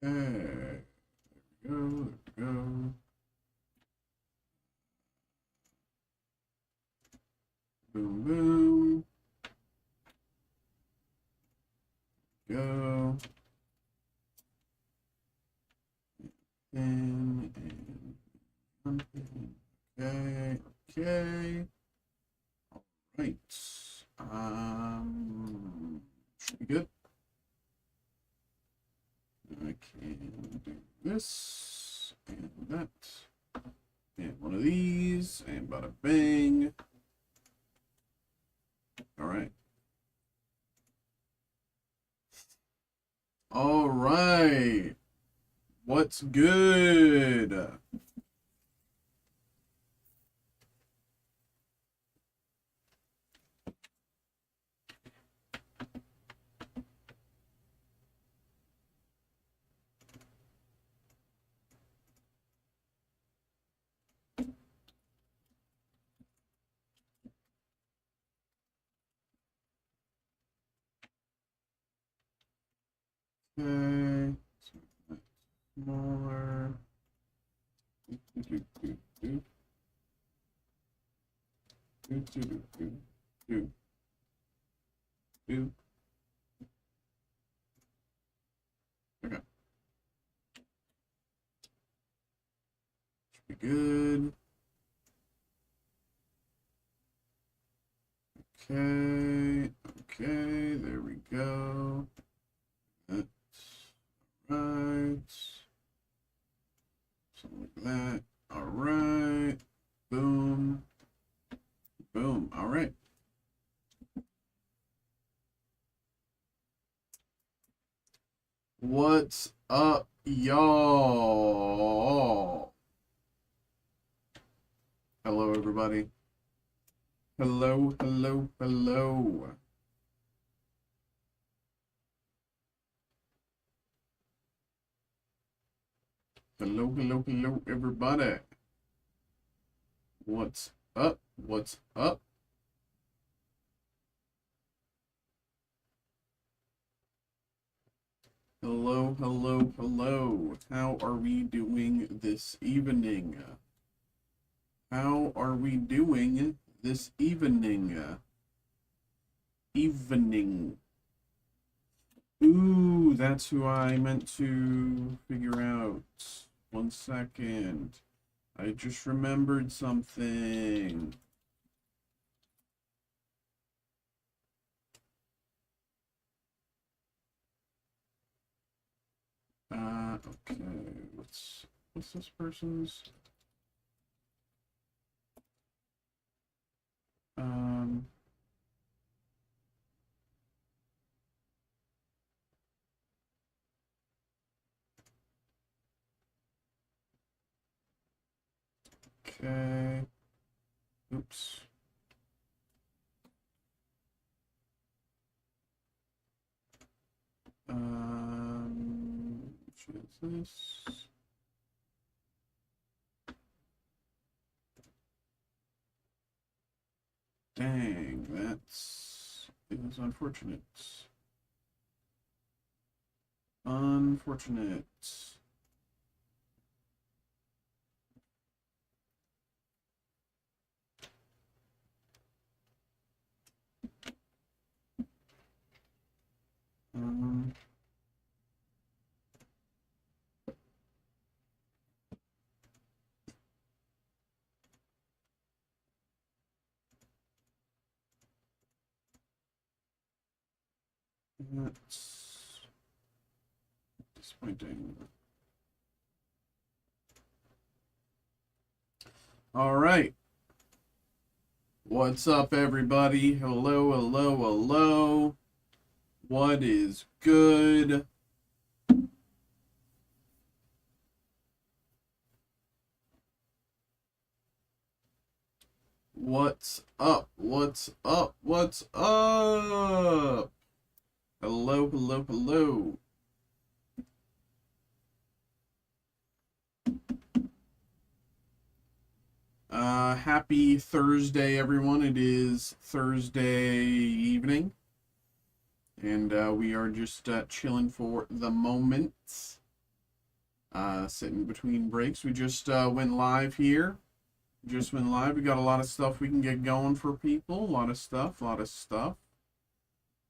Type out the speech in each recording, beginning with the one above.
Okay. There we go. Boom, boom. Go. And okay, okay. All right. Should be good. I can do this and that. And one of these, and bada bang. All right. All right. What's good? Okay. Smaller. Okay. Should be good. Okay. Okay. There we go. That's right. Something like that. All right. Boom. Boom. All right. What's up, y'all? Hello, everybody. Hello, hello, hello. Hello, hello, hello, everybody. What's up? What's up? Hello, hello, hello. How are we doing this evening? How are we doing this evening? Ooh, that's who I meant to figure out. 1 second. I just remembered something. Okay. What's this person's? Okay. Oops. Which is this? Dang, it is unfortunate. Unfortunate. That's disappointing. All right. What's up, everybody? Hello, hello, hello. What is good? What's up? What's up? What's up? Hello, hello, hello. Happy Thursday, everyone. It is Thursday evening, and we are just chilling for the moment. Sitting between breaks. We just went live here. Just went live. We got a lot of stuff we can get going for people. A lot of stuff. A lot of stuff.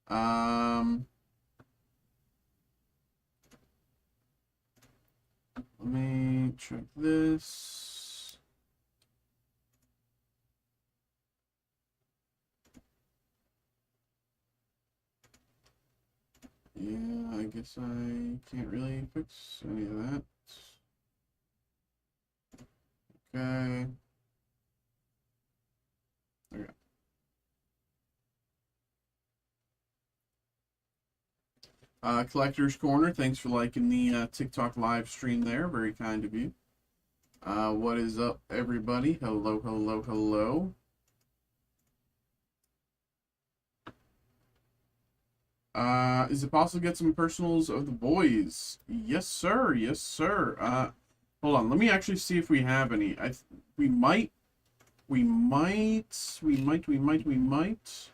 Let me check this. Yeah, I guess I can't really fix any of that. Okay. Okay. Collector's Corner, thanks for liking the TikTok live stream there. Very kind of you. What is up, everybody? Hello, hello, hello. Is it possible to get some personals of the boys? Yes, sir. Yes, sir. Hold on. Let me actually see if we have any. We might. We might. We might. We might. We might.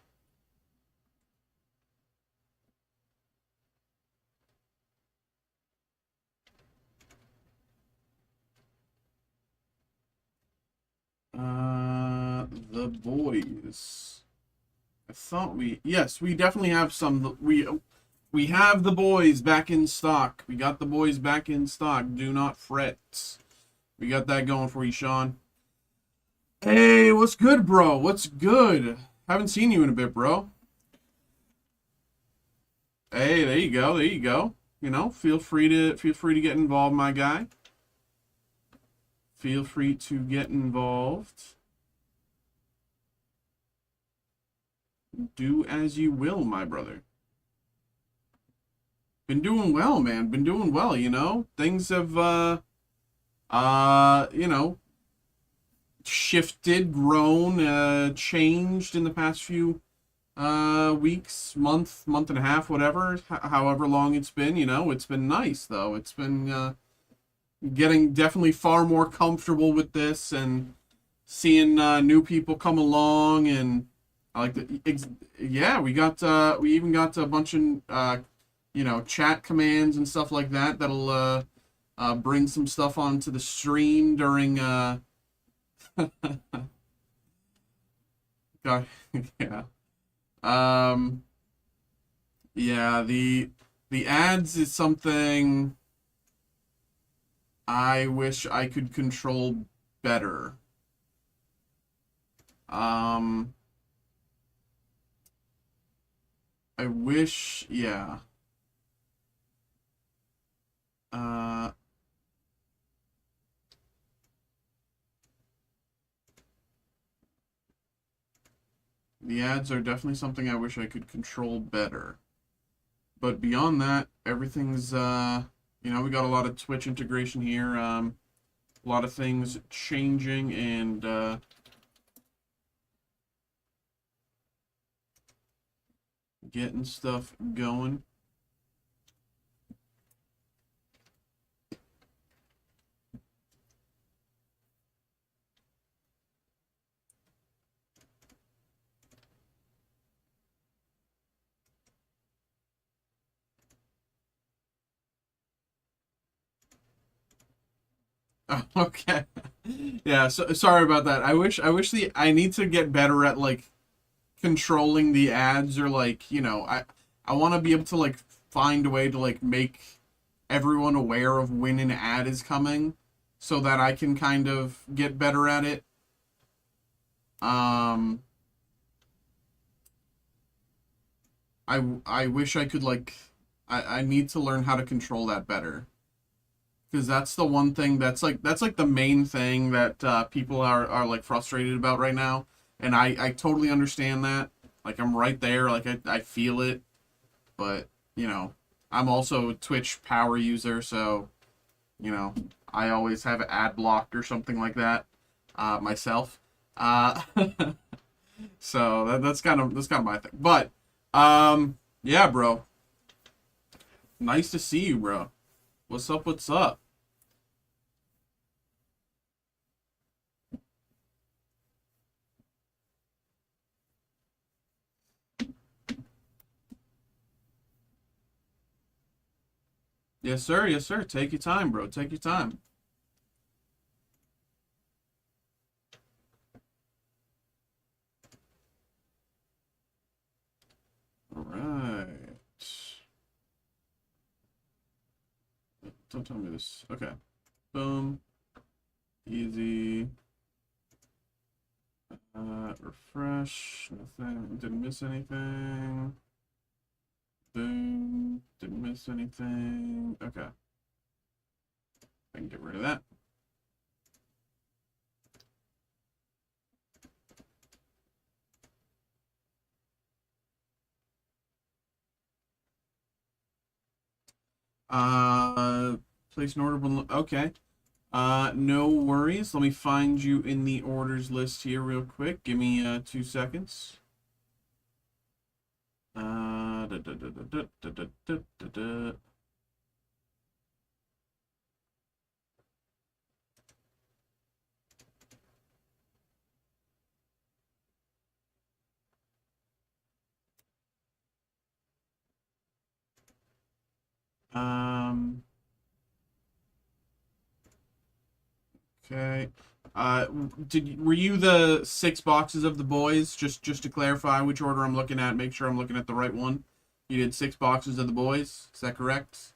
The boys. I thought yes, we definitely have some. We have the boys back in stock. We got the boys back in stock. Do not fret. We got that going for you, Sean. Hey, what's good, bro? What's good? Haven't seen you in a bit, bro. Hey, there you go. There you go. You know, feel free to get involved, my guy. Feel free to get involved. Do as you will, my brother. Been doing well, man. Been doing well, you know. Things have you know, shifted, grown, changed in the past few weeks, month and a half, whatever, however long it's been, you know. It's been nice though. It's been getting definitely far more comfortable with this and seeing new people come along, and I like the yeah, we even got a bunch of you know, chat commands and stuff like that that'll bring some stuff onto the stream during God, yeah. Yeah, the ads is something I wish I could control better. I wish, yeah. The ads are definitely something I wish I could control better. But beyond that, everything's you know, we got a lot of Twitch integration here. A lot of things changing and getting stuff going. Okay. Yeah, so sorry about that. I need to get better at like controlling the ads, or like, you know, I want to be able to like find a way to like make everyone aware of when an ad is coming so that I can kind of get better at it. Um I wish I could like I need to learn how to control that better. Because that's the one thing that's like the main thing that people are like frustrated about right now, and I totally understand that. Like I'm right there, like I feel it, but you know, I'm also a Twitch power user, so you know, I always have it ad blocked or something like that myself. Uh, so that's kind of my thing. But yeah, bro, nice to see you, bro. What's up? What's up? Yes, sir. Yes, sir. Take your time, bro. Take your time. All right. Don't tell me this. Okay. Boom. Easy. Refresh. Nothing. Didn't miss anything. Boom. Didn't miss anything. Okay. I can get rid of that. Place an order. Okay. No worries. Let me find you in the orders list here real quick. Give me 2 seconds. Da, da, da, da, da, da, da, da, da, da. Um, okay. Were you the 6 boxes of the boys? Just to clarify which order I'm looking at, make sure I'm looking at the right one. You did 6 boxes of the boys. Is that correct?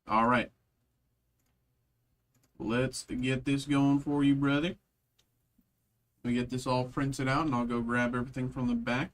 All right. Let's get this going for you, brother. We get this all printed out, and I'll go grab everything from the back.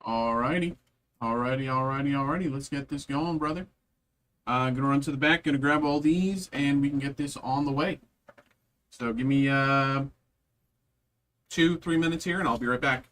Alrighty. Alrighty. Let's get this going, brother. Gonna run to the back, gonna grab all these, and we can get this on the way. So give me 2, 3 minutes here, and I'll be right back.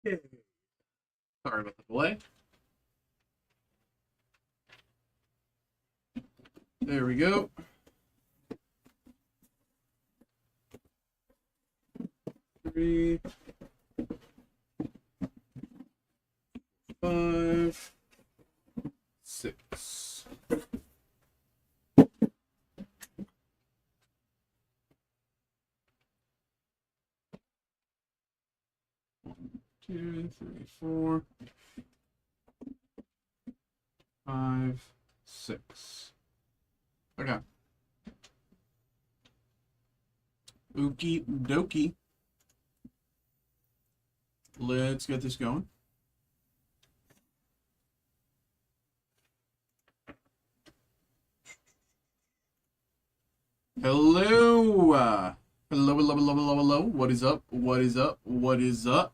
Okay. Sorry about the delay. There we go. 3, 5, 6. Two, three, 4, 5, 6. Okay. Okie dokie. Let's get this going. Hello. Hello, hello, hello, hello, hello. What is up? What is up? What is up?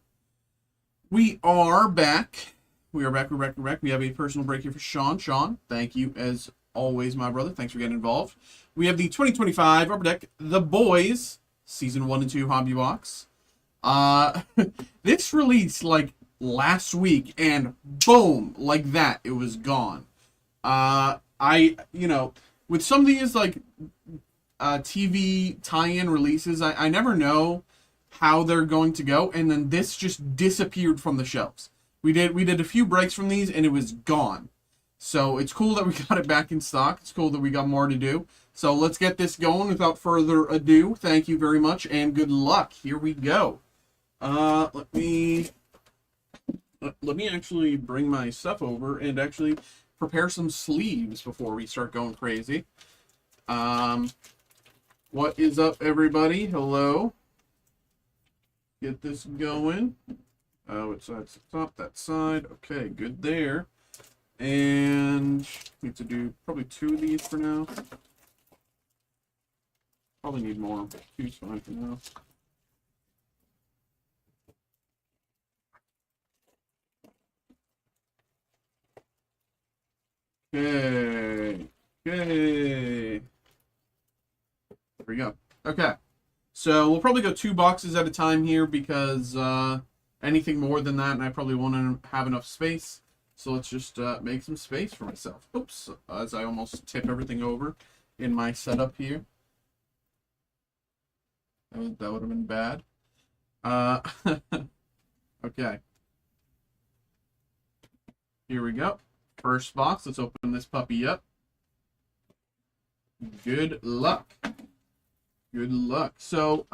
We are back. We are back. We're back. We're back. We have a personal break here for Sean. Sean, thank you as always, my brother. Thanks for getting involved. We have the 2025 Upper Deck The Boys Season 1 and 2 Hobby Box. This released like last week, and boom, like that, it was gone. With some of these like TV tie-in releases, I never know how they're going to go, and then this just disappeared from the shelves. We did a few breaks from these, and it was gone. So it's cool that we got it back in stock. It's cool that we got more to do. So let's get this going without further ado. Thank you very much, and good luck. Here we go. Let me actually bring my stuff over and actually prepare some sleeves before we start going crazy. What is up, everybody? Hello. Get this going. Which side's the top? That side. Okay, good there. And need to do probably 2 of these for now. Probably need more. 2's fine for now. Okay. Okay. There we go. Okay. So we'll probably go 2 boxes at a time here because anything more than that, and I probably won't have enough space. So let's just make some space for myself. Oops, as I almost tip everything over in my setup here. That would have been bad. Okay. Here we go. First box. Let's open this puppy up. Good luck. Good luck. So,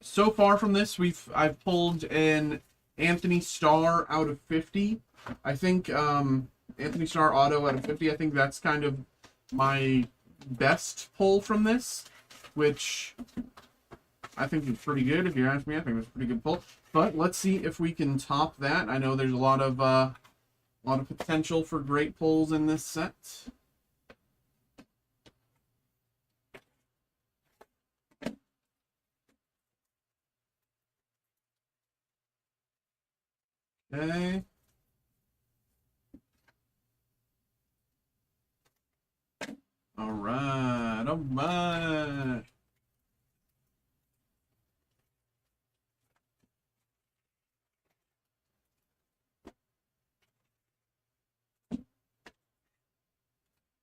so far from this, I've pulled an Anthony Starr out of 50. I think Anthony Starr auto out of 50. I think that's kind of my best pull from this, which I think is pretty good. If you ask me, I think it's a pretty good pull. But let's see if we can top that. I know there's a lot of potential for great pulls in this set. Okay. All right. All right.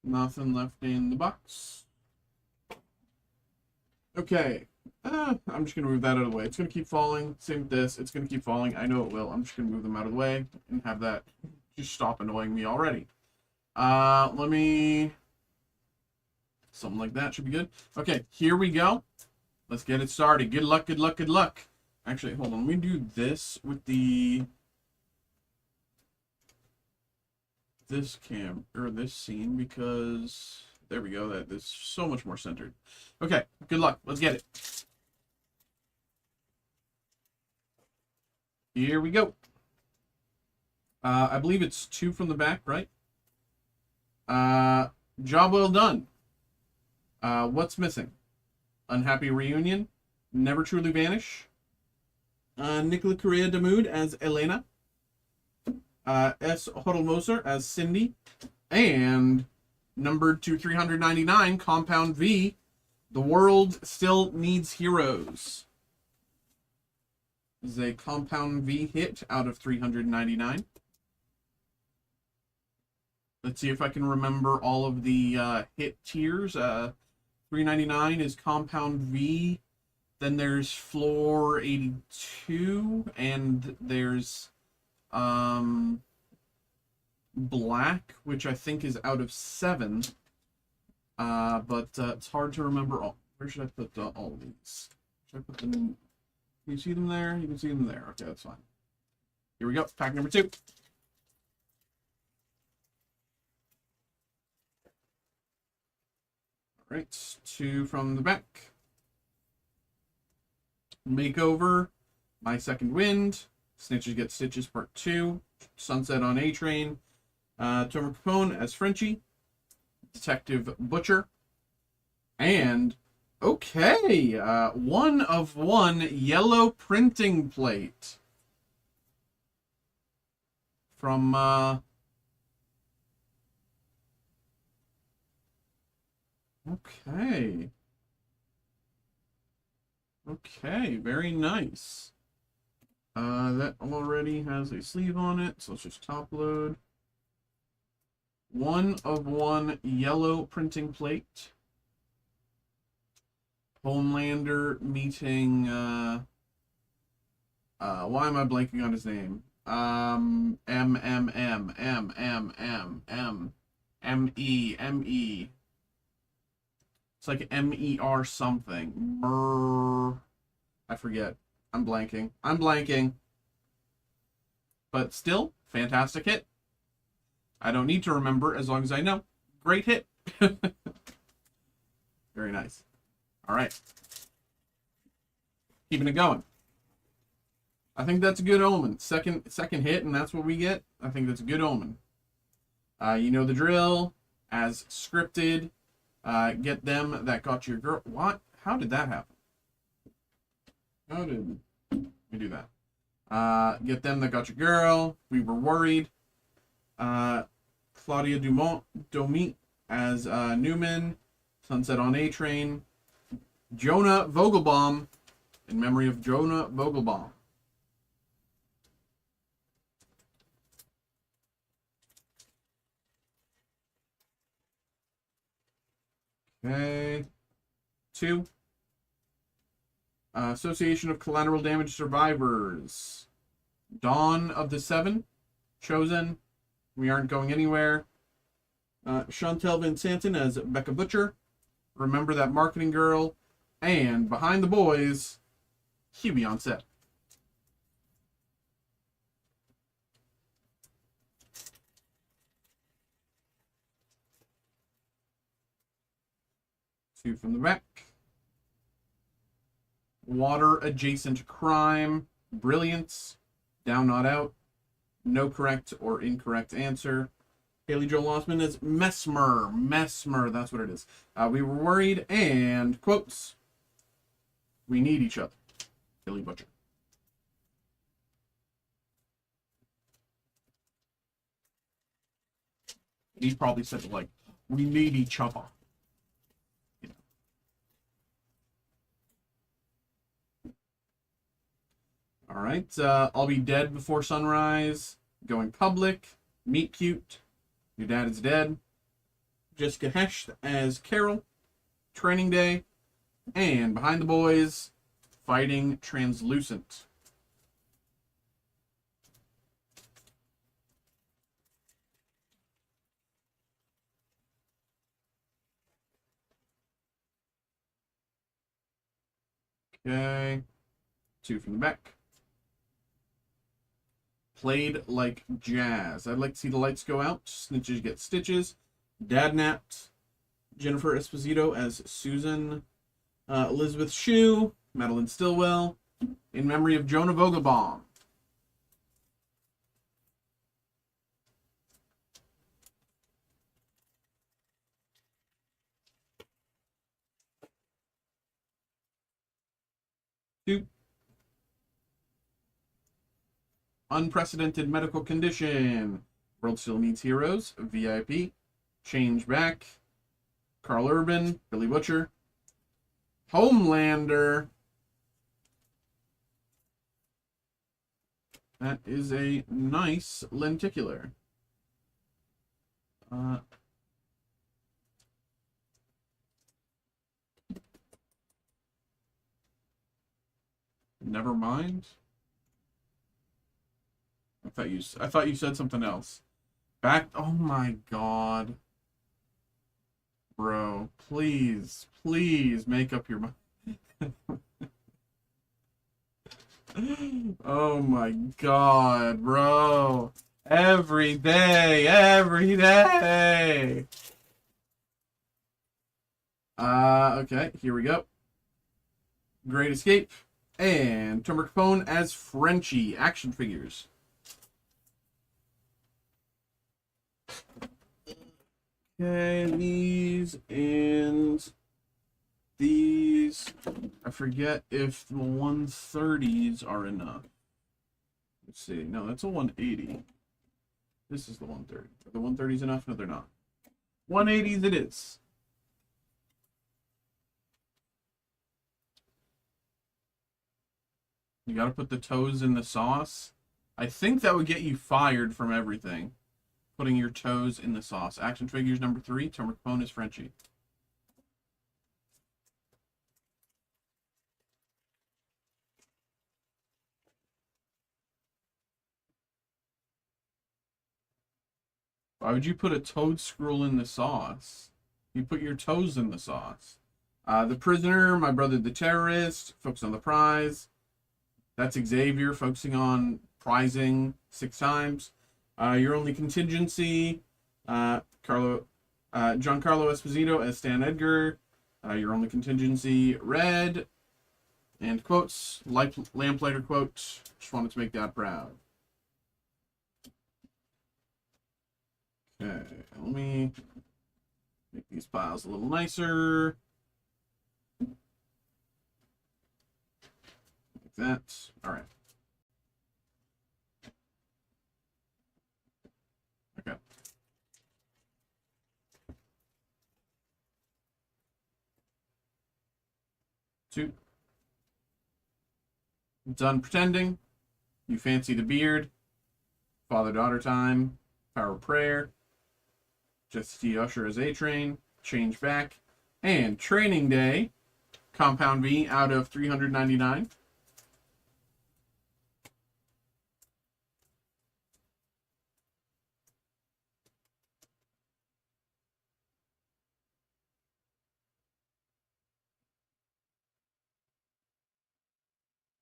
Nothing left in the box. Okay. I'm just going to move that out of the way. It's going to keep falling. Same with this. It's going to keep falling. I know it will. I'm just going to move them out of the way and have that just stop annoying me already. Let me... Something like that should be good. Okay, here we go. Let's get it started. Good luck, good luck, good luck. Actually, hold on. Let me do this with the... this scene, because... There we go. That is so much more centered. Okay, good luck. Let's get it. Here we go. I believe it's 2 from the back, right? Job well done. What's missing? Unhappy reunion. Never truly vanish. Nicola Correa de Mood as Elena. S. Hodelmoser as Cindy. And numbered to 399, Compound V. The world still needs heroes. This is a Compound V hit out of 399. Let's see if I can remember all of the hit tiers. 399 is Compound V. Then there's Floor 82, and there's Black, which I think is out of 7. But it's hard to remember all. Where should I put all of these? Should I put them in? Can you see them there? You can see them there. Okay, that's fine. Here we go. Pack number 2. All right, 2 from the back. Makeover, My Second Wind, Snitches Get Stitches Part 2, Sunset on A-Train, Tomer Capone as Frenchie, Detective Butcher, and, okay, 1 of 1 yellow printing plate from, okay. Okay, very nice. That already has a sleeve on it, so let's just top load. 1 of 1 yellow printing plate. Homelander meeting, why am I blanking on his name? M-E. It's like M-E-R something. I forget. I'm blanking. But still, fantastic hit. I don't need to remember as long as I know. Great hit. Very nice. All right. Keeping it going. I think that's a good omen. Second hit, and that's what we get. I think that's a good omen. You know the drill. As scripted. Get them that got your girl. What? How did that happen? How did we do that? Get them that got your girl. We were worried. Claudia Domit as Newman. Sunset on A-Train. Jonah Vogelbaum. In memory of Jonah Vogelbaum. Okay. 2. Association of Collateral Damage Survivors. Dawn of the 7. Chosen. We Aren't Going Anywhere. Chantel Van Santen as Becca Butcher. Remember That Marketing Girl. And Behind the Boys, Huey on Set. Two from the back. Water Adjacent Crime. Brilliance. Down Not Out. No correct or incorrect answer. Haley Joel Osment is Mesmer. Mesmer, that's what it is. We were worried, and quotes. We need each other. Billy Butcher. He probably said, like, we need each other. You know. All right. I'll Be Dead Before Sunrise. Going Public. Meet Cute. Your Dad is Dead. Jessica Hecht as Carol. Training Day. And Behind the Boys, Fighting Translucent. Okay. 2 from the back. Played Like Jazz. I'd like to see the lights go out. Snitches Get Stitches. Dad Napped. Jennifer Esposito as Susan. Elizabeth Shue. Madeline Stillwell. In memory of Jonah Vogelbaum. Two. Unprecedented Medical Condition. World Still Needs Heroes. VIP. Change Back. Carl Urban. Billy Butcher. Homelander. That is a nice lenticular. Never mind. I thought you said something else. Back. Oh my god, bro! Please, please make up your mind. Oh my god, bro! Every day, every day. Okay, here we go. Great Escape and Turmeric Capone as Frenchie action figures. Okay, these and these. I forget if the 130s are enough. Let's see. No, that's a 180. This is the 130. Are the 130s enough? No, they're not. 180s it is. You gotta put the toes in the sauce. I think that would get you fired from everything. Putting your toes in the sauce. Action figures number 3. Turmeric Capone is Frenchie. Why would you put a toad scroll in the sauce? You put your toes in the sauce. The Prisoner, My Brother the Terrorist, focus on the prize. That's Xavier, focusing on prizing 6 times. Your Only Contingency, Giancarlo Esposito as Stan Edgar. Your Only Contingency, Red. And quotes, Lamplighter quote, just wanted to make Dad proud. Okay, let me make these piles a little nicer. Like that. All right. Okay. Two. Done pretending. You fancy the beard. Father-daughter time. Power of prayer. Jesse Usher as A-Train. Change back. And Training Day. Compound V out of 399.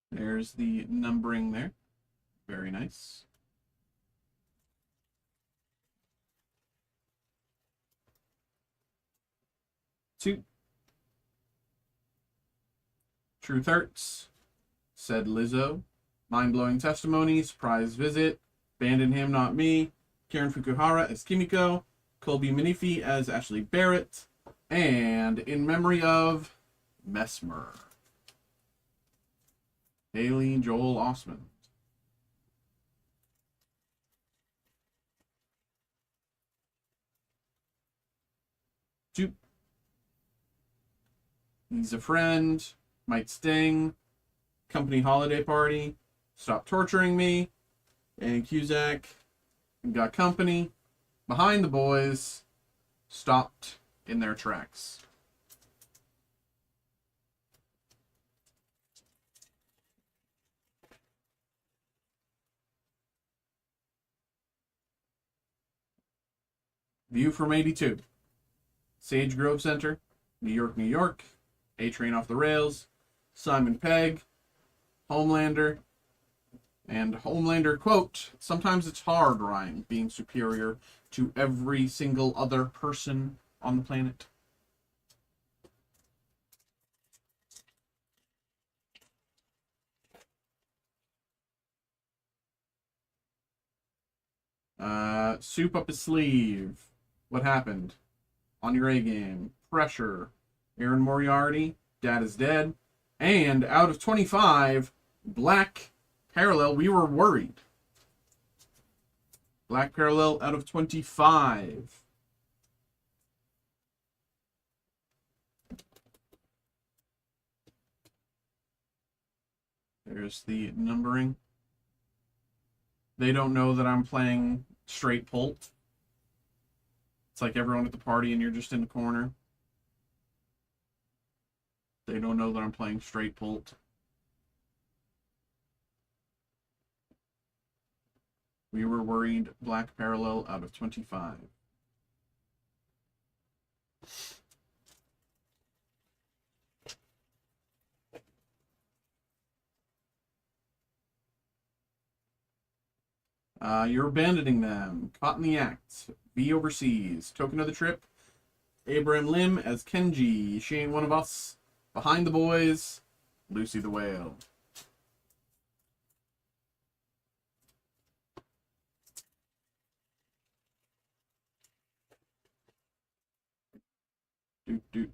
There's the numbering there. Very nice. Two. Truth Hurts. Said Lizzo. Mind-blowing testimony. Surprise visit. Abandon him, not me. Karen Fukuhara as Kimiko. Colby Minifi as Ashley Barrett. And in memory of Mesmer. Haley Joel Osment. Two. He's a Friend. Might Sting. Company Holiday Party. Stop Torturing Me. And Cusack. Got Company. Behind the Boys. Stopped in their tracks. View from 82. Sage Grove Center. New York, New York. A-Train Off the Rails. Simon Pegg. Homelander. And Homelander quote, sometimes it's hard, Ryan, being superior to every single other person on the planet. Soup up his sleeve. What happened? On your A game. Pressure. Aaron Moriarty. Dad is dead. And out of 25, Black Parallel. We were worried. Black Parallel out of 25. There's the numbering. They don't know that I'm playing straight pult. It's like everyone at the party and you're just in the corner. They don't know that I'm playing straight pult. We were worried. Black parallel out of 25. You're abandoning them. Caught in the act. Be overseas. Token of the trip. Abraham Lim as Kenji. She ain't one of us. Behind the boys. Lucy the Whale. Doot doot.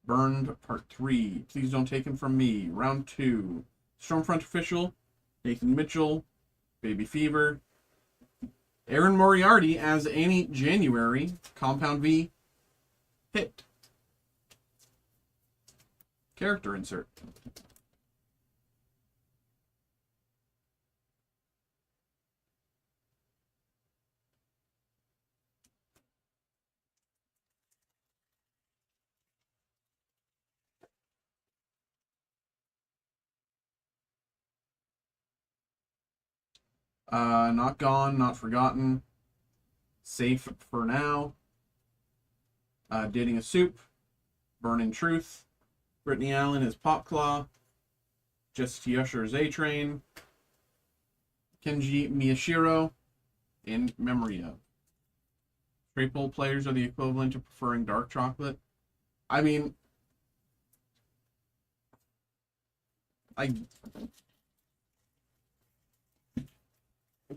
Burned Part 3. Please don't take him from me. Round 2. Stormfront Official. Nathan Mitchell. Baby Fever. Aaron Moriarty as Annie January. Compound V. Hit. Character insert. Not gone, not forgotten. Safe for now. Dating a Soup. Burning Truth. Brittany Allen is Popclaw. Jesse Usher is A-Train. Kenji Miyashiro. In memory of. Straight bowl players are the equivalent to preferring dark chocolate. I mean,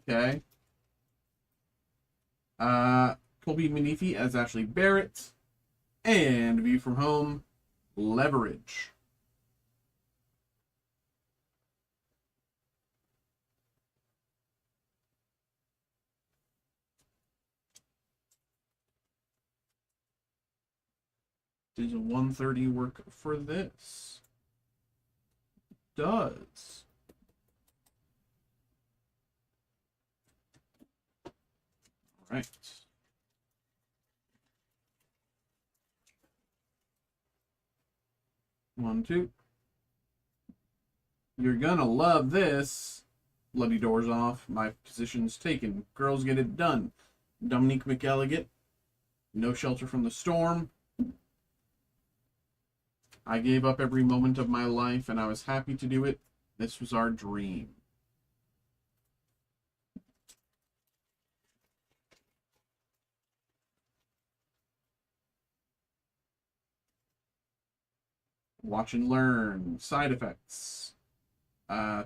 okay. Colby Manifi as Ashley Barrett. And View from Home, Leverage. Does a 130 work for this? Does. All right. One, two. You're gonna love this. Bloody doors off. My position's taken. Girls get it done. Dominique McElligott. No shelter from the storm. I gave up every moment of my life, and I was happy to do it. This was our dream. Watch and Learn. Side effects.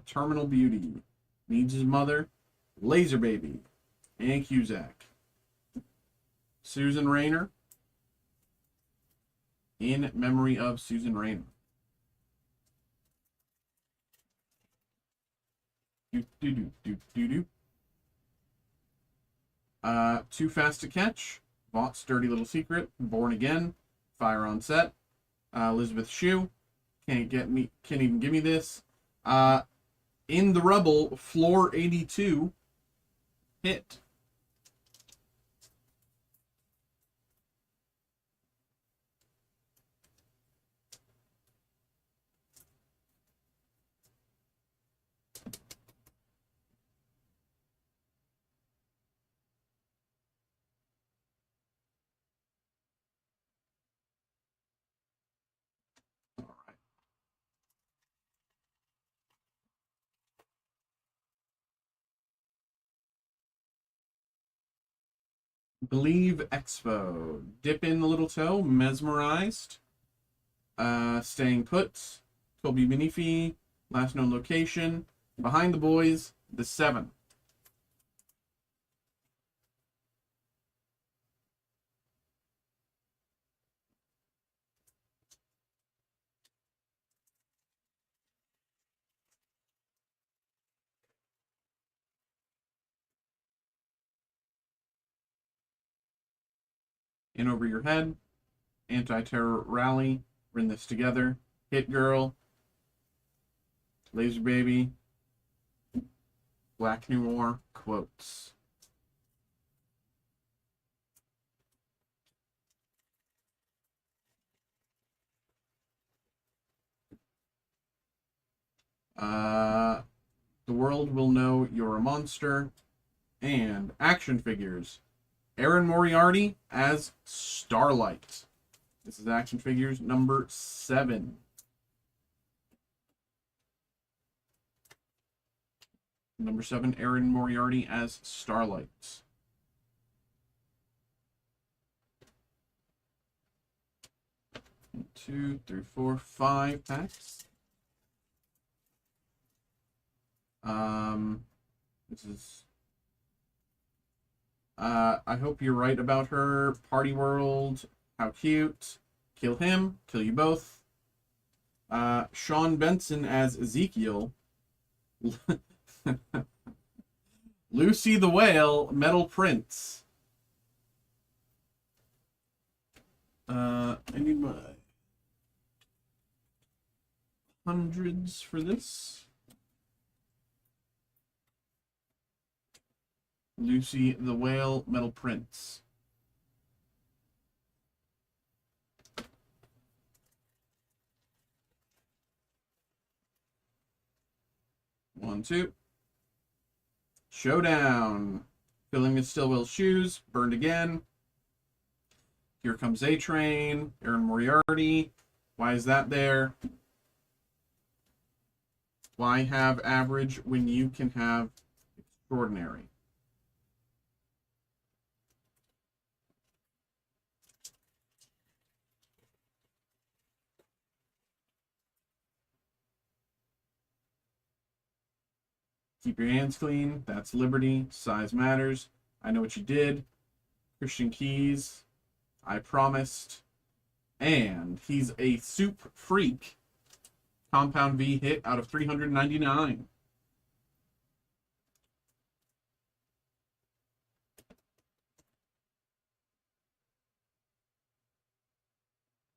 Terminal Beauty. Needs his mother. Laser Baby. And Cusack. Susan Rayner. In memory of Susan Rayner. Too Fast to Catch. Vaught's Dirty Little Secret. Born Again. Fire on Set. Elizabeth Shue. Can't even give me this. In the Rubble, Floor 82. Hit. Believe Expo. Dip in the little toe. Mesmerized. Staying Put. Toby Minifi. Last known location. Behind the Boys. The 7. In Over Your Head. Anti-Terror Rally. We're in this together. Hit Girl. Laser Baby. Black Noir quotes. The world will know you're a monster. And action figures. Aaron Moriarty as Starlight. This is action figures number 7. Number 7, Aaron Moriarty as Starlight. One, 2, 3, 4, 5 packs. This is. I hope you're right about her. Party World. How cute. Kill him. Kill you both. Sean Benson as Ezekiel. Lucy the Whale, Metal Prince. I need my hundreds for this. Lucy the Whale, Metal Prince. One, two. Showdown. Filling with Stillwell's shoes. Burned again. Here comes A-Train. Aaron Moriarty. Why is that there? Why have average when you can have extraordinary? Keep your hands clean. That's liberty. Size matters. I know what you did. Christian Keys. I promised. And he's a soup freak. Compound V hit out of 399.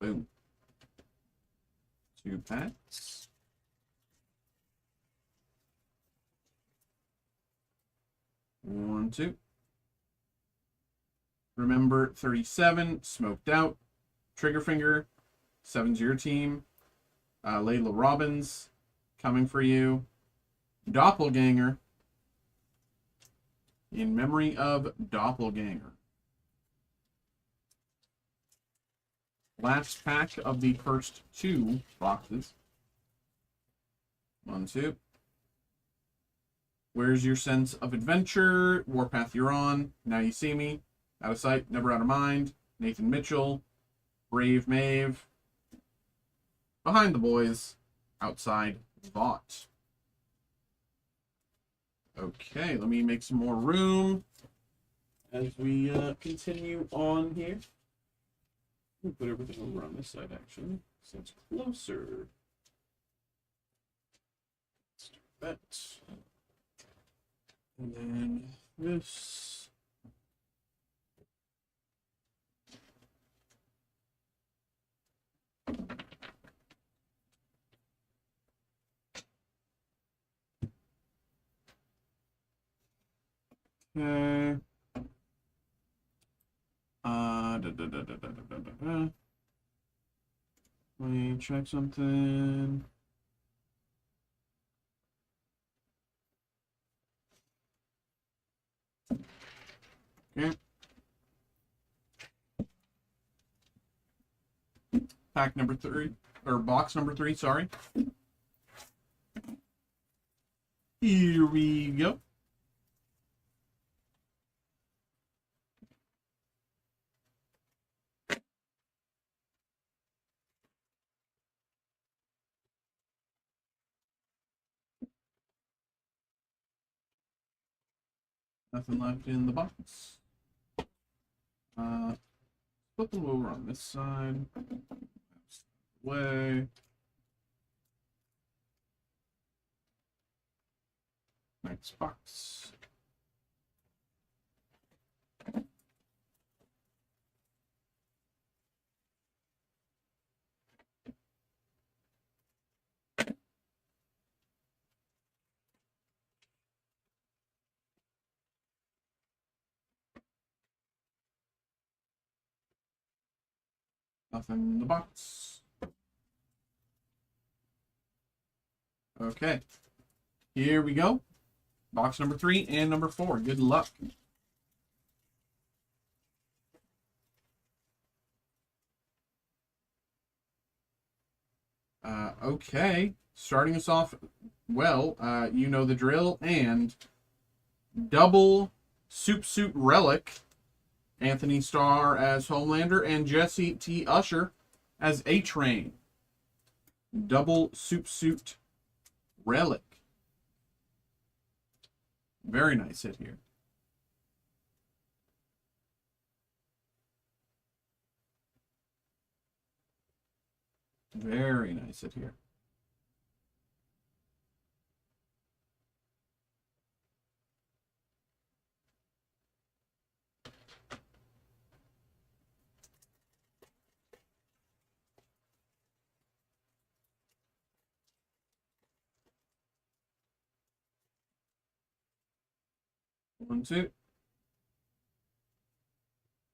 Boom. 2 packs. One, two. Remember 37, Smoked Out. Triggerfinger, 7's your team. Layla Robbins, coming for you. Doppelganger, in memory of Doppelganger. Last pack of the first 2 boxes. 1, 2. Where's your sense of adventure? Warpath, you're on. Now you see me. Out of sight, never out of mind. Nathan Mitchell. Brave Maeve. Behind the boys. Outside Vought. Okay, let me make some more room as we continue on here. Put everything over on this side, actually, so it's closer. Let's do that. And then this. Okay. Let me check something. Okay. Pack number 3, or box number 3, sorry. Here we go. Nothing left in the box. Put them over on this side. Way. Next box. Nothing in the box. Okay. Here we go. Box number 3 and number 4. Good luck. Okay. Starting us off well, you know the drill, and double Soup Suit Relic. Anthony Starr as Homelander and Jesse T. Usher as A-Train. Double Soup Suit Relic. Very nice hit here. Very nice hit here. One, two.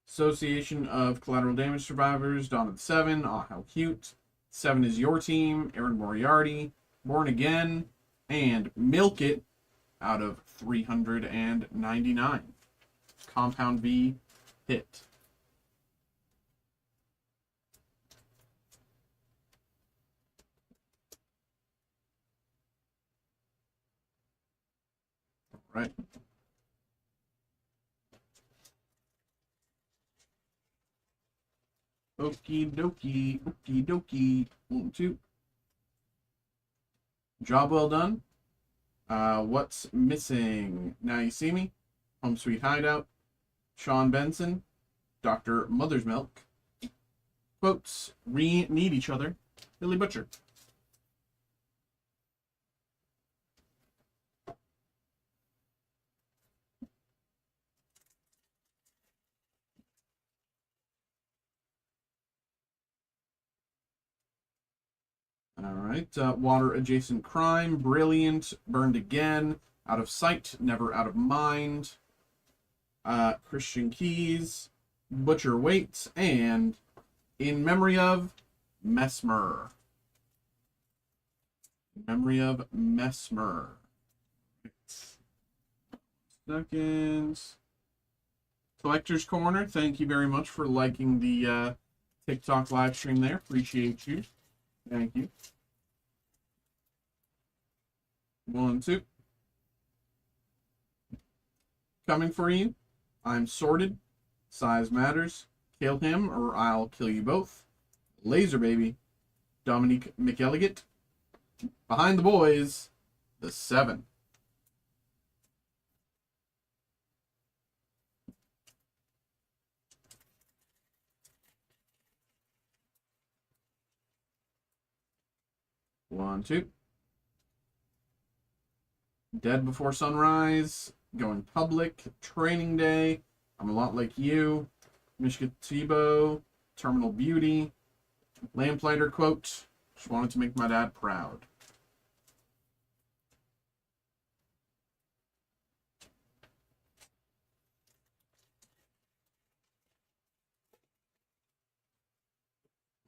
Association of Collateral Damage Survivors, Dawn of the Seven. Aw, how cute. 7 is your team. Aaron Moriarty, Born Again, and Milk It out of 399. Compound V hit. All right. Okie dokie, okie dokie. 1, 2. Job well done. What's missing? Now You See Me, Home Sweet Hideout, Sean Benson, Dr. Mother's Milk, Quotes, We Need Each Other, Billy Butcher. All right, Water Adjacent Crime, Brilliant, Burned Again, Out of Sight, Never Out of Mind, Christian Keys, Butcher Waits, and In Memory of Mesmer. In Memory of Mesmer. Second. Collector's Corner, thank you very much for liking the TikTok live stream there. Appreciate you. Thank you. 1, 2. Coming for you. I'm Sorted. Size Matters. Kill him or I'll kill you both. Laser Baby. Dominique McElligott. Behind the Boys. The 7. One, 2. Dead Before Sunrise, Going Public, Training Day, I'm a Lot Like You, Mishka Tebow, Terminal Beauty, Lamplighter Quote, Just Wanted to Make My Dad Proud.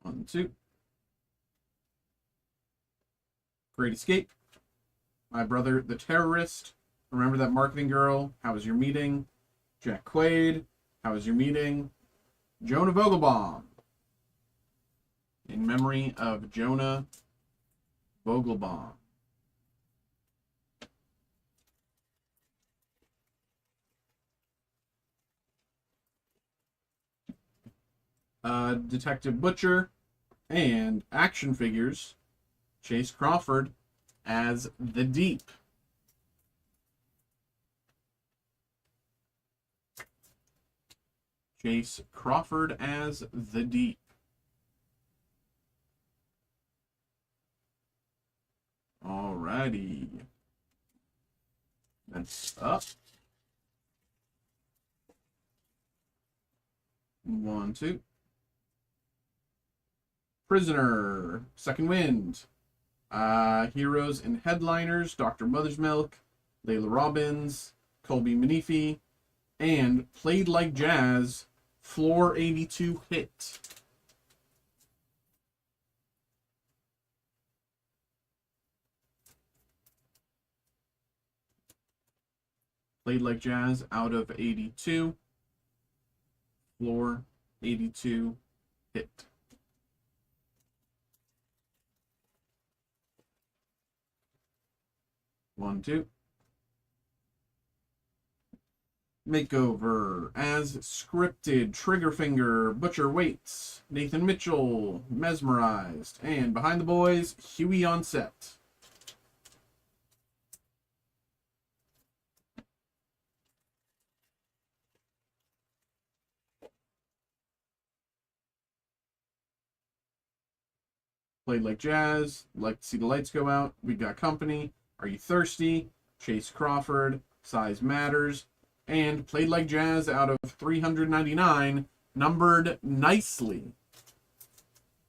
One, 2. Great Escape, My Brother the Terrorist, Remember That Marketing Girl, How Was Your Meeting, Jack Quaid, How Was Your Meeting, Jonah Vogelbaum, In Memory of Jonah Vogelbaum. Detective Butcher, and action figures, Chase Crawford as the Deep. Chase Crawford as the Deep. Alrighty. That's up. 1, 2. Prisoner, Second Wind. Heroes and Headliners, Dr. Mother's Milk, Layla Robbins, Colby Manifi, and Played Like Jazz, Floor 82 hit. Played Like Jazz out of 82. Floor 82. Hit. One, two. Makeover as scripted. Triggerfinger, Butcher Waits, Nathan Mitchell, Mesmerized, and behind the boys, Huey on set. Played Like Jazz, like to see the lights go out. We got company. Are you thirsty? Chase Crawford, Size Matters, and Played Like Jazz out of 399, numbered nicely.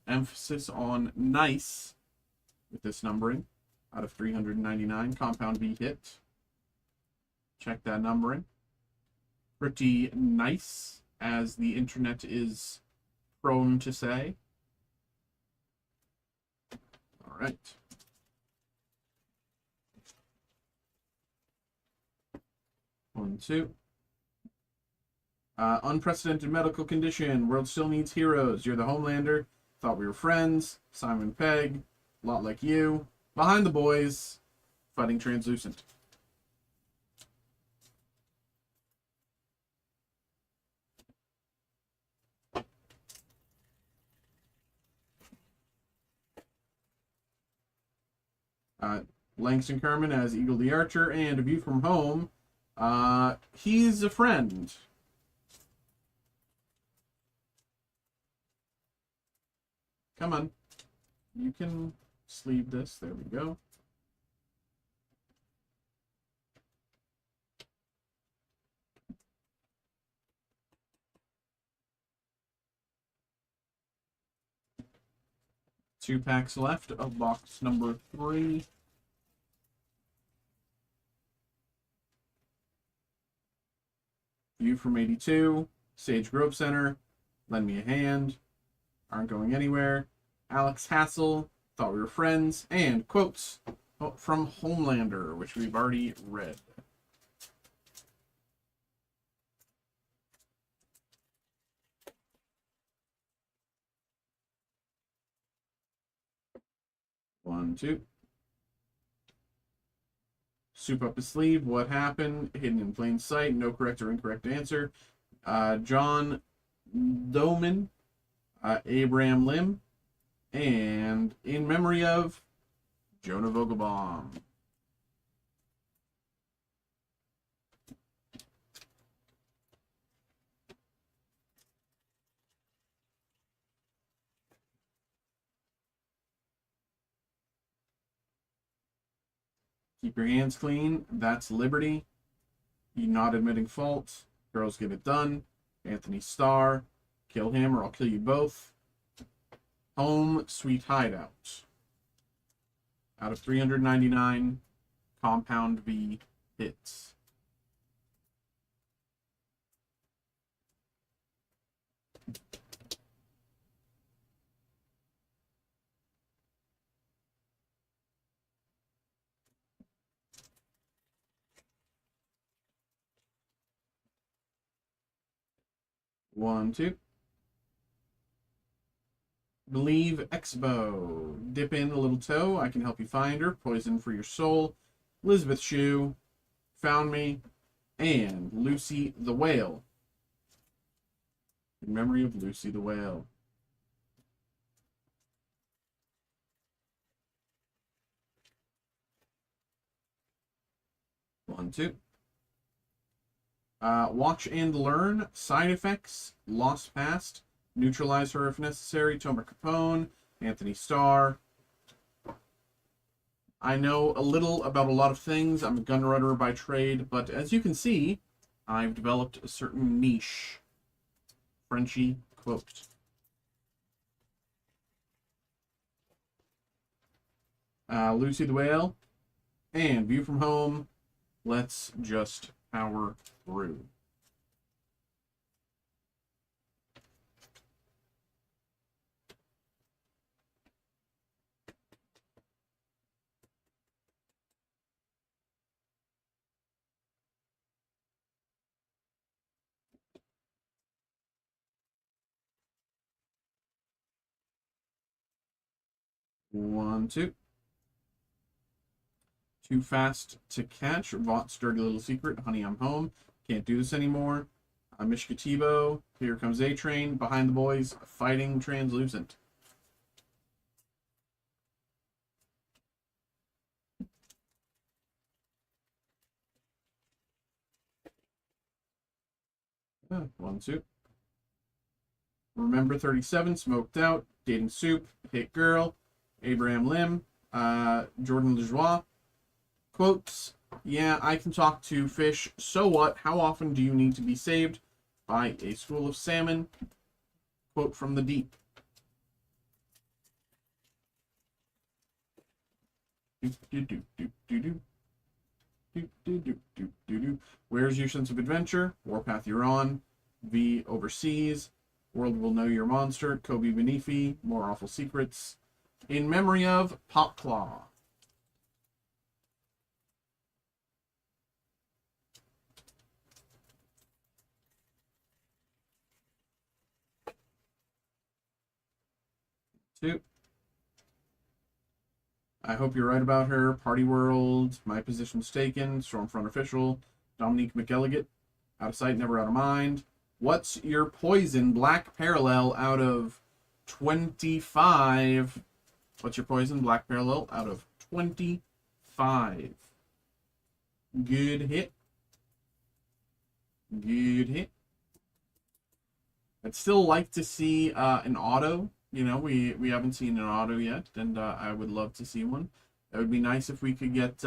Emphasis on nice with this numbering. Out of 399, Compound V hit. Check that numbering. Pretty nice, as the internet is prone to say. All right. One, two. Unprecedented medical condition. World still needs heroes. You're the Homelander. Thought we were friends. Simon Pegg. A lot like you. Behind the boys. Fighting Translucent. Langston Kerman as Eagle the Archer, and A View from Home. He's a friend. Come on. You can sleeve this. There we go. Two packs left of box number 3. View from 82. Sage Grove Center. Lend Me a Hand. Aren't Going Anywhere. Alex Hassel. Thought We Were Friends. And quotes from Homelander, which we've already read. One, two. Soup up his sleeve. What happened? Hidden in plain sight. No correct or incorrect answer. John Doman. Abraham Lim. And In Memory of Jonah Vogelbaum. Keep your hands clean. That's Liberty. You not admitting fault. Girls Get It Done. Anthony Starr. Kill him or I'll kill you both. Home Sweet Hideout. Out of 399, Compound V hits. One, two. Believe Expo. Dip in a little toe. I can help you find her. Poison for your soul. Elizabeth Shue. Found Me. And Lucy the Whale. In memory of Lucy the Whale. One, two. Watch and Learn. Side Effects. Lost Past. Neutralize Her if necessary. Tomer Capone. Anthony Starr. I know a little about a lot of things. I'm a gun runner by trade, but as you can see, I've developed a certain niche. Frenchie quote. Lucy the Whale. And View from Home. Let's just power through. 1, 2. Too Fast to Catch. Vaught's Dirty Little Secret. Honey, I'm Home. Can't Do This Anymore. Mishkatibo. Here Comes A-Train. Behind the Boys. Fighting Translucent. One, two. Remember 37, Smoked Out, Dating Soup, Hit Girl, Abraham Lim, Jordan Lejoie. Quotes, yeah, I can talk to fish, so what? How often do you need to be saved by a school of salmon? Quote from the deep. Where's your sense of adventure? Warpath you're on. V overseas. World will know your monster. Kobe Benifi. More awful secrets. In memory of Popclaw. Two. I hope you're right about her. Party World. My Position's Taken. Stormfront Official. Dominique McElligott. Out of sight, never out of mind. What's your poison? Black Parallel out of 25. What's your poison? Black Parallel out of 25. Good hit. Good hit. I'd still like to see an auto. You know, we haven't seen an auto yet, and I would love to see one. It would be nice if we could get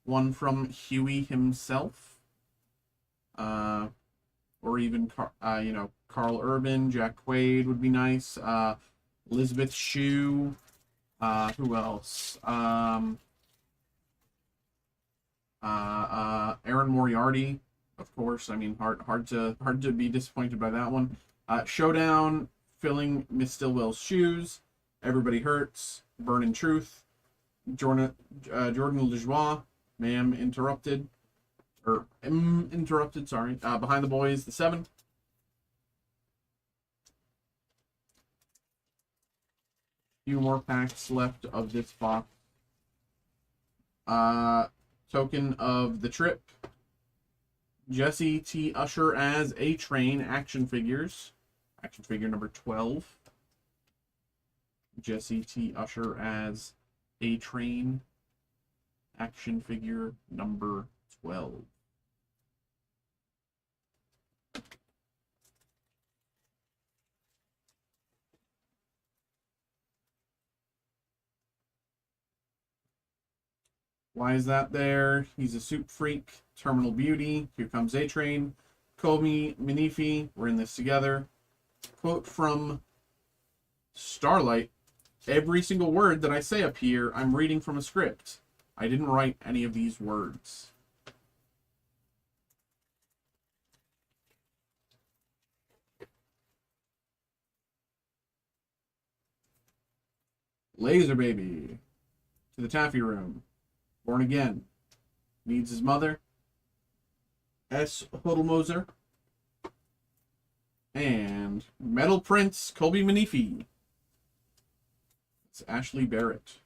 one from Huey himself. Or even, you know, Carl Urban, Jack Quaid would be nice. Elizabeth Shue. Who else? Aaron Moriarty, of course. I mean, hard to be disappointed by that one. Showdown, filling Miss Stillwell's shoes. Everybody Hurts. Burning Truth. Jordan Lejoie. Ma'am Interrupted. Or Interrupted, sorry. Behind the Boys, the 7. Few more packs left of this box. Token of the Trip. Jesse T. Usher as A-Train action figures. Action figure number 12. Jesse T. Usher as A-Train action figure number 12. Why is that there? He's a soup freak. Terminal Beauty. Here Comes A-Train. Kobe Minifi. We're in this together. Quote from Starlight. Every single word that I say up here, I'm reading from a script. I didn't write any of these words. Laser Baby. To the Taffy Room. Born Again. Needs his mother. S. Huddlemoser. And Metal Prince, Colby Manifi. It's Ashley Barrett.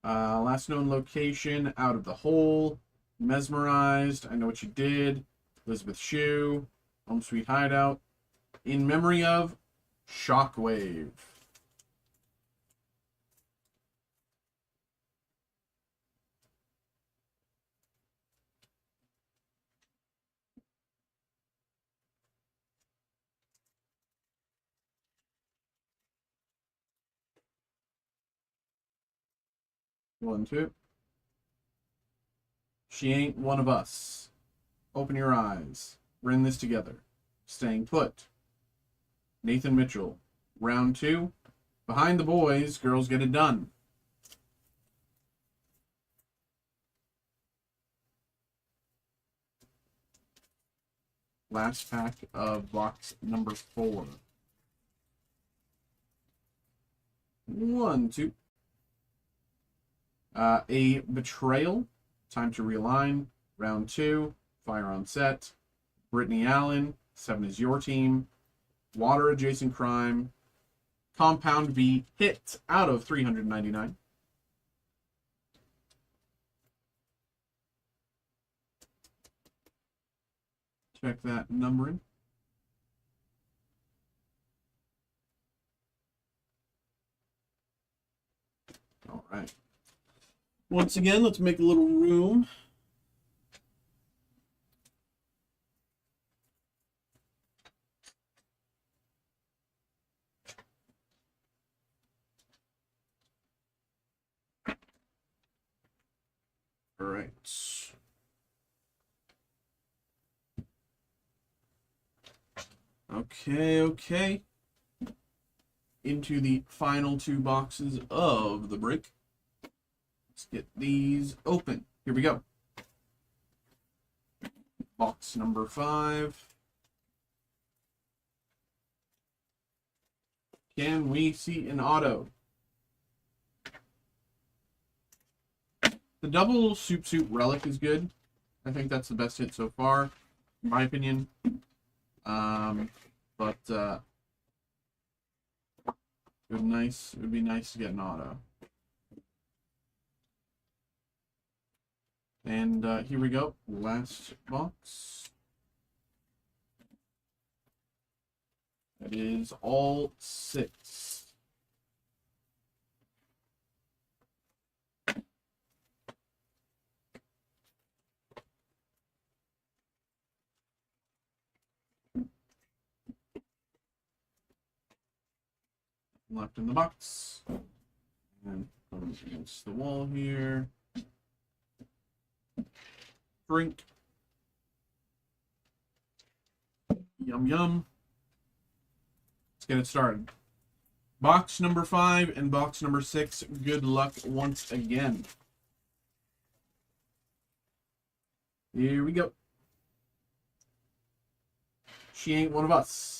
Last known location, Out of the Hole, Mesmerized, I Know What You Did, Elizabeth Shue, Home Sweet Hideout, In Memory of, Shockwave. One, two. She Ain't One of Us. Open Your Eyes. We're in this together. Staying Put. Nathan Mitchell. Round 2. Behind the Boys, Girls Get It Done. Last pack of box number 4. 1, 2. A betrayal. Time to realign. Round 2. Fire on set. Brittany Allen. 7 is your team. Water adjacent crime. Compound V. Hit out of 399. Check that numbering. All right. Once again, let's make a little room. All right. Okay. Into the final 2 boxes of the break. Let's get these open. Here we go. Box number 5. Can we see an auto? The double Soup Suit Relic is good. I think that's the best hit so far, in my opinion. But it would be nice to get an auto. And here we go, last box. That is all 6. Left in the box. And goes against the wall here. Drink. Yum, yum. Let's get it started. Box number 5 and box number 6. Good luck once again. Here we go. She ain't one of us.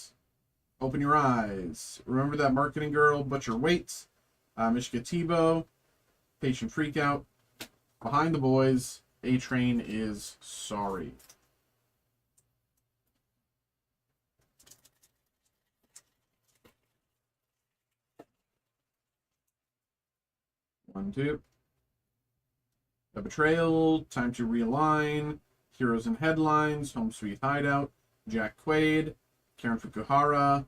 Open your eyes. Remember that marketing girl, Butcher Waits, Mishka Tebow, Patient Freakout, Behind the Boys, A-Train is sorry. One, 2. The Betrayal, Time to Realign, Heroes and Headlines, Home Sweet Hideout, Jack Quaid, Karen Fukuhara,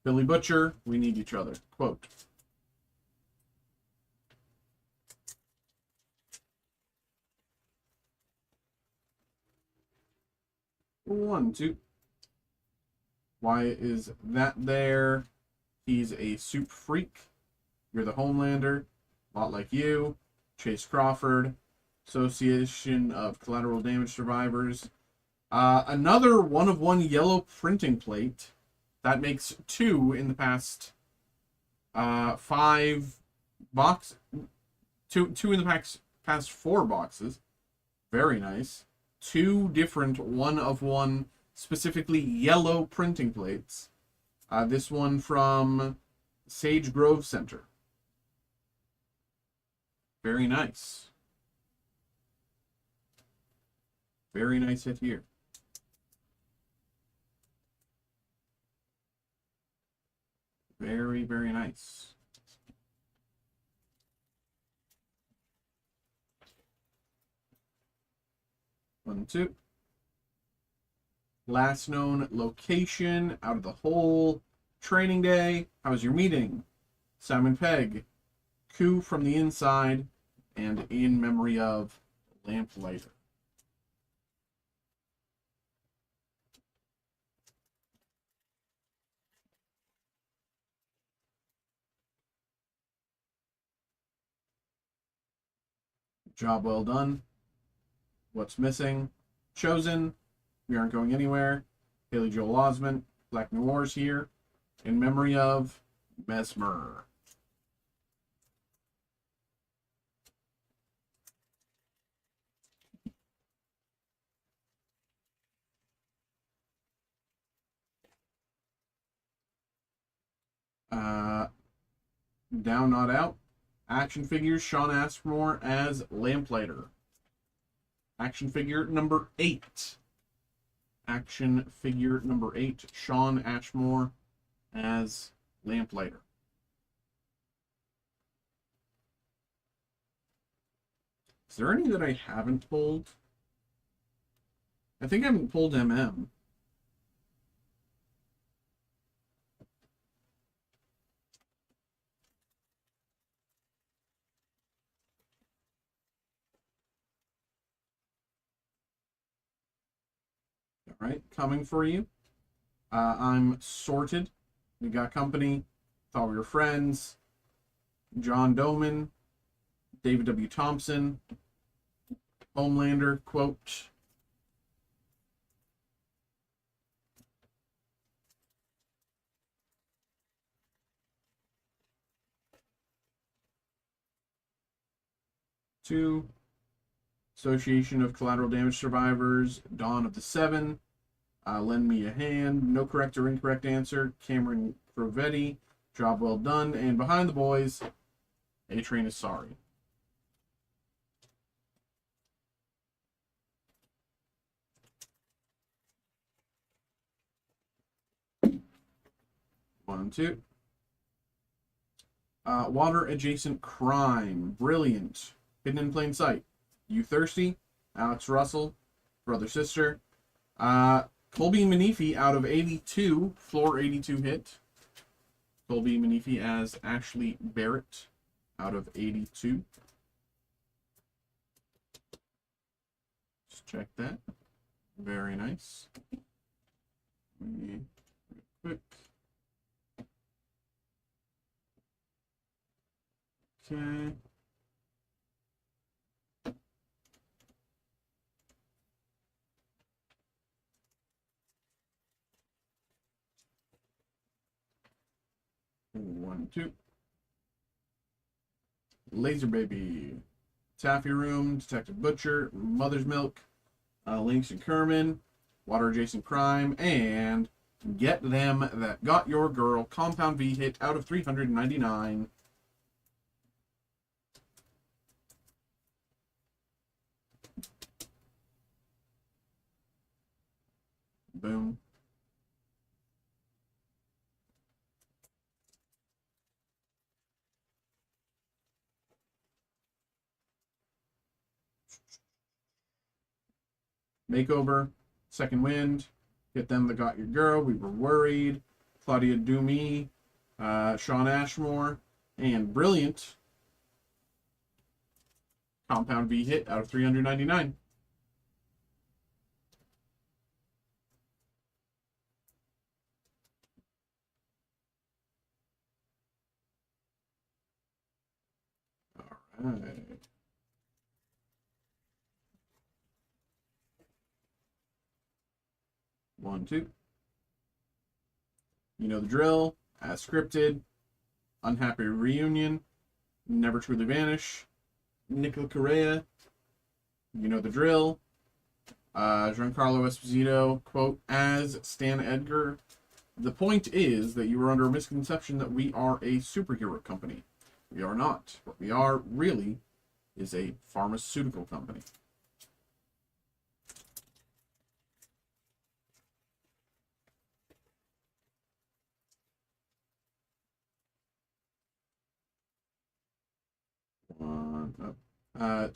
Billy Butcher, We Need Each Other. Quote. One, 2. Why is that there? He's a soup freak. You're the Homelander. A lot like you. Chase Crawford. Association of Collateral Damage Survivors. Another 1/1 yellow printing plate. That makes 2 in the past 5 box. Two in the past 4 boxes. Very nice. 2 different 1/1 specifically yellow printing plates. This one from Sage Grove Center. Very nice. Very nice hit here. Very, very nice. One, 2. Last known location, out of the hole. Training day. How was your meeting? Simon Pegg. Coup from the inside. And in memory of Lamplighter. Job well done. What's missing? Chosen. We aren't going anywhere. Haley Joel Osment. Black Noir's here. In memory of Mesmer. Down, not out. Action figures, Sean Ashmore as Lamplighter. Action figure number 8. Action figure number 8, Sean Ashmore as Lamplighter. Is there any that I haven't pulled? I think I haven't pulled MM. All right, coming for you. I'm sorted. We got company. Thought we were friends. John Doman, David W. Thompson, Homelander quote. Two. Association of Collateral Damage Survivors, Dawn of the Seven. Lend Me a Hand, no correct or incorrect answer, Cameron Crovetti, job well done, and Behind the Boys, A Train is Sorry. One, two. Water Adjacent Crime, brilliant, hidden in plain sight. You Thirsty, Alex Russell, brother sister. Colby Manifi out of 82, floor 82 hit. Colby Manifi as Ashley Barrett out of 82. Just check that. Very nice. Quick. Okay. One, two. Laser Baby, Taffy Room, Detective Butcher, Mother's Milk, Lynx and Kerman, Water Adjacent Crime, and Get Them That Got Your Girl, Compound V hit out of 399. Boom. Makeover, Second Wind, Get Them That Got Your Girl, We Were Worried, Claudia Doomy, Sean Ashmore, and Brilliant. Compound V hit out of 399. All right. One, two. You Know the Drill, As Scripted, Unhappy Reunion, Never Truly Vanish, Nicola Correa, You Know the Drill, Giancarlo Esposito, quote, as Stan Edgar. The point is that you are under a misconception that we are a superhero company. We are not. What we are, really, is a pharmaceutical company.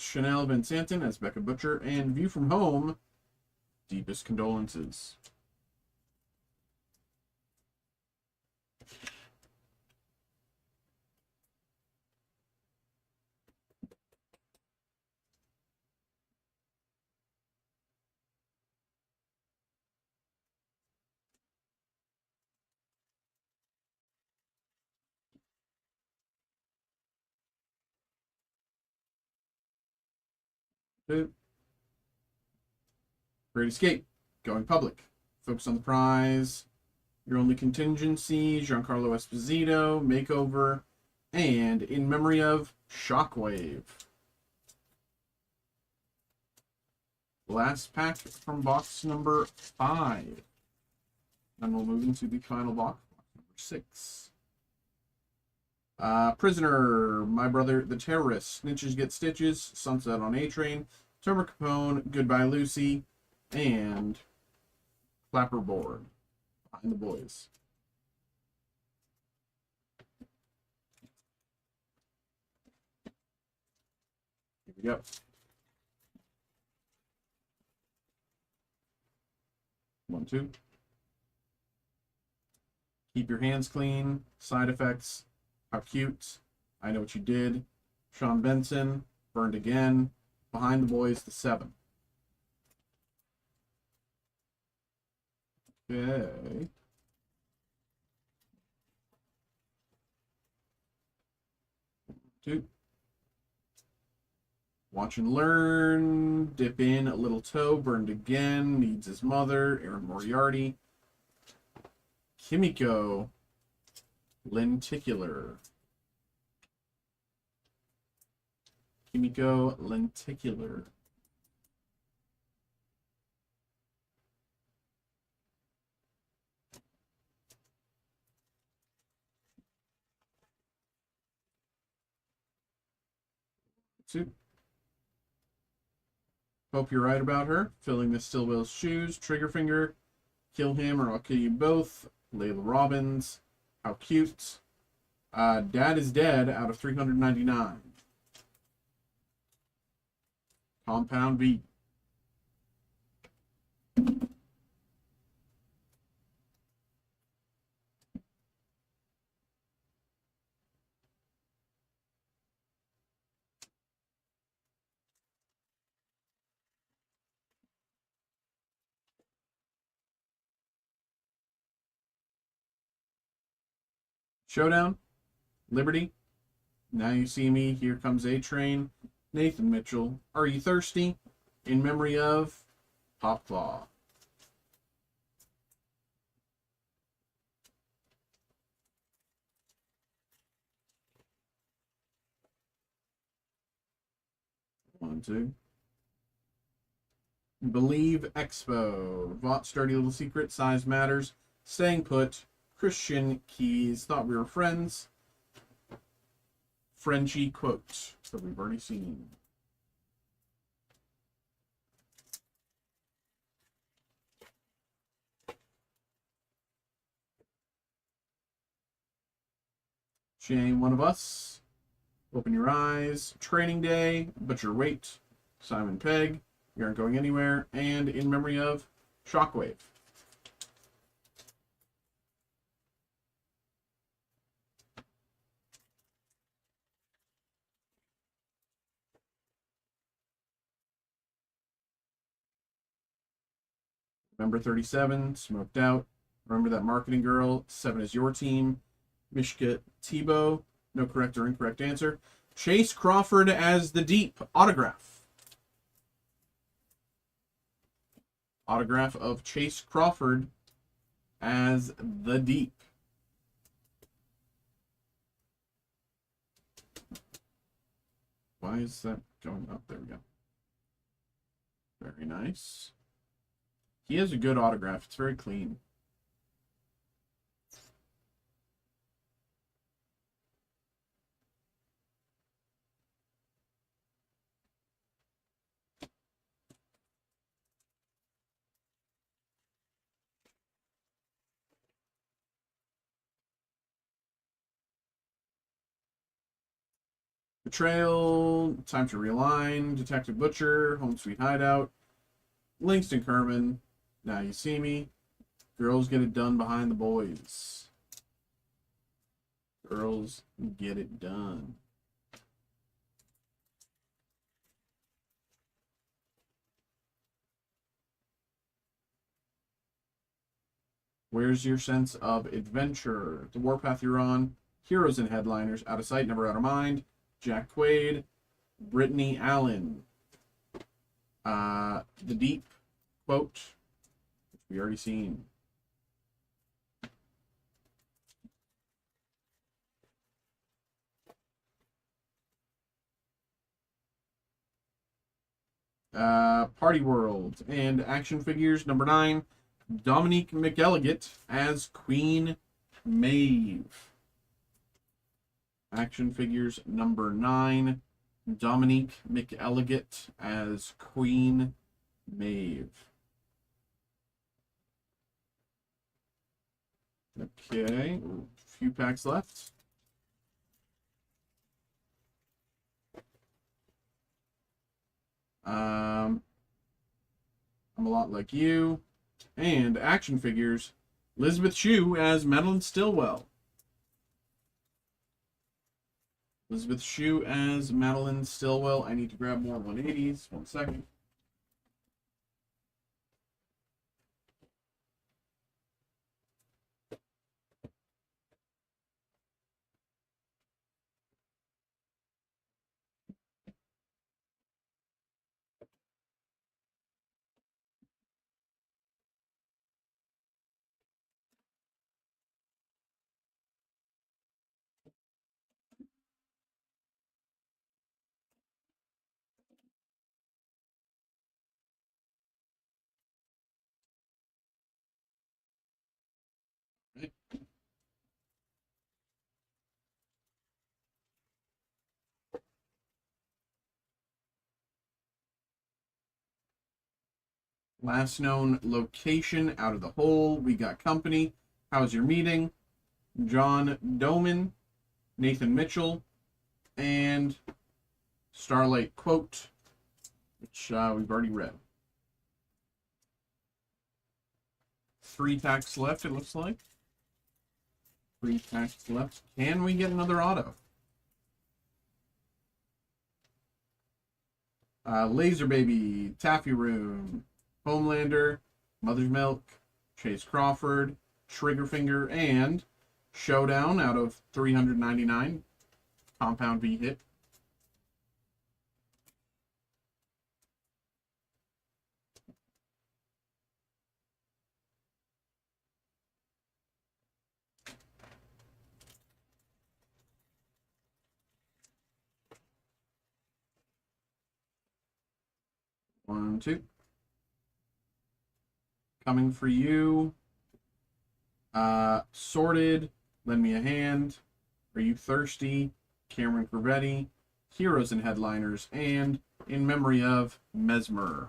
Chanel Van Santen as Becca Butcher, and View from Home, Deepest Condolences. Great Escape, Going Public, Focus on the Prize, Your Only Contingency, Giancarlo Esposito, Makeover, and In Memory of Shockwave. Last pack from box number 5. And we'll move into the final box, box number 6. Prisoner, My Brother the Terrorist, Snitches Get Stitches, Sunset on A-Train, Tomer Capone, Goodbye Lucy, and Clapperboard, Behind the Boys. Here we go. 1, 2. Keep your hands clean. Side effects. How cute. I Know What You Did. Sean Benson. Burned Again. Behind the Boys, the 7. Okay. Two. Watch and Learn. Dip In, A Little Toe. Burned Again. Needs His Mother. Aaron Moriarty. Kimiko. Lenticular. Kimiko Lenticular. Two. Hope You're Right About Her. Filling Miss Stillwell's Shoes. Triggerfinger. Kill Him or I'll Kill You Both. Layla Robbins. How Cute. Dad Is Dead out of 399. Compound V. Showdown. Liberty. Now You See Me. Here Comes A-Train. Nathan Mitchell. Are You Thirsty? In Memory of Popclaw. One, two. Believe Expo. Vaught's Dirty Little Secret. Size Matters. Staying Put. Christian Keys. Thought We Were Friends. Frenchie Quote that we've already seen. She Ain't One of Us. Open Your Eyes. Training Day. Butcher Wait. Simon Pegg. You Aren't Going Anywhere. And In Memory of Shockwave. Number 37, Smoked Out. Remember That Marketing Girl. 7 Is Your Team. Mishka Tebow. No correct or incorrect answer. Chase Crawford as the Deep. Autograph. Autograph of Chase Crawford as the Deep. Why is that going up? There we go. Very nice. He has a good autograph. It's very clean. Betrayal, Time to Realign, Detective Butcher, Home Sweet Hideout, Langston Kerman, Now You See Me, Girls Get It Done Behind the Boys. Girls Get It Done. Where's Your Sense of Adventure? The Warpath You're On, Heroes and Headliners, Out of Sight, Never Out of Mind, Jack Quaid, Brittany Allen. The Deep Quote, which we already seen. Party World and Action Figures number 9, Dominique McElligott as Queen Maeve. Action figures number 9. Dominique McElligott as Queen Maeve. Okay, a few packs left. I'm a lot like you. And action figures, Elizabeth Shue as Madeline Stillwell. Elizabeth Shue as Madeline Stillwell. I need to grab more 180s. 1 second. Okay. Last known location out of the hole. We got company. How's your meeting? John Doman, Nathan Mitchell, and Starlight Quote, which we've already read. 3 packs left, it looks like. 3 packs left. Can we get another auto? Laser Baby, Taffy Room, Homelander, Mother's Milk, Chase Crawford, Triggerfinger, and Showdown out of 399. Compound V hit. One, two. Coming for you. Sorted. Lend Me a Hand. Are You Thirsty? Cameron Corvetti. Heroes and Headliners. And In Memory of Mesmer.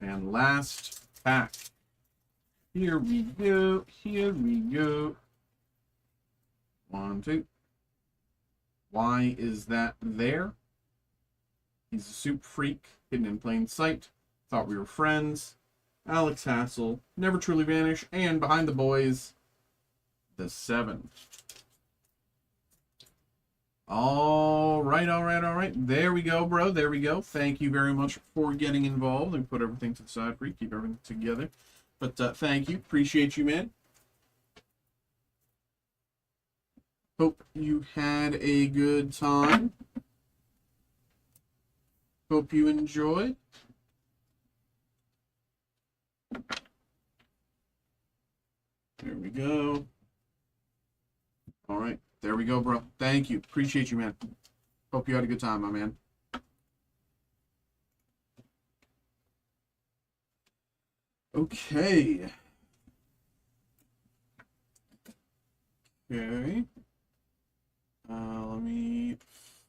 And last pack. Here we go. Here we go. 1, 2. Why is that there? He's a soup freak, hidden in plain sight. Thought we were friends. Alex Hassel, Never Truly Vanish, and Behind the Boys, the 7. All right. There we go, bro. There we go. Thank you very much for getting involved and put everything to the side for you. Keep everything together. But thank you. Appreciate you, man. Hope you had a good time. Hope you enjoyed. There we go. All right. There we go, bro. Thank you. Appreciate you, man. Hope you had a good time, my man. Okay. Okay. Let me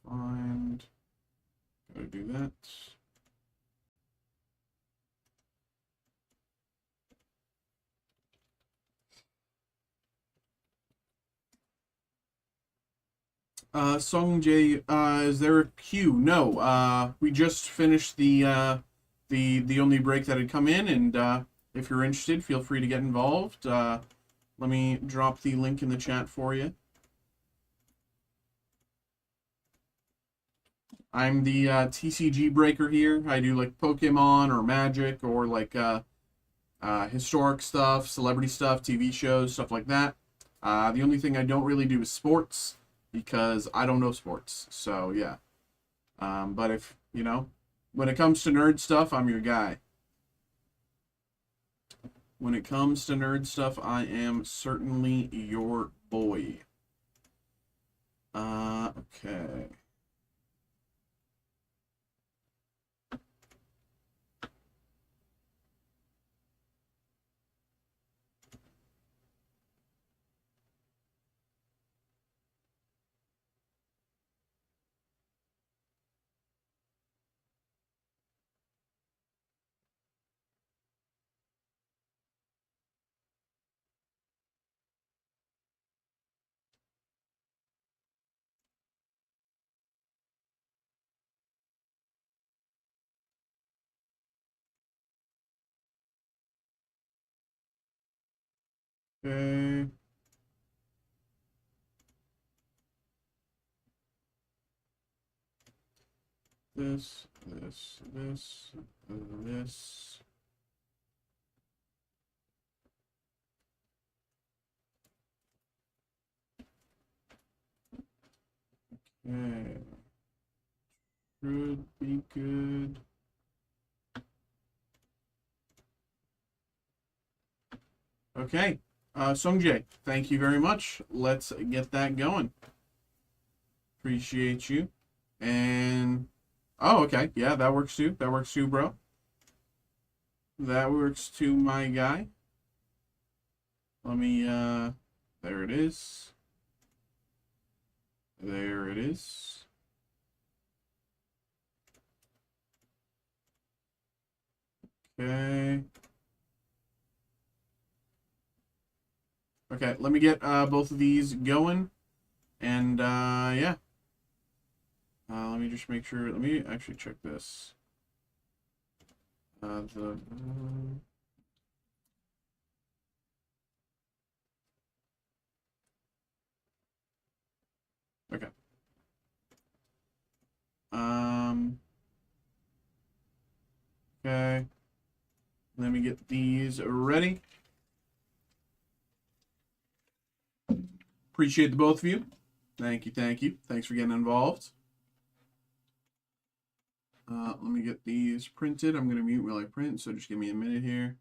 find. Gotta do that. Song J, is there a queue? No. We just finished the only break that had come in, and if you're interested, feel free to get involved. Let me drop the link in the chat for you. I'm the TCG breaker here. I do like Pokemon or Magic or like historic stuff, celebrity stuff, TV shows, stuff like that. The only thing I don't really do is sports because I don't know sports. So yeah. But if, you know, when it comes to nerd stuff, I'm your guy. When it comes to nerd stuff, I am certainly your boy. Okay. Okay. This, and this. Okay. Should be good. Okay. Sungjae, thank you very much. Let's get that going. Appreciate you. And oh, okay. Yeah, that works too. That works too, bro. That works too, my guy. Let me there it is. There it is. Okay. Okay, let me get both of these going. And yeah. Let me just make sure. Let me actually check this. The okay. Um. Okay. Let me get these ready. Appreciate the both of you. Thank you. Thank you. Thanks for getting involved. Let me get these printed. I'm gonna mute while I print, so just give me a minute here.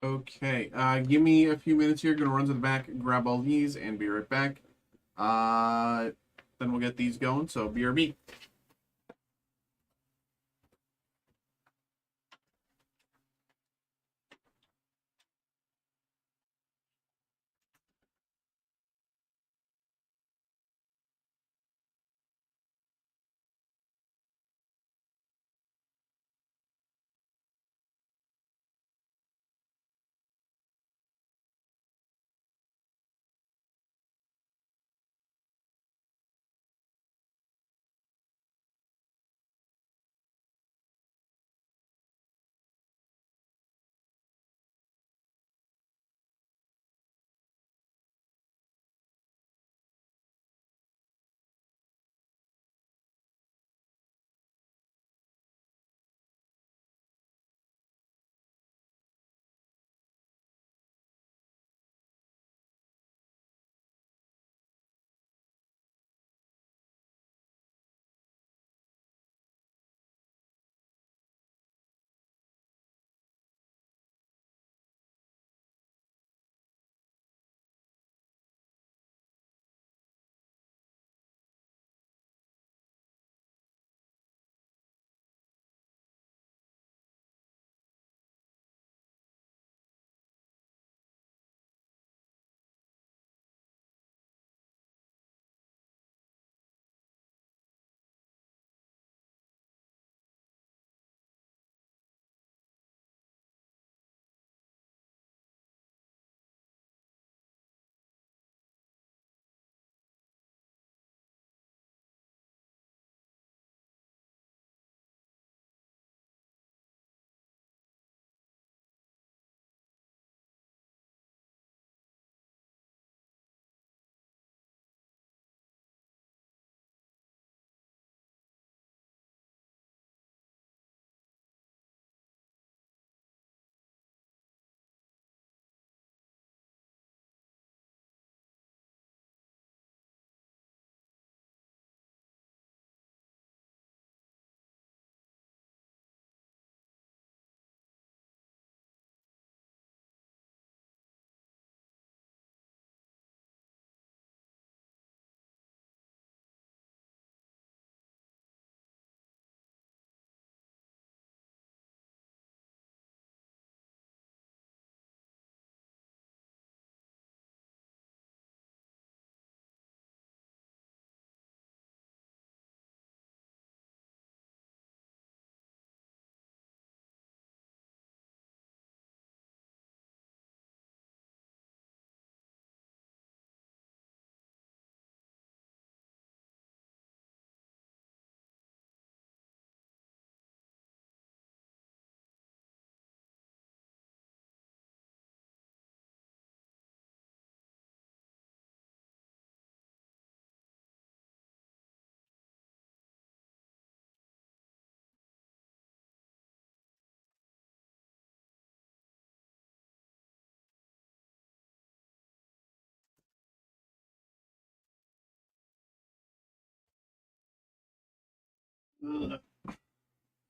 Okay, give me a few minutes here. Gonna run to the back, grab all these, and be right back. Uh, then we'll get these going. So BRB.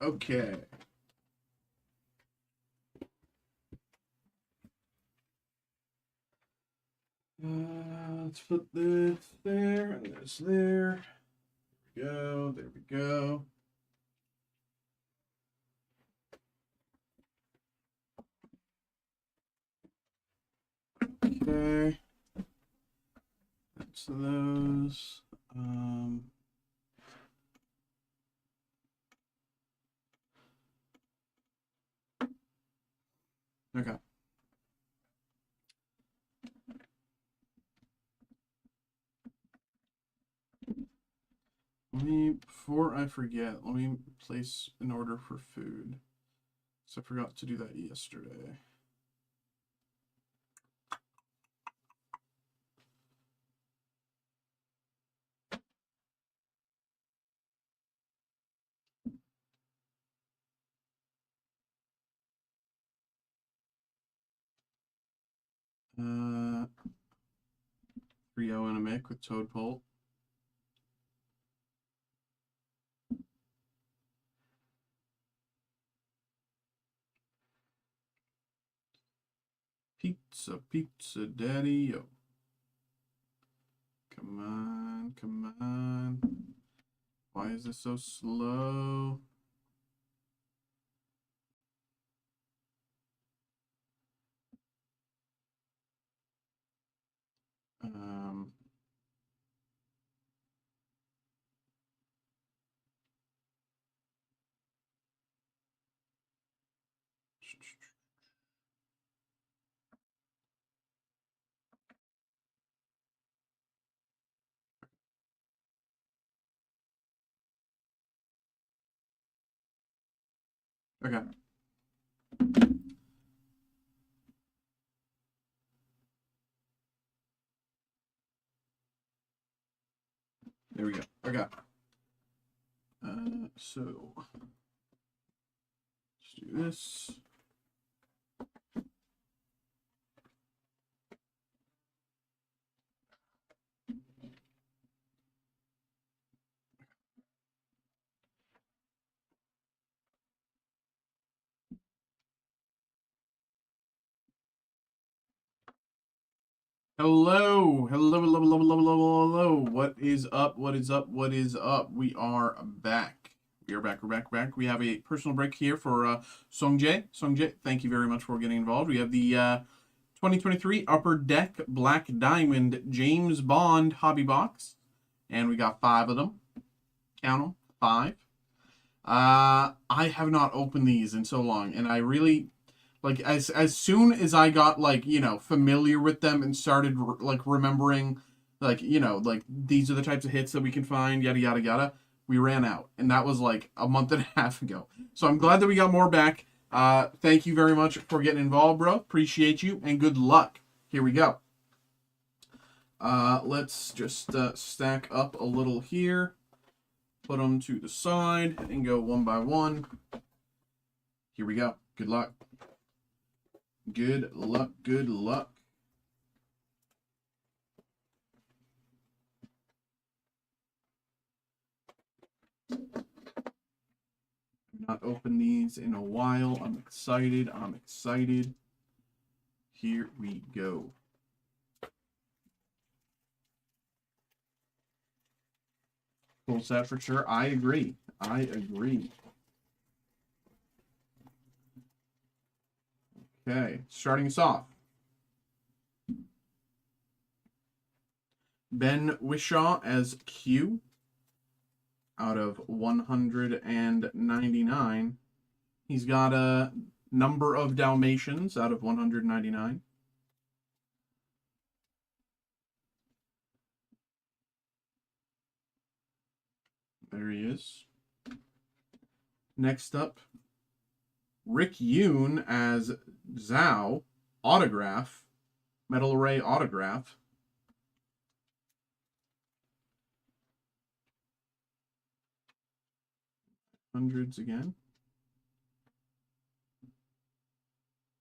Okay. Let's put this there and this there. There we go. There we go. Okay. That's those. Okay. Let me, before I forget, let me place an order for food. So I forgot to do that yesterday. Rio and a Mick with Toad Pult. Pizza, pizza, daddy, yo. Come on, come on. Why is this so slow? Um, okay. There we go. Okay. So let's do this. Hello, hello, hello, hello, hello, hello, hello. What is up? What is up? What is up? We are back. We are back. We're back. We're back. We have a personal break here for Songjae. Songjae, thank you very much for getting involved. We have the 2023 Upper Deck Black Diamond James Bond hobby box, and we got 5 of them. Count them, 5. I have not opened these in so long, and I really like as soon as I got like familiar with them and started like remembering like like these are the types of hits that we can find, yada yada yada. We ran out, and that was like a month and a half ago. So I'm glad that we got more back. Thank you very much for getting involved, bro. Appreciate you, and good luck. Here we go. Let's just stack up a little here. Put them to the side and go one by one. Here we go. Good luck. Good luck. Good luck. Not opened these in a while. I'm excited. I'm excited. Here we go. Full set for sure. I agree. I agree. Okay, starting us off. Ben Wishaw as Q out of 199. He's got a number of Dalmatians out of 199. There he is. Next up, Rick Yoon as Zhao, autograph, Metal Array autograph. Hundreds again.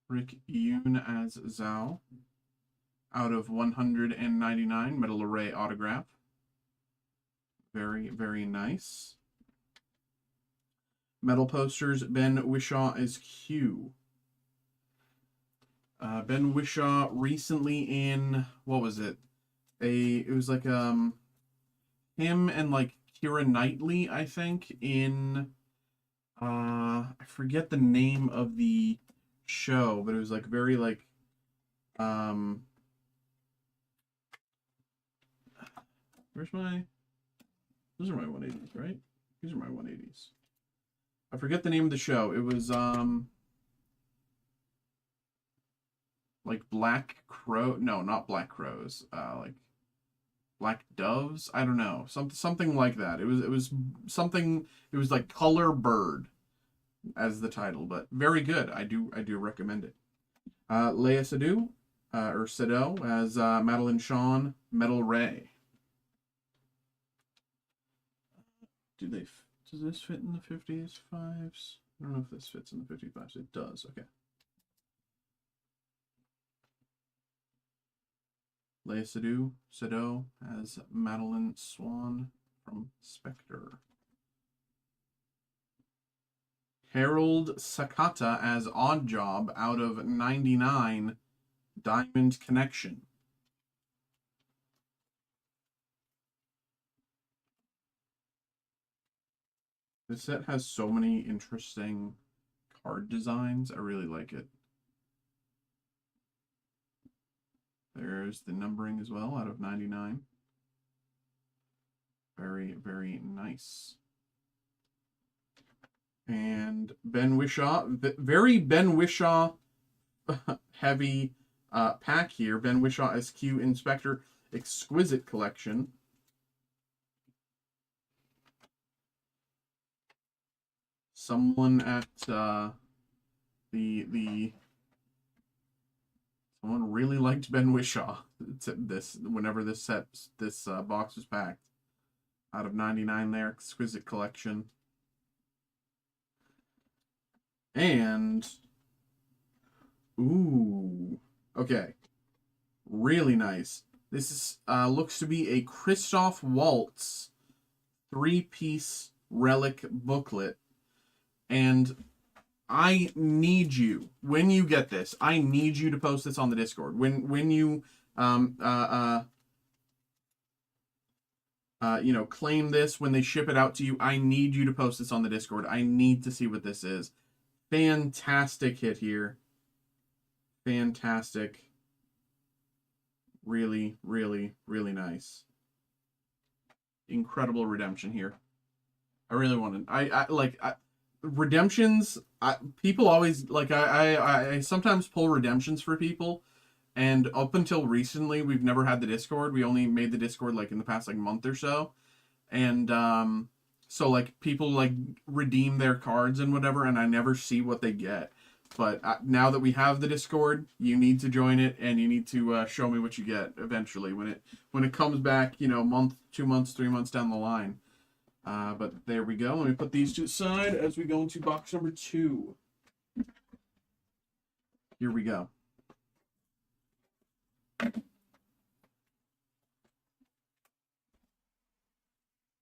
Rick Yoon as Zhao out of 199, Metal Array autograph. Very, very nice. Metal posters. Ben Wishaw as Q. Ben Wishaw recently in, what was it? It was like him and like Keira Knightley, I think, in I forget the name of the show, but it was like very like um where's my those are my 180s, right? These are my 180s. I forget the name of the show. It was like Black Crow, no, not Black Crows. Like Black Doves? I don't know. Something like that. It was something, it was like Color Bird as the title, but very good. I do recommend it. Leia Sadu, or Sado as Madeline Shawn, Metal Ray. Do they? Does this fit in the 55s? I don't know if this fits in the 55s. It does. Okay. Leia Sado as Madeline Swan from Spectre. Harold Sakata as Oddjob out of 99 Diamond Connection. This set has so many interesting card designs. I really like it. There's the numbering as well out of 99. Very, very nice. And Ben Wishaw, very Ben Wishaw heavy pack here. Ben Wishaw SQ Inspector Exquisite Collection. Someone at someone really liked Ben Wishaw. Whenever this box was packed. Out of 99 there, Exquisite Collection. And ooh, okay, really nice. This is looks to be a Christoph Waltz 3-piece relic booklet, and I need you, when you get this, I need you to post this on the Discord. When you you know, claim this, when they ship it out to you, I need you to post this on the Discord. I need to see what this is. Fantastic hit here. Fantastic. Really, really, really nice. Incredible redemption here. I really wanted. Redemptions. People always like. I sometimes pull redemptions for people, and up until recently, we've never had the Discord. We only made the Discord like in the past like month or so, and so like people like redeem their cards and whatever, and I never see what they get. But now that we have the Discord, you need to join it, and you need to show me what you get eventually when it comes back. You know, month, 2 months, 3 months down the line. But there we go. Let me put these to the side as we go into box number 2. Here we go.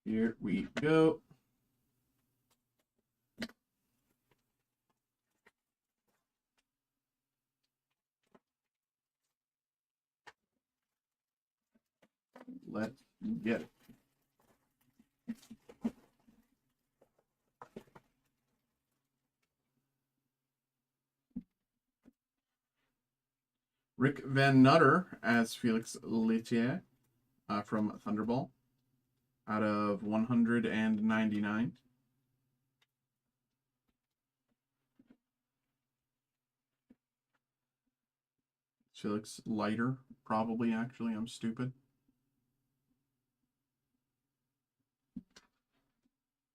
Here we go. Let's get it. Rick Van Nutter as Felix Letier from Thunderball out of 199. Felix Leiter, probably, actually. I'm stupid.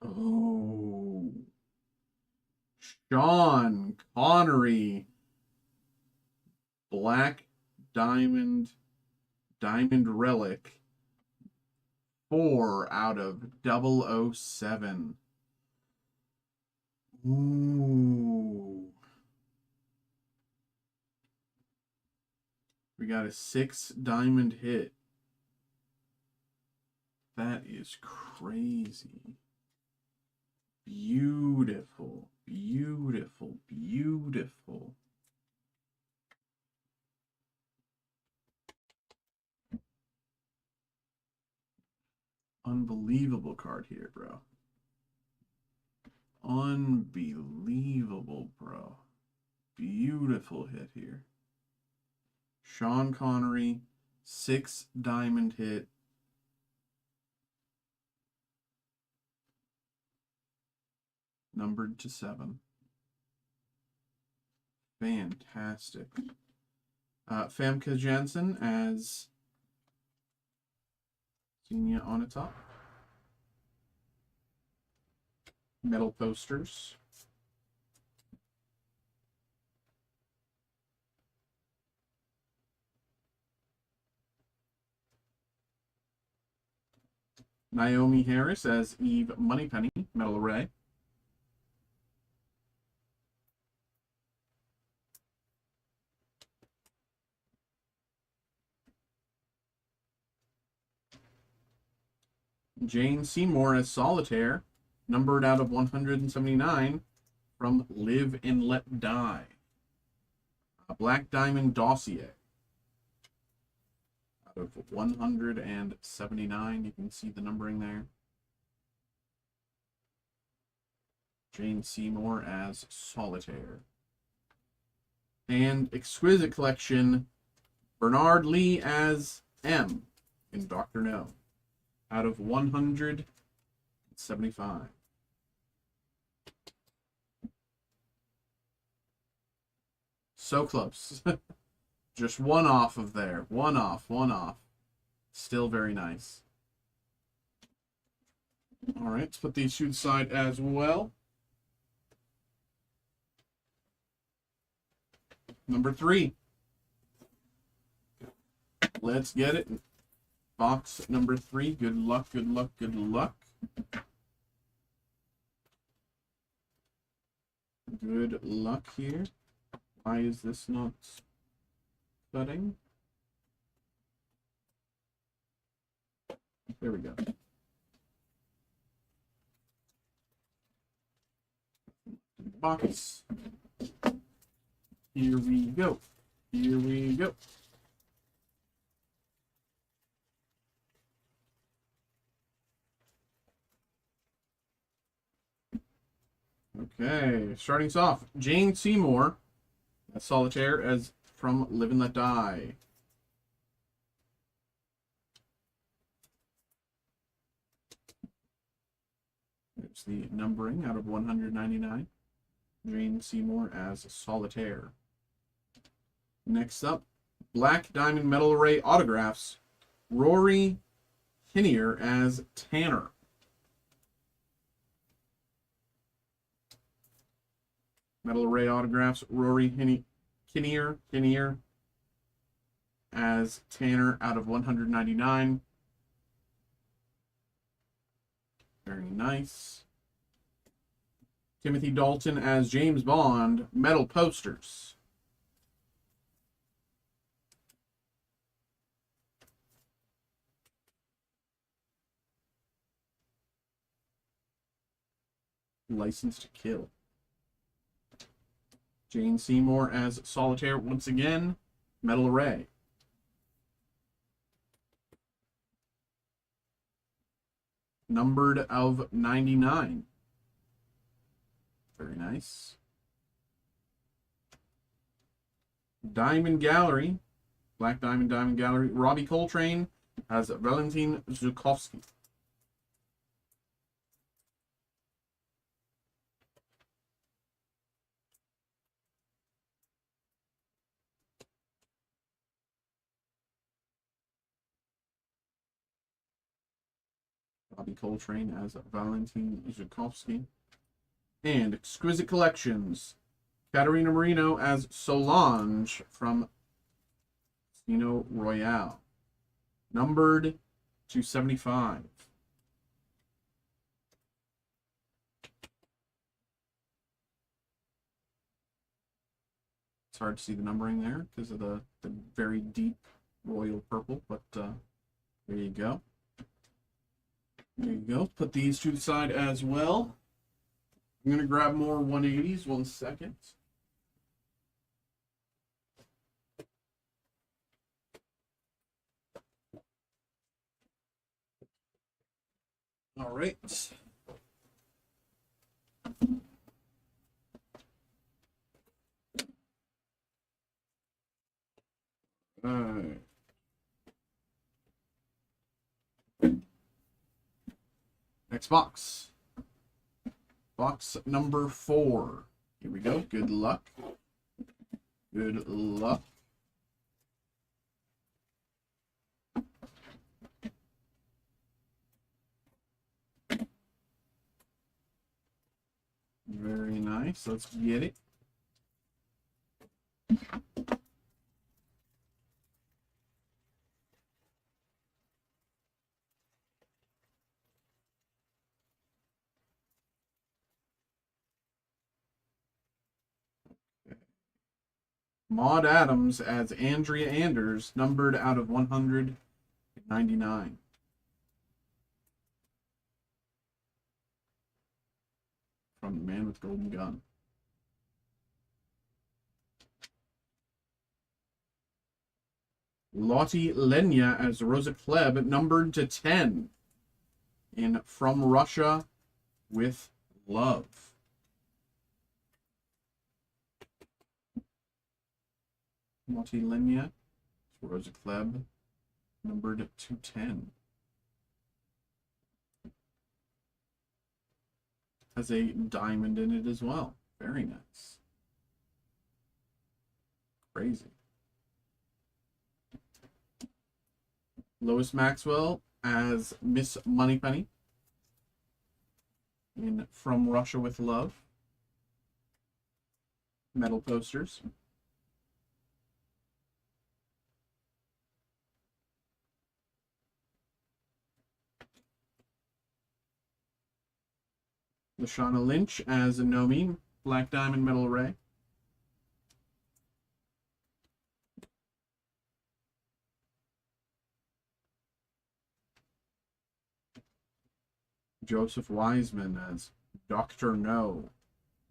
Oh. Sean Connery. Black Diamond Relic. 4 out of 007. Ooh. We got a 6 diamond hit. That is crazy. Beautiful. card here, bro. Unbelievable, bro. Beautiful hit here. Sean Connery, 6 diamond hit. Numbered to 7. Fantastic. Famke Janssen as Senior on the top. Metal posters. Naomi Harris as Eve Moneypenny, metal array. Jane Seymour as Solitaire, numbered out of 179 from Live and Let Die. A Black Diamond Dossier. Out of 179, you can see the numbering there. Jane Seymour as Solitaire. And Exquisite Collection, Bernard Lee as M in Dr. No. Out of 175. So close. Just one off of there. One off. Still very nice. All right, let's put these to the side as well. Number 3. Let's get it. Box number 3. Good luck, good luck, good luck. Good luck here. Why is this not cutting? There we go. Box. Here we go. Here we go. Okay, starting us off, Jane Seymour, as Solitaire, as from Live and Let Die. There's the numbering out of 199. Jane Seymour as Solitaire. Next up, Black Diamond Metal Array Autographs, Rory Kinnear as Tanner. Metal Array Autographs, Rory Kinnear as Tanner out of 199. Very nice. Timothy Dalton as James Bond, metal posters. License to Kill. Jane Seymour as Solitaire once again, metal array. Numbered of 99. Very nice. Diamond Gallery, Black Diamond Gallery, Robbie Coltrane as Valentin Zukovsky. Robbie Coltrane as Valentin Zukovsky. And Exquisite Collections, Katarina Marino as Solange from Casino Royale. Numbered to 75. It's hard to see the numbering there because of the very deep royal purple, but there you go. There you go. Put these to the side as well. I'm going to grab more 180s 1 second. All right. Next box. Box number 4. Here we go. Good luck. Good luck. Very nice. Let's get it. Maud Adams as Andrea Anders, numbered out of 199. From the Man with Golden Gun. Lottie Lenya as Rosa Klebb, numbered to 10. In From Russia with Love. Lottie Lenya, Rosa Klebb, numbered to 10. Has a diamond in it as well. Very nice. Crazy. Lois Maxwell as Miss Moneypenny in From Russia with Love. Metal posters. Lashana Lynch as Nomi, Black Diamond Metal Ray. Joseph Wiseman as Dr. No,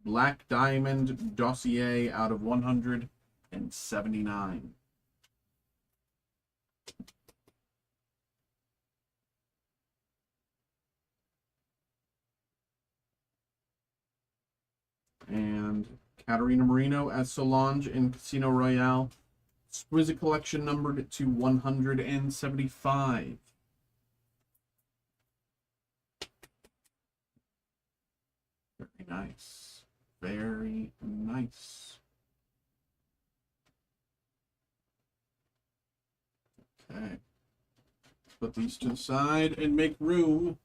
Black Diamond Dossier out of 179. And Katarina Marino as Solange in Casino Royale. Exquisite Collection numbered to 175. Very nice. Very nice. Okay. Put these to the side and make room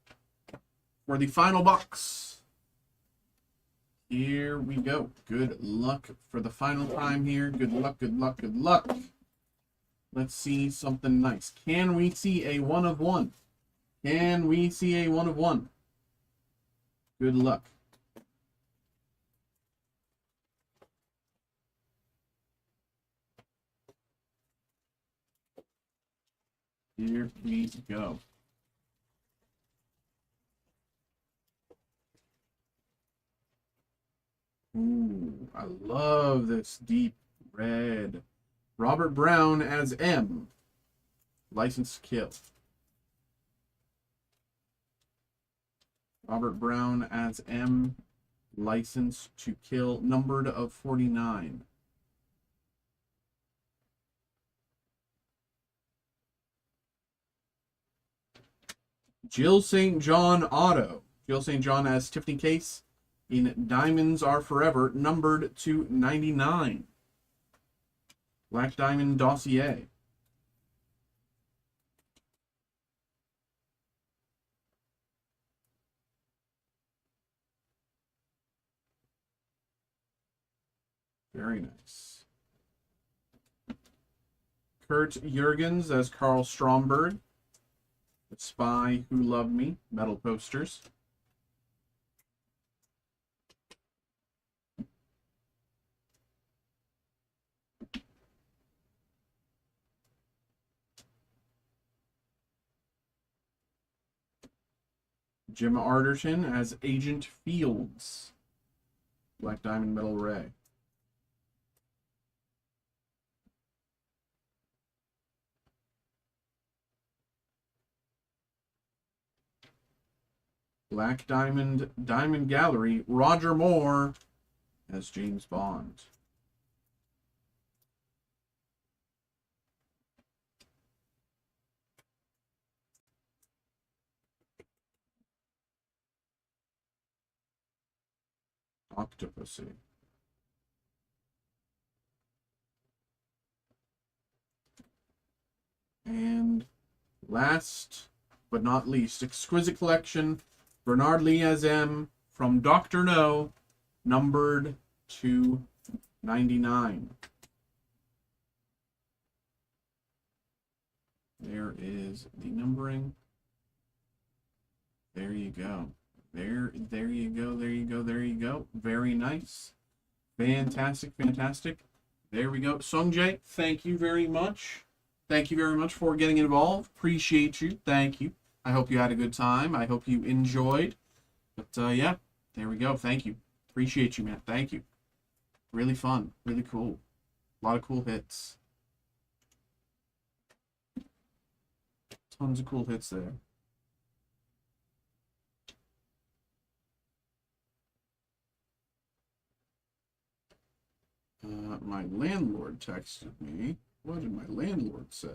for the final box. Here we go. Good luck for the final time here. Good luck, good luck, good luck. Let's see something nice. Can we see a 1 of 1? Can we see a 1 of 1? Good luck. Here we go. Ooh, I love this deep red. Robert Brown as M. License to Kill. Robert Brown as M. License to Kill. Numbered of 49. Jill St. John Auto. Jill St. John as Tiffany Case in Diamonds Are Forever, numbered to 99. Black Diamond Dossier. Very nice. Kurt Jurgens as Carl Stromberg. The Spy Who Loved Me, metal posters. Jim Arterton as Agent Fields, Black Diamond Metal Ray. Black Diamond, Diamond Gallery, Roger Moore as James Bond. Octopussy. And last but not least, Exquisite Collection, Bernard Lee as M from Dr. No, numbered to 99. There is the numbering. There you go. There you go. There you go. There you go. Very nice. Fantastic. Fantastic. There we go. Sungjae, thank you very much. Thank you very much for getting involved. Appreciate you. Thank you. I hope you had a good time. I hope you enjoyed. But yeah, there we go. Thank you. Appreciate you, man. Thank you. Really fun. Really cool. A lot of cool hits. Tons of cool hits there. My landlord texted me. What did my landlord say?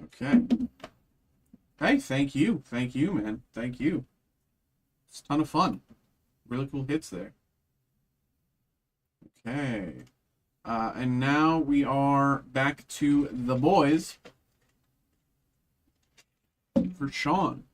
Okay. Hey, thank you. Thank you, man. Thank you. It's a ton of fun. Really cool hits there. Okay. And now we are back to the boys for Sean.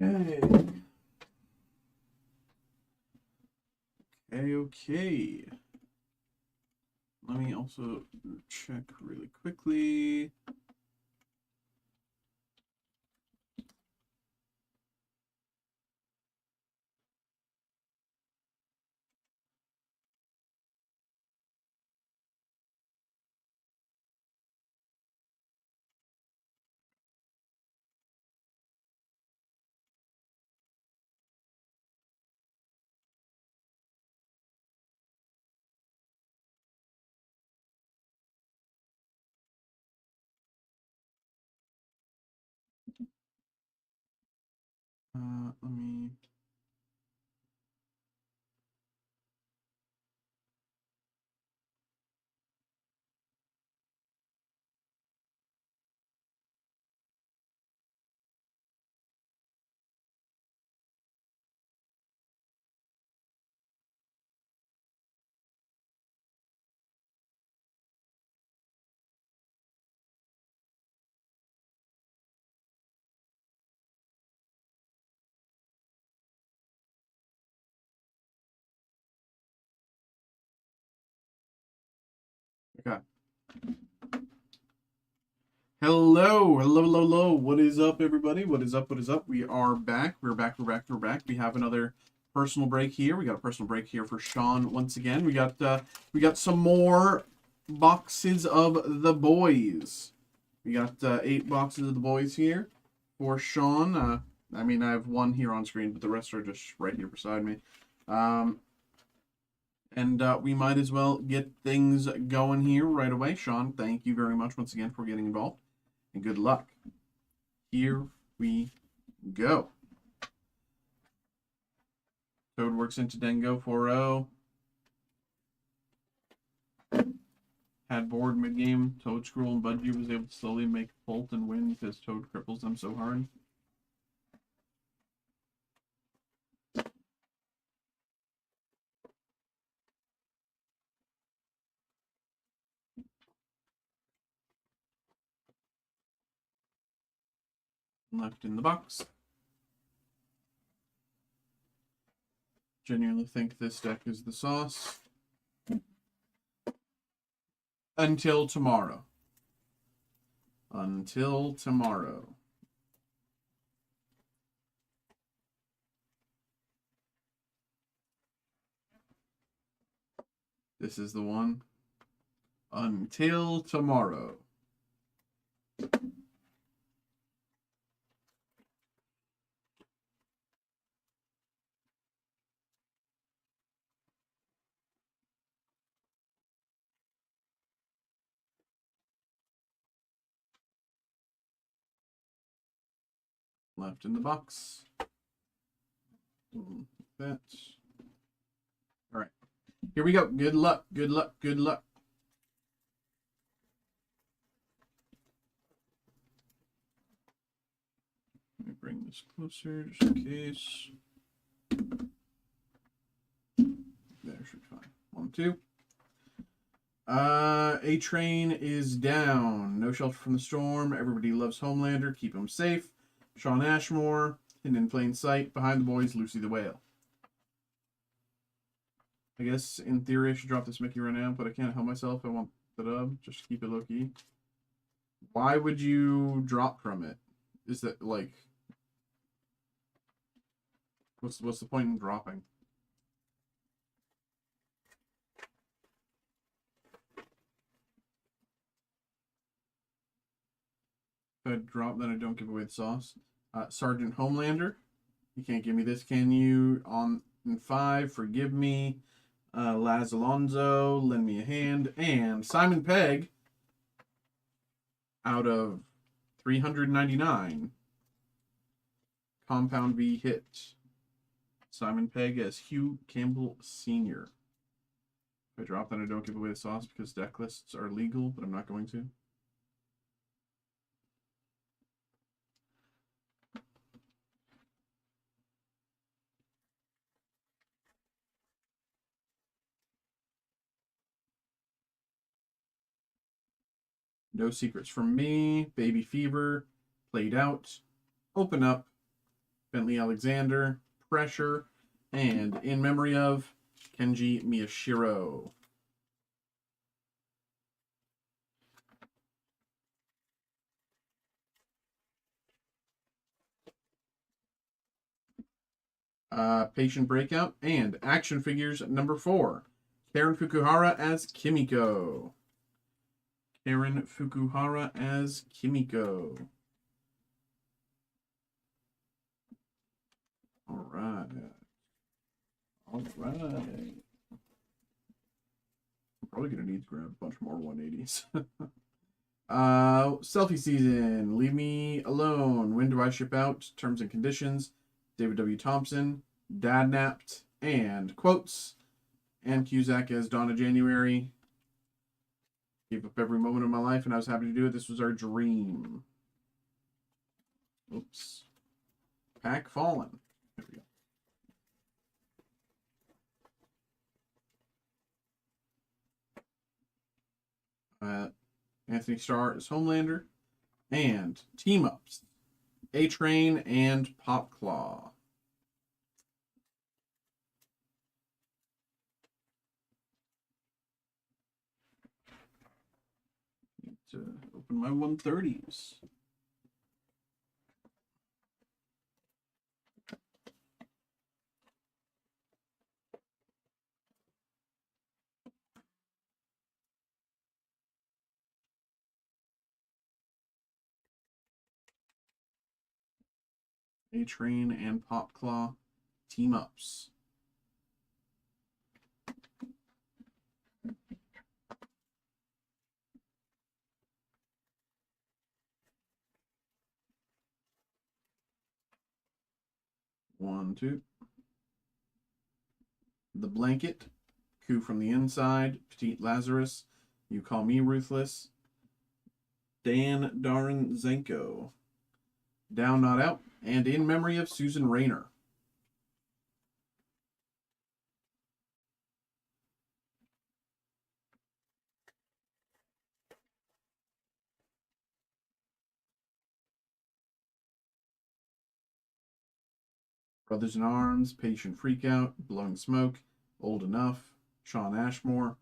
Okay. Okay. Let me also check really quickly. Let me. Okay. Hello, hello, hello, hello. What is up, everybody? What is up? What is up? We are back. We're back. We're back. We're back. We have another personal break here. We got a personal break here for Sean once again. We got some more boxes of the boys. We got 8 boxes of the boys here for Sean. I mean, I have one here on screen, but the rest are just right here beside me. And we might as well get things going here right away. Sean, thank you very much once again for getting involved. And good luck. Here we go. Toad works into Dengo 4-0. Had board mid-game. Toad, Scroll, and Budgie was able to slowly make Bolt and win because Toad cripples them so hard. Left in the box. Genuinely think this deck is the sauce. Until tomorrow. Until tomorrow. This is the one. Until tomorrow. Left in the box. That. All right. Here we go. Good luck. Good luck. Good luck. Let me bring this closer just in case. There should be fine. 1, 2. A Train is down. No Shelter from the Storm. Everybody Loves Homelander. Keep him safe. Shawn Ashmore. Hidden in Plain Sight. Behind the Boys. Lucy the Whale. I guess in theory I should drop this Mickey right now, but I can't help myself. I want the dub. Just keep it low key. Why would you drop from it? Is that like what's the point in dropping? If I drop, then I don't give away the sauce. Sergeant Homelander. You can't give me this, can you? On in 5, Forgive Me. Laz Alonso, Lend Me a Hand. And Simon Pegg out of 399. Compound V hit. Simon Pegg as Hugh Campbell Sr. If I drop, then I don't give away the sauce because deck lists are legal, but I'm not going to. No Secrets from Me, Baby Fever, Played Out, Open Up, Bentley Alexander, Pressure, and In Memory of Kenji Miyashiro. Patient Breakout, and Action Figures number 4. Karen Fukuhara as Kimiko. Karen Fukuhara as Kimiko. All right. All right. I'm probably going to need to grab a bunch more 180s. Selfie Season. Leave Me Alone. When Do I Ship Out? Terms and Conditions. David W. Thompson. Dad Napped. And Quotes. Ann Cusack as Donna January. Gave up every moment of my life and I was happy to do it. This was our dream. Oops. Pack Fallen. There we go. Anthony Starr is Homelander. And Team Ups. A Train and Pop Claw. Need to open my 130s. A Train and Pop Claw Team Ups. One, two. The Blanket, Coup from the Inside, Petite Lazarus, You Call Me Ruthless, Dan Darn Zenko, Down Not Out, and In Memory of Susan Rayner. Brothers in Arms, Patient Freakout, Blowing Smoke, Old Enough, Shawn Ashmore,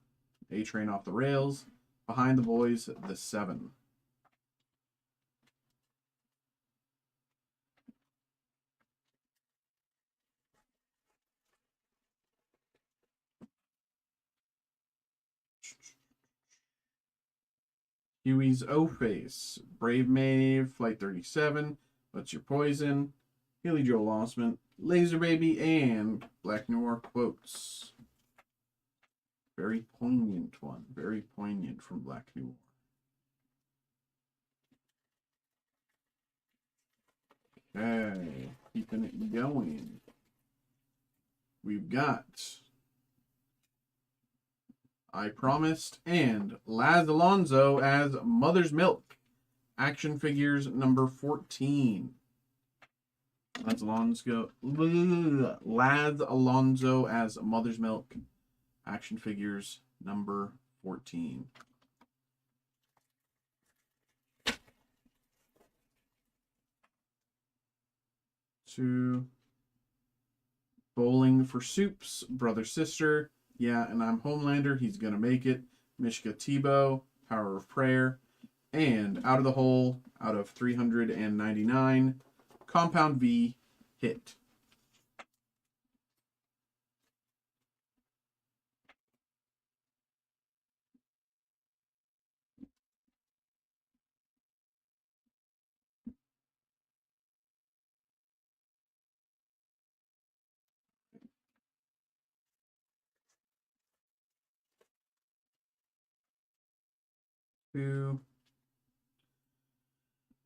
A Train Off the Rails, Behind the Boys, The 7. Huey's O-Face, Brave Maeve, Flight 37, What's Your Poison, Haley Joel Osment, Laser Baby, and Black Noir Quotes. Very poignant one. Very poignant from Black Noir. Okay, keeping it going. We've got I Promised and Laz Alonso as Mother's Milk. Action figures number 14. Laz Alonso as Mother's Milk. Action figures number 14. Two. Bowling for Soups, Brother Sister. Yeah, and I'm Homelander. He's gonna make it. Mishka Tebow, Power of Prayer. And Out of the Hole, out of 399, Compound V, Hit. Two.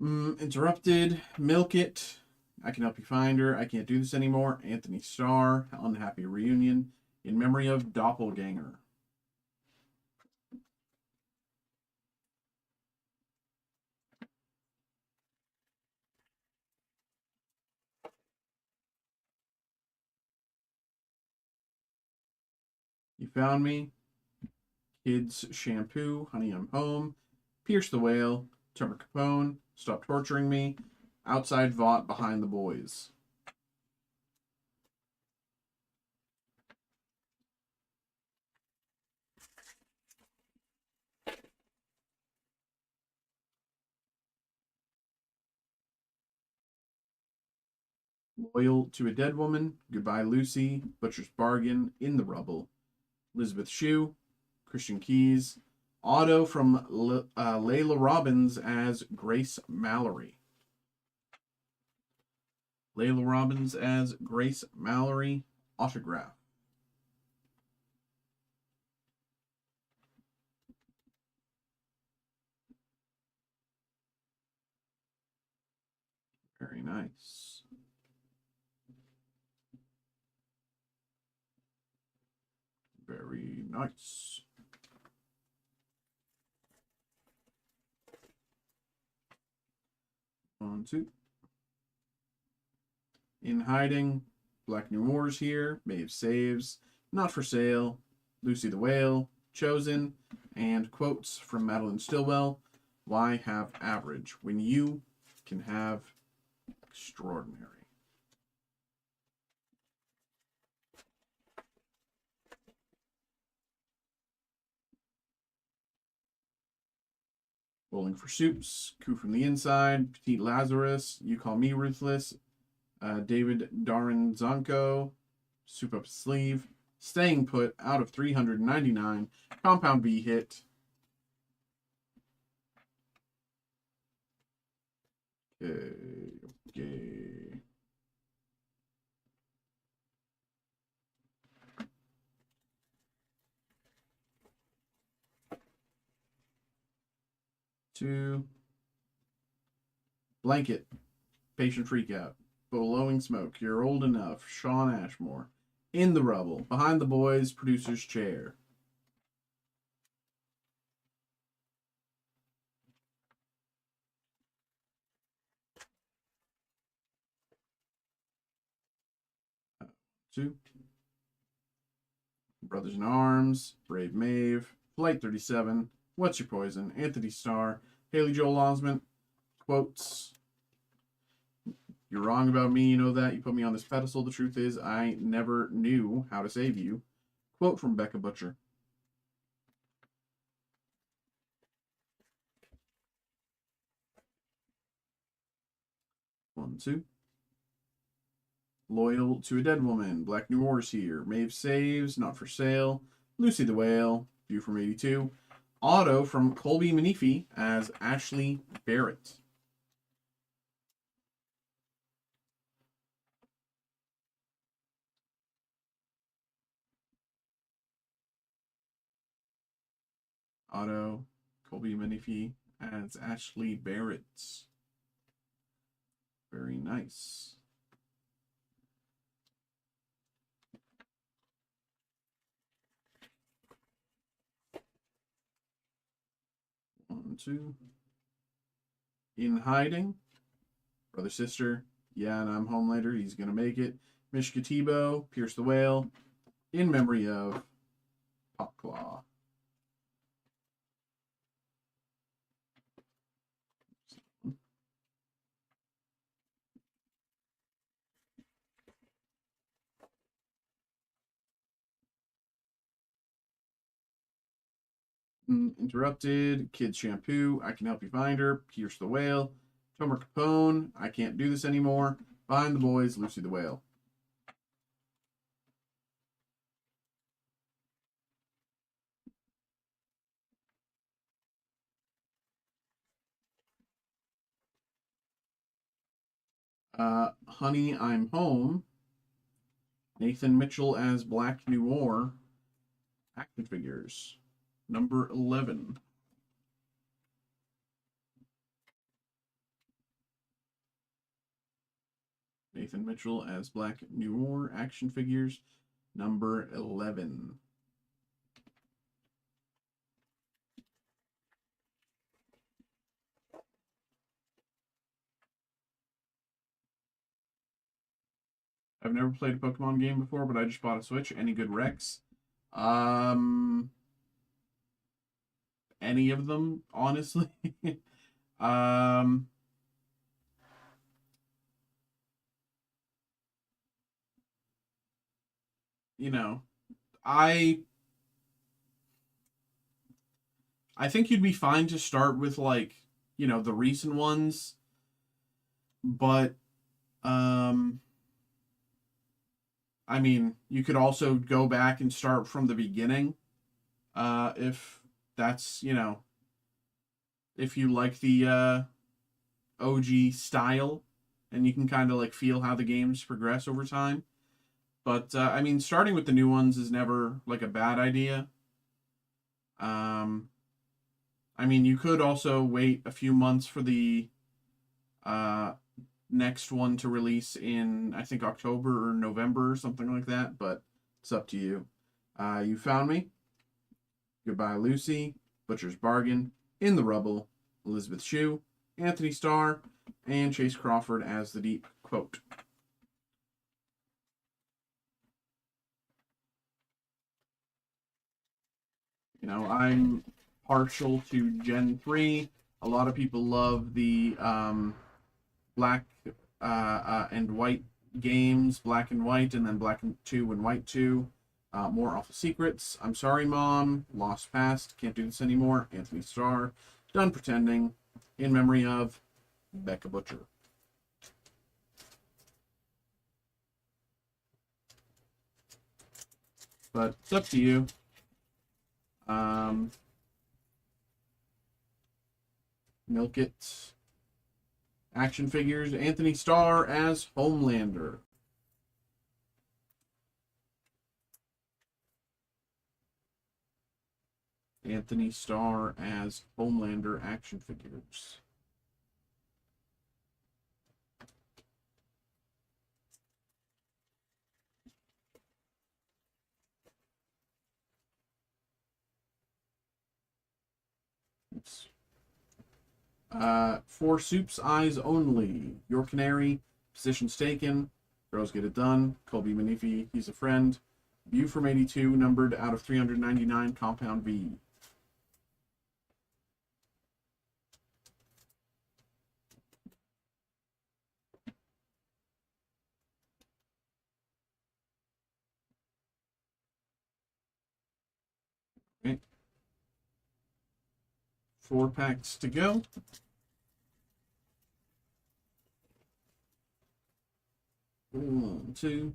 Interrupted, Milk It. I Can Help You Find Her. I Can't Do This Anymore. Anthony Starr, Unhappy Reunion. In Memory of Doppelganger. You Found Me. Kids Shampoo, Honey I'm Home. Pierce the Whale. Trevor Capone. Stop Torturing Me. Outside Vought, Behind the Boys. Loyal to a Dead Woman, Goodbye Lucy, Butcher's Bargain, In the Rubble, Elizabeth Shue, Christian Keys, Auto from Layla Robbins as Grace Mallory. Layla Robbins as Grace Mallory, autograph. Very nice. Very nice. One, two. In Hiding, Black Noir's here, Maeve Saves, Not for Sale, Lucy the Whale, Chosen, and quotes from Madeline Stillwell. Why have average when you can have extraordinary? Bowling for Soups, Coup from the Inside, Petite Lazarus, You Call Me Ruthless, David Darinzonko, Soup Up Sleeve, Staying Put, out of 399, Compound B Hit. Okay. Two. Blanket, Patient Freakout, Blowing Smoke, You're Old Enough, Shawn Ashmore, In the Rubble, Behind the Boys, Producer's Chair. Two. Brothers in Arms, Brave Maeve, Flight 37, What's Your Poison, Anthony Starr, Haley Joel Osment, quotes. You're wrong about me, you know that. You put me on this pedestal. The truth is, I never knew how to save you. Quote from Becca Butcher. One, two. Loyal to a Dead Woman, Black Noir's here, Maeve Saves, Not for Sale, Lucy the Whale, View from 82. Auto from Colby Manifi as Ashley Barrett. Auto, Colby Manifi as Ashley Barrett. Very nice. One, two. In Hiding. Brother, sister. Yeah, and I'm home later. He's going to make it. Mishka Tebow. Pierce the Whale. In memory of Popclaw. Interrupted. Kid Shampoo. I Can Help You Find Her. Pierce the Whale. Tomer Capone. I Can't Do This Anymore. Find the Boys. Lucy the Whale. Honey, I'm Home. Nathan Mitchell as Black Noir. Action figures. Number 11. Nathan Mitchell as Black Noir. Action figures. Number 11. I've never played a Pokemon game before, but I just bought a Switch. Any good Rex? Any of them, honestly. um, you know, I think you'd be fine to start with like, the recent ones, but I mean, you could also go back and start from the beginning, if that's, if you like the OG style, and you can kind of like feel how the games progress over time. But I mean, starting with the new ones is never like a bad idea. I mean, you could also wait a few months for the uh, next one to release in, I think, October or November or something like that, but it's up to you. You Found Me, Goodbye Lucy, Butcher's Bargain, In the Rubble, Elizabeth Shue, Anthony Starr, and Chase Crawford as the Deep Quote. I'm partial to Gen 3. A lot of people love the black and white games, black and white, and then black and 2 and white 2. More Awful Secrets. I'm Sorry, Mom. Lost Past. Can't Do This Anymore. Anthony Starr. Done Pretending. In memory of Becca Butcher. But it's up to you. Milk it. Action figures. Anthony Starr as Homelander. Anthony Starr as Homelander action figures. Oops. For Soup's Eyes Only. Your Canary. Positions Taken. Girls Get It Done. Colby Manifi. He's a Friend. View from 82. Numbered out of 399. Compound V. Okay. 4 packs to go. One, two,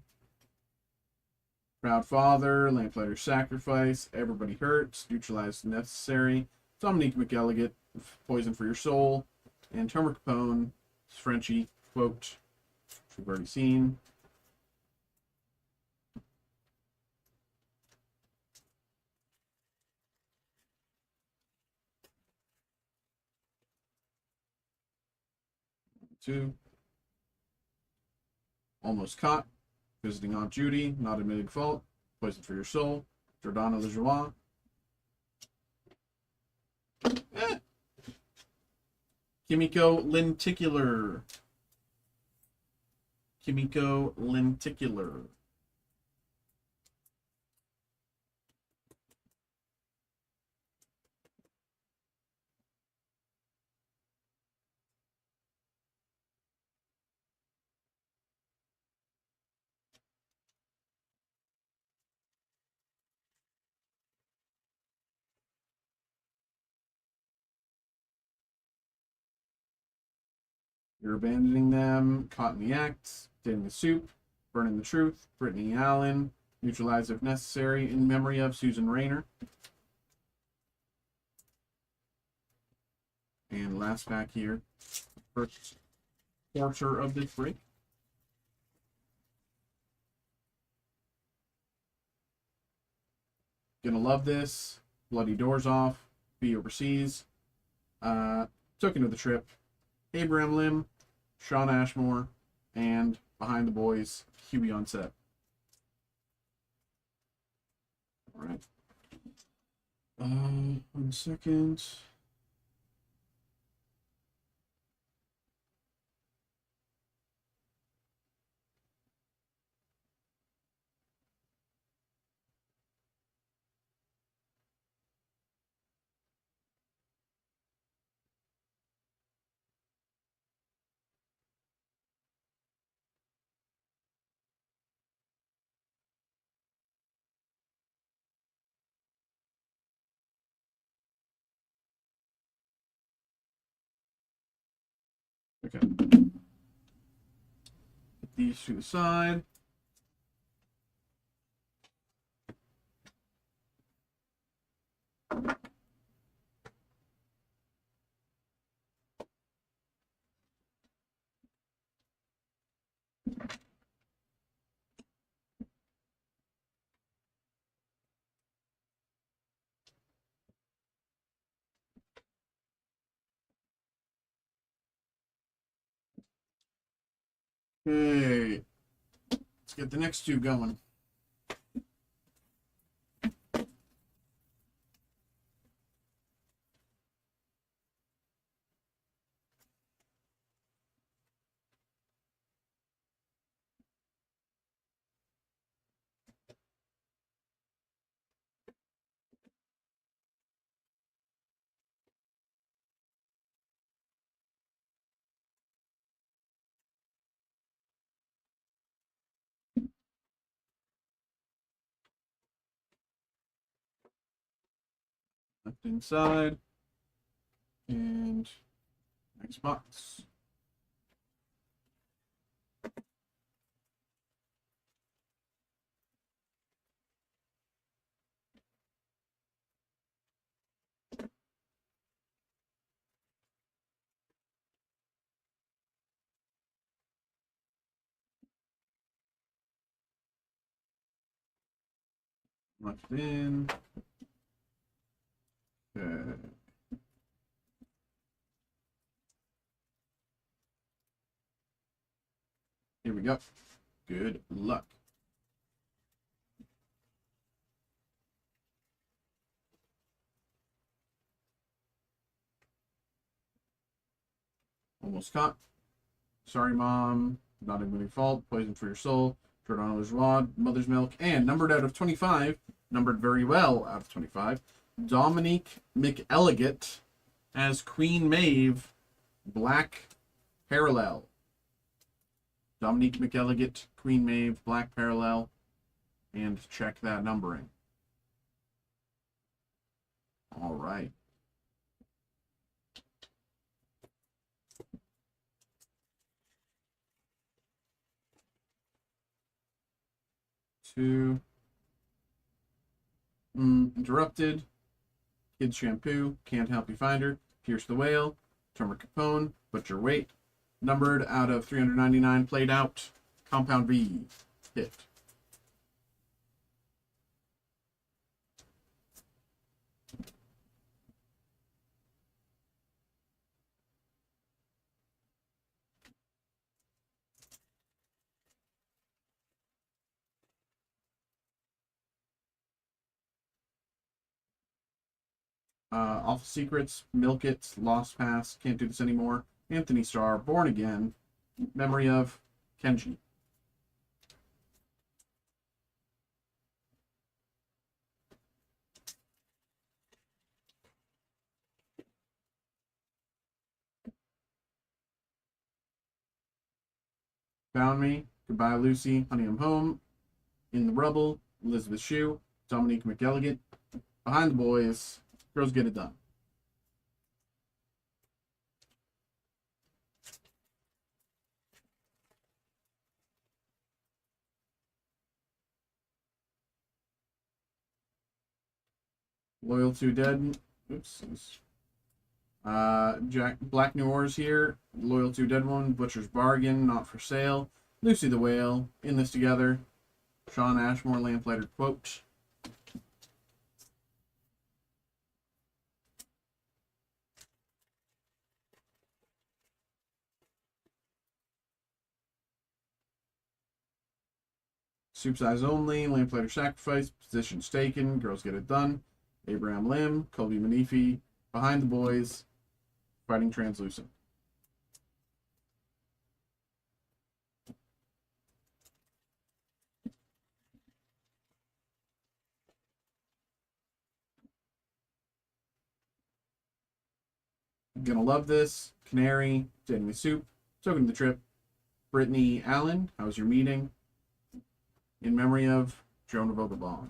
Proud Father, Lamplighter Sacrifice, Everybody Hurts, Neutralize Necessary, Dominique McElligott, Poison for Your Soul, and Tomer Capone, Frenchie, Quote, which we've already seen. Two. Almost Caught, Visiting Aunt Judy, Not Admitting Fault, Poison for Your Soul, Jordana LeJoie. Kimiko Lenticular. Kimiko Lenticular. You're Abandoning Them, Caught in the Act, Dating the Soup, Burning the Truth, Brittany Allen, Neutralize If Necessary, In Memory of Susan Rayner. And last pack here, first quarter of this break. Gonna love this. Bloody Doors Off, Be Overseas, Token of the Trip, Abraham Lim, Sean Ashmore, and Behind the Boys, Huey on Set. All right. 1 second. Okay. Put these to the side. Okay. Let's get the next two going. Left inside. And next box. Left in. Okay. Here we go. Good luck. Almost Caught. Sorry, Mom. Not Admitting Fault. Poison for Your Soul. Jordana LeJoie. Mother's Milk. And numbered out of 25. Numbered very well out of 25. Dominique McElligott as Queen Maeve. Black Parallel. Dominique McElligott, Queen Maeve, Black Parallel. And check that numbering. All right. Two, Interrupted, Kid Shampoo, Can't Help You Find Her, Pierce the Whale, Turmeric Capone, Butcher Weight, numbered out of 399, played out, Compound B, hit. Awful Secrets, Milk It, Lost Pass, Can't Do This Anymore, Anthony Starr, Born Again, Memory of, Kenji. Found Me, Goodbye Lucy, Honey I'm Home, In the Rubble, Elizabeth Shue, Dominique McElligott, Behind the Boys, Girls Get It Done. Loyal to Dead. Oops. Black Noir's here. Loyal to Dead One. Butcher's Bargain. Not for Sale. Lucy the Whale. In This Together. Sean Ashmore. Lamplighter Quote. Soup's Eyes Only. Lamplighter Sacrifice. Positions Taken. Girls Get It Done. Abraham Lim. Colby Manifi. Behind the Boys. Fighting Translucent. Gonna Love This. Canary. Dating with Soup. Token of the Trip. Brittany Allen. How's Your Meeting? In Memory of, Joan of Vogelbaum.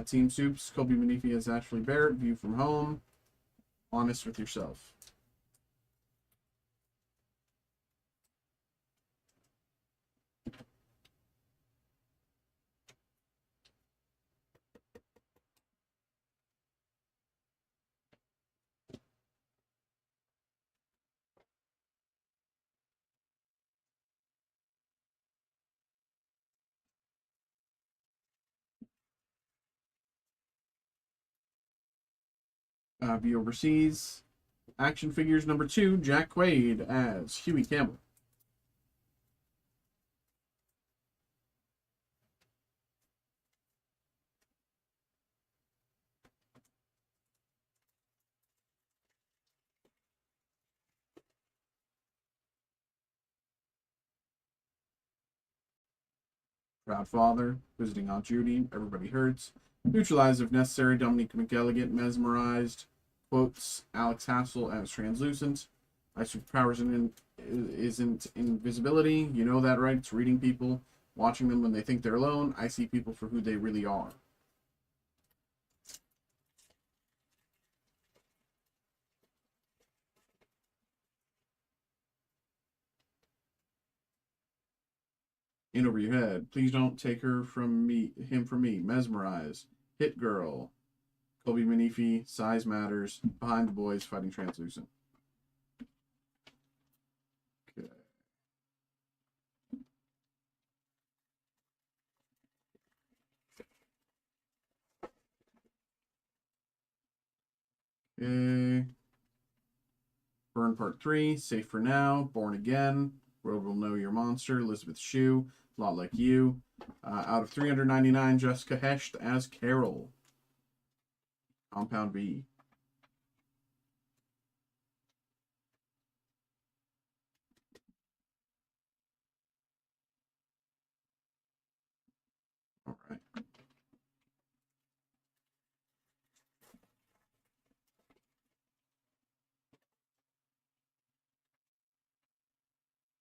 Team Soups, Colby Manifi as Ashley Barrett, View from Home, Honest with Yourself. View Overseas, Action Figures number 2, Jack Quaid as Huey Campbell. Proud Father, Visiting Aunt Judy, Everybody Hurts, Neutralize if Necessary, Dominique McElligott, Mesmerized, Quotes, Alex Hassel as Translucent, My Superpowers isn't invisibility, you know that, right? It's reading people, watching them when they think they're alone. I see people for who they really are. In Over Your Head, Please Don't Take Her From Me, Him From Me, Mesmerize, Hit Girl, Colby Manifi, Size Matters, Behind the Boys, Fighting Translucent. Okay. Okay. Burn Part 3, Safe for Now, Born Again, World Will Know Your Monster, Elizabeth Shue, Lot Like You. Out of 399, Jessica Hesht as Carol. Compound B. All right.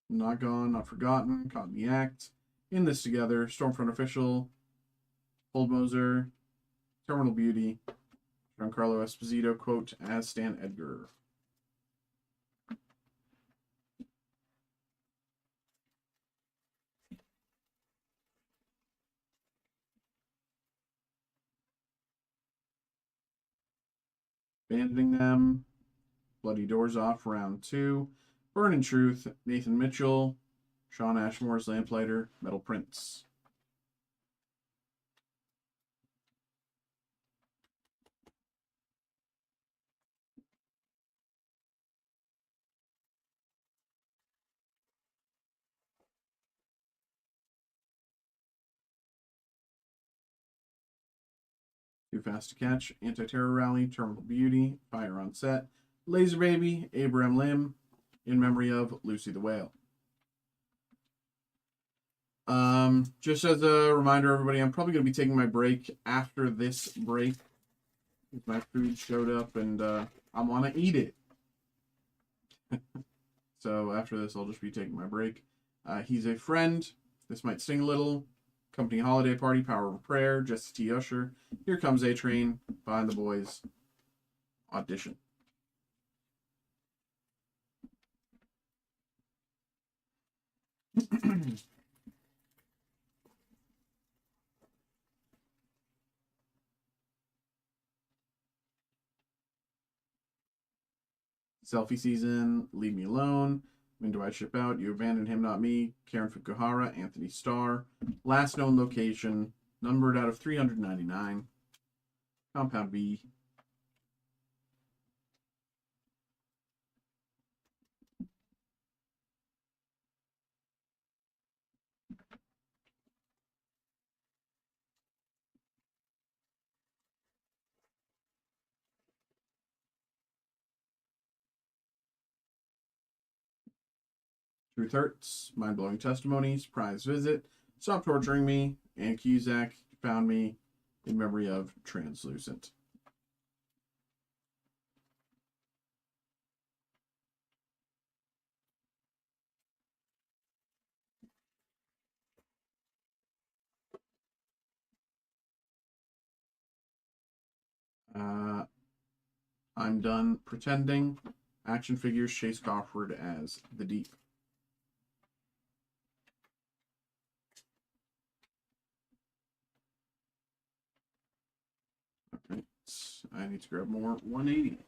Not Gone, Not Forgotten, Caught in the Act, In This Together, Stormfront Official, Old Moser, Terminal Beauty, Giancarlo Esposito quote as Stan Edgar. Abandoning Them, Bloody Doors Off, round 2. Burn in Truth, Nathan Mitchell, Sean Ashmore's Lamplighter, Metal Prince. Too Fast to Catch, Anti-Terror Rally, Terminal Beauty, Fire on Set, Laser Baby, Abraham Lim, in memory of Lucy the Whale. Just as a reminder, everybody, I'm probably going to be taking my break after this break. My food showed up and I want to eat it. So after this, I'll just be taking my break. He's a Friend. This might sting a little. Company Holiday Party, Power of Prayer, Jesse T. Usher. Here Comes A-Train, Behind the Boys, Audition. Selfie Season, Leave Me Alone, When Do I Ship Out, You Abandoned Him, Not Me, Karen Fukuhara, Anthony Starr, Last Known Location, numbered out of 399, Compound B. Truth Hurts, Mind Blowing Testimonies, Prize Visit, Stop Torturing Me, Ann Cusack, Found Me, in memory of Translucent. I'm Done Pretending. Action Figures, Chase Crawford as The Deep. Alright, I need to grab more 180.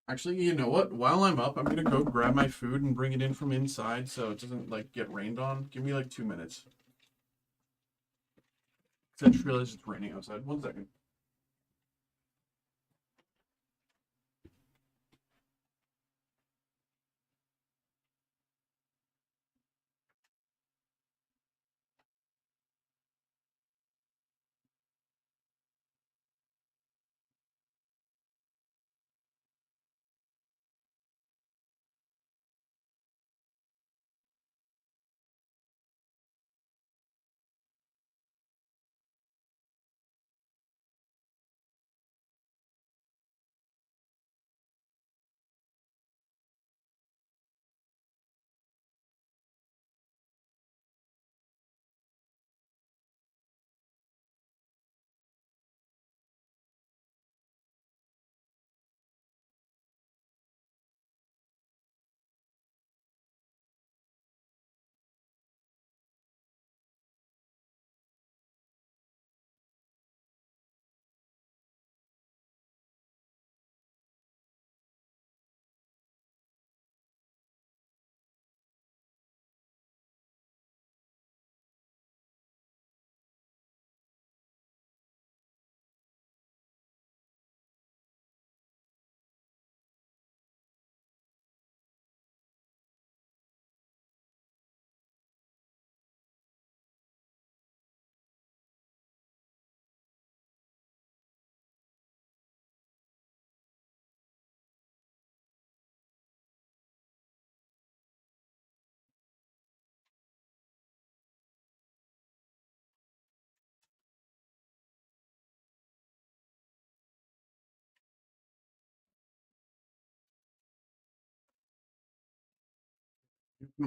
Actually, you know what? While I'm up, I'm gonna go grab my food and bring it in from inside so it doesn't like get rained on. Give me like 2 minutes. I just realized it's raining outside. 1 second.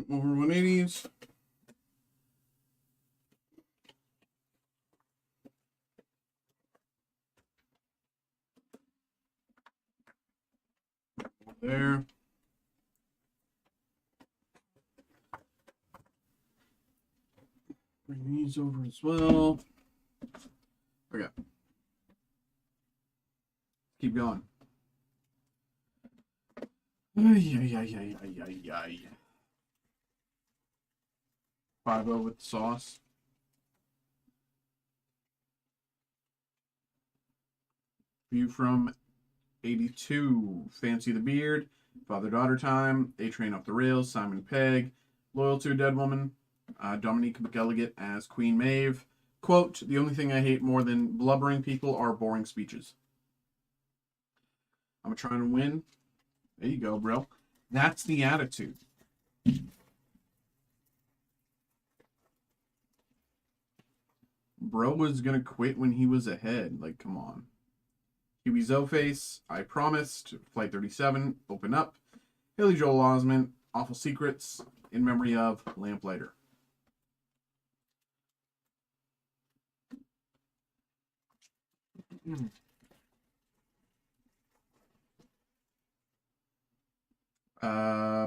More 180s. There. these over as well. Okay. Keep going. Ay. 5-0 with the sauce. View from 82. Fancy the Beard. Father-Daughter Time. A-Train Off the Rails. Simon Pegg. Loyal to a Dead Woman. Dominique McElligott as Queen Maeve. Quote, the only thing I hate more than blubbering people are boring speeches. I'm trying to win. There you go, bro. That's the attitude. Bro was going to quit when he was ahead. Like, come on. Huey Zoface, I Promised, Flight 37, Open Up, Haley Joel Osment, Awful Secrets, In Memory of Lamplighter.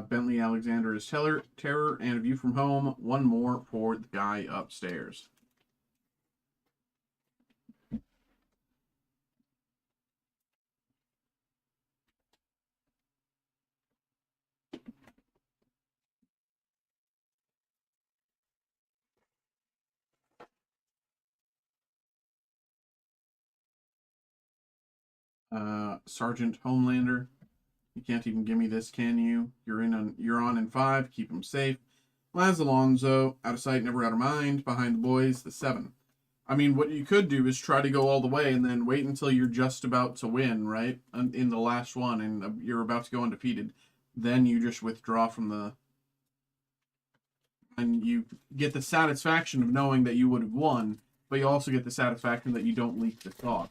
Bentley Alexander is Terror, and A View from Home. One more for the guy upstairs. Sergeant Homelander. You can't even give me this, can you? You're on in 5. Keep him safe. Laz Alonso, Out of Sight, Never Out of Mind. Behind the Boys, the 7. I mean, what you could do is try to go all the way and then wait until you're just about to win, right? In the last one, and you're about to go undefeated. Then you just withdraw from the... And you get the satisfaction of knowing that you would have won, but you also get the satisfaction that you don't leak the sauce.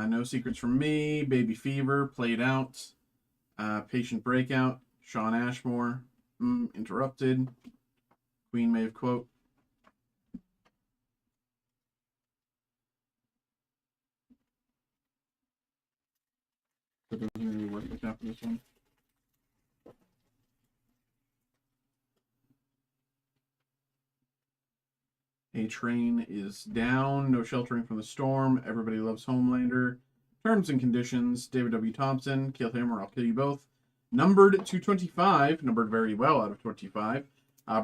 No Secrets from Me, Baby Fever, Played Out, Patient Breakout, Sean Ashmore, Interrupted, Queen Maeve Quote. That doesn't really work like that for this one. A-Train is down. No Sheltering from the Storm. Everybody Loves Homelander. Terms and Conditions. David W. Thompson. Kill him or I'll kill you both. Numbered 225. Numbered very well out of 25.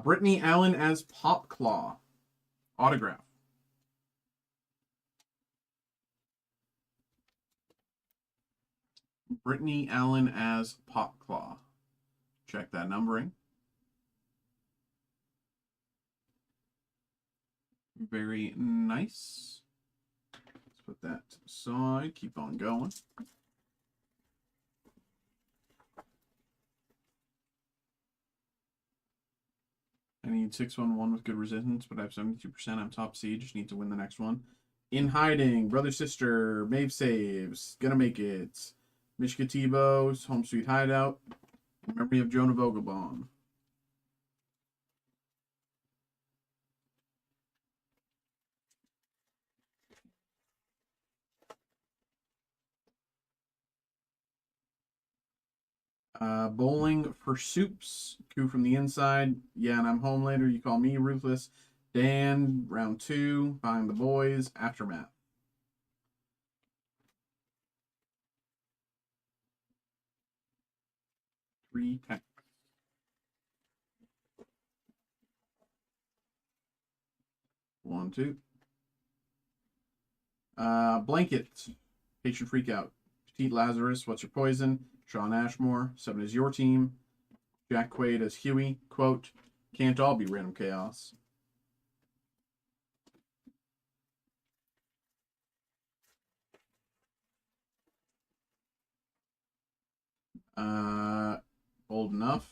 Brittany Allen as Popclaw. Autograph. Brittany Allen as Popclaw. Check that numbering. Very nice. Let's put that to the side. Keep on going. I need 611 with good resistance, but I have 72%. I'm top seed. Just need to win the next one. In Hiding. Brother Sister. Maeve Saves. Gonna Make It. Mishka Tebow's Home Sweet Hideout. In Memory of Jonah Vogelbaum. Bowling for Soups. Coup from the Inside. Yeah, and I'm Homelander. You call me Ruthless. Dan, round 2. Behind the Boys. Aftermath. Three packs. One, two. Blanket. Patient Freakout. Petite Lazarus. What's Your Poison? Sean Ashmore. 7 is Your Team. Jack Quaid as Huey. Quote, can't all be random chaos. Old Enough.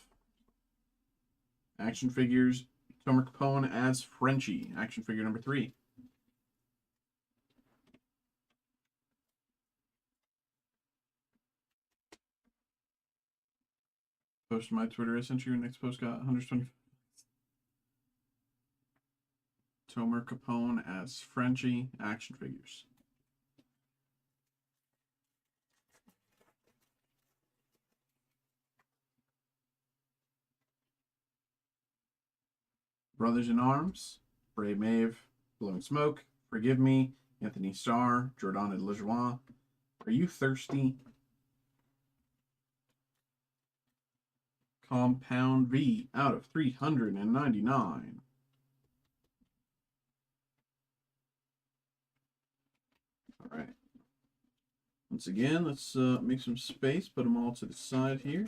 Action Figures. Tomer Capone as Frenchie. Action figure number 3. Post to my Twitter. I sent you your next post. Got 125. Tomer Capone as Frenchie. Action figures. Brothers in Arms, Brave Maeve, Blowing Smoke, Forgive Me, Anthony Starr, Jordan Lejoie. Are You Thirsty? Compound V out of 399. All right. Once again, let's make some space, put them all to the side here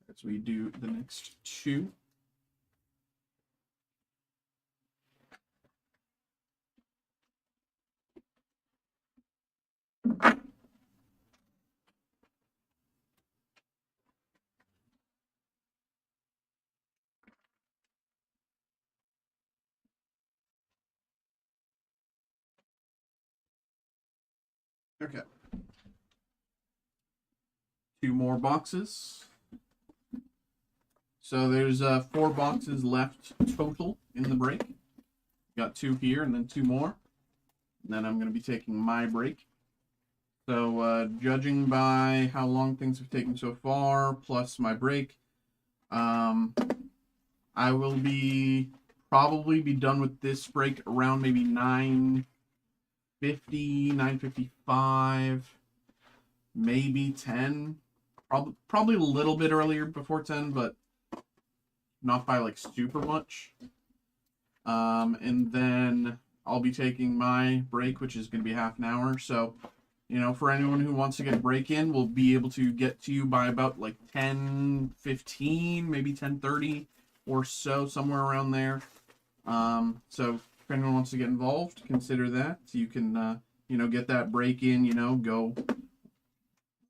as we do the next two. Okay. Two more boxes. So there's 4 boxes left total in the break. Got 2 here and then 2 more. And then I'm going to be taking my break. So judging by how long things have taken so far, plus my break, I will probably be done with this break around maybe 9:50, 9:55, maybe 10. Probably a little bit earlier before 10, but not by like super much. And then I'll be taking my break, which is going to be half an hour. So, you know, for anyone who wants to get a break in, we'll be able to get to you by about like 10:15, maybe 10:30 or so, somewhere around there. So if anyone wants to get involved, consider that. You can, you know, get that break in, you know, go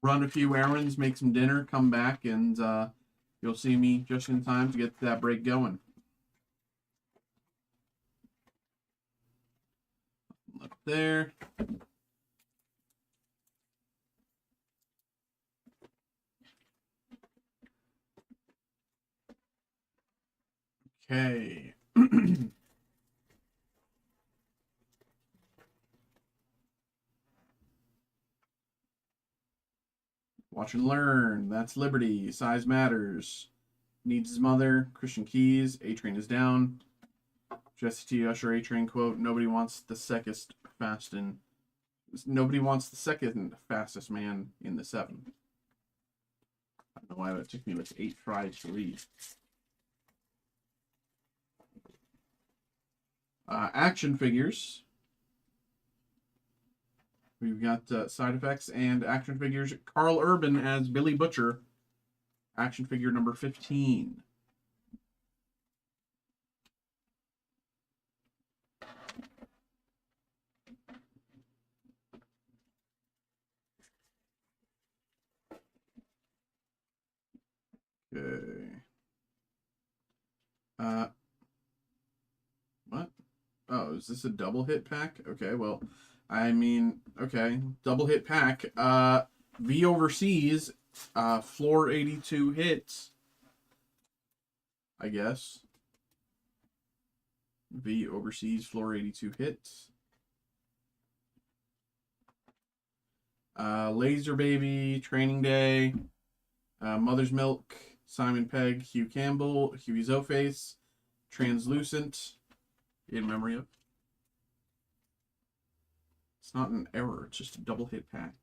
run a few errands, make some dinner, come back, and you'll see me just in time to get that break going. Up there. Okay. Watch and Learn. That's Liberty. Size Matters. Needs His Mother. Christian Keys. A-Train is Down. Jesse T. Usher A-Train quote. Nobody wants the second fastest man in the 7. I don't know why that took me like 8 tries to read. Action figures. We've got side effects and action figures. Carl Urban as Billy Butcher. Action figure number 15. Okay. What? Oh, is this a double hit pack? Okay, well, I mean, okay, double hit pack. V Overseas, floor 82 hits, I guess. V Overseas, floor 82 hits. Laser Baby, Training Day, Mother's Milk, Simon Pegg, Hugh Campbell, Huey Zoface, Translucent, in memory of. It's not an error, it's just a double hit pack.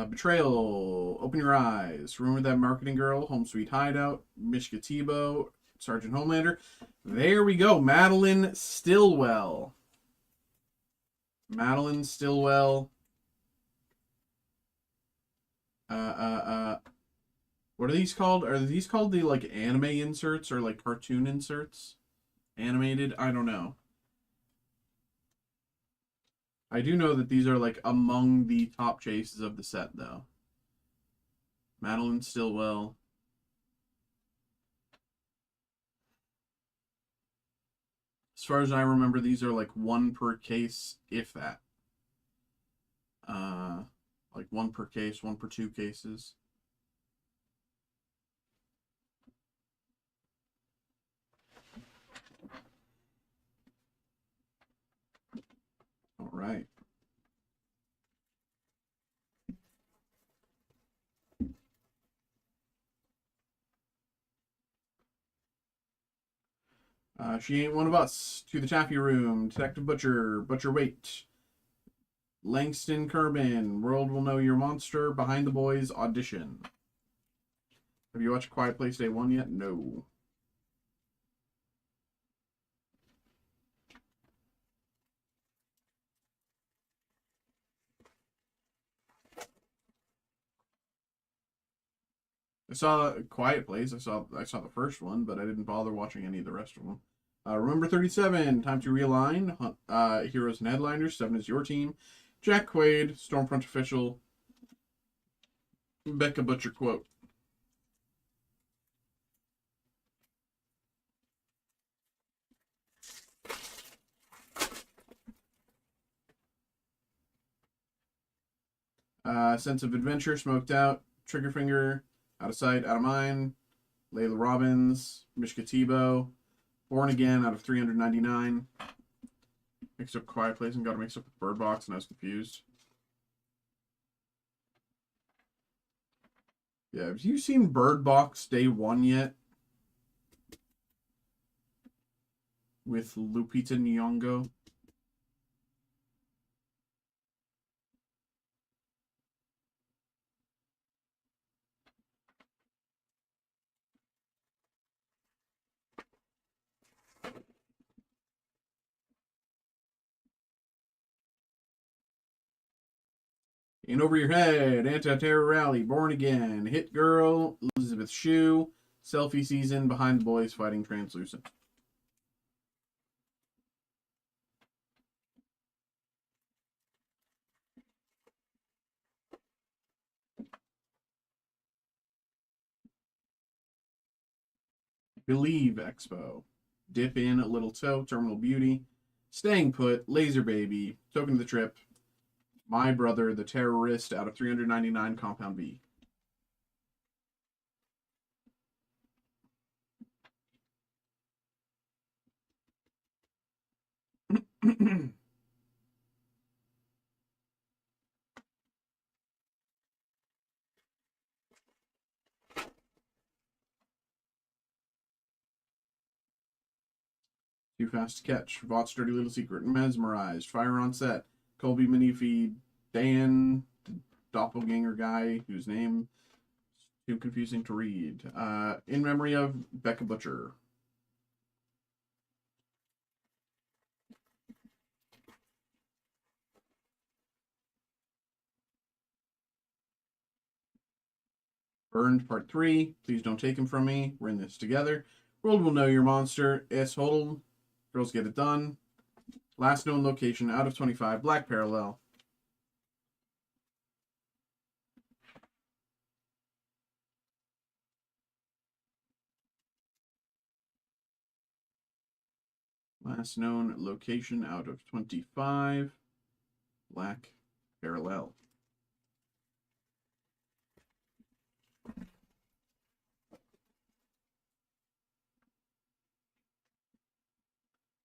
Betrayal, Open Your Eyes, Rumor That Marketing Girl, Home Sweet Hideout, Mishka Tebow, Sergeant Homelander. There we go, Madeline Stillwell. Madeline Stillwell. What are these called? Are these called the like anime inserts or like cartoon inserts? Animated? I don't know. I do know that these are like among the top chases of the set though. Madeline Stillwell. As far as I remember, these are like 1 per case, if that. Like 1 per case, 1 per 2 cases. All right. She Ain't One of Us, To the Taffy Room, Detective Butcher, Butcher Wait, Langston Kerman, World Will Know Your Monster, Behind the Boys, Audition. Have you watched Quiet Place Day 1 yet? No. I saw Quiet Place. I saw the first one, but I didn't bother watching any of the rest of them. Remember 37, time to realign. Heroes and Headliners, 7 is your team. Jack Quaid, Stormfront Official, Becca Butcher quote. Sense of Adventure, Smoked Out, Triggerfinger, Out of Sight, Out of Mind, Layla Robbins, Mishka Tebow, Born Again out of 399. Mixed up Quiet Place and got it mixed up with Bird Box, and I was confused. Yeah, have you seen Bird Box Day 1 yet? With Lupita Nyong'o? In Over Your Head, Anti-Terror Rally, Born Again, Hit Girl, Elizabeth Shue, Selfie Season, Behind the Boys Fighting Translucent. Believe Expo, Dip In a Little Toe, Terminal Beauty, Staying Put, Laser Baby, Token of the Trip, My Brother, The Terrorist out of 399, Compound B. Too Fast to Catch, Vought's Dirty Little Secret, Mesmerized, Fire on Set, Colby Minifeed, Dan, the doppelganger guy whose name is too confusing to read. In Memory of Becca Butcher. Burned Part 3, Please Don't Take Him From Me, We're in This Together. World Will Know Your Monster, S. Hodel, Girls Get It Done. Last Known Location, out of 25, Black Parallel. Last Known Location, out of 25, Black Parallel.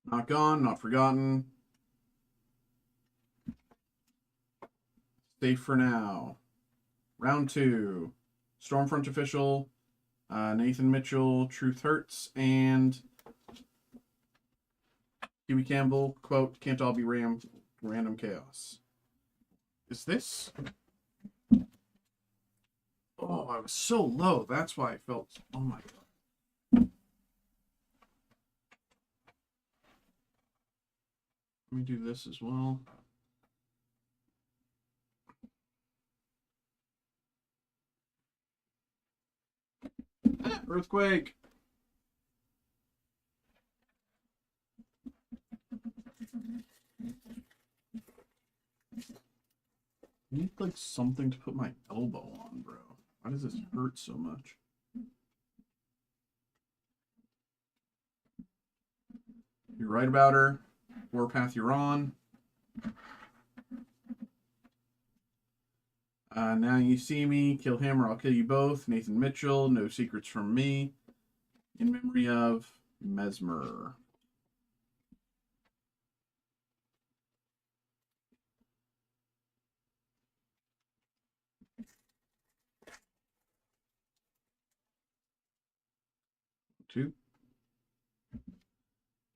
Not Gone, Not Forgotten. Safe for Now. Round 2. Stormfront Official, Nathan Mitchell, Truth Hurts, and Huey Campbell, quote, Can't All Be Random Chaos. Is this? Oh, I was so low. That's why I felt. Oh my god. Let me do this as well. Earthquake. I need like something to put my elbow on, bro. Why does this hurt so much? You're right about her. Warpath, you're on. Now You See Me, Kill Him or I'll Kill You Both. Nathan Mitchell, No Secrets from Me. In Memory of Mesmer. Two.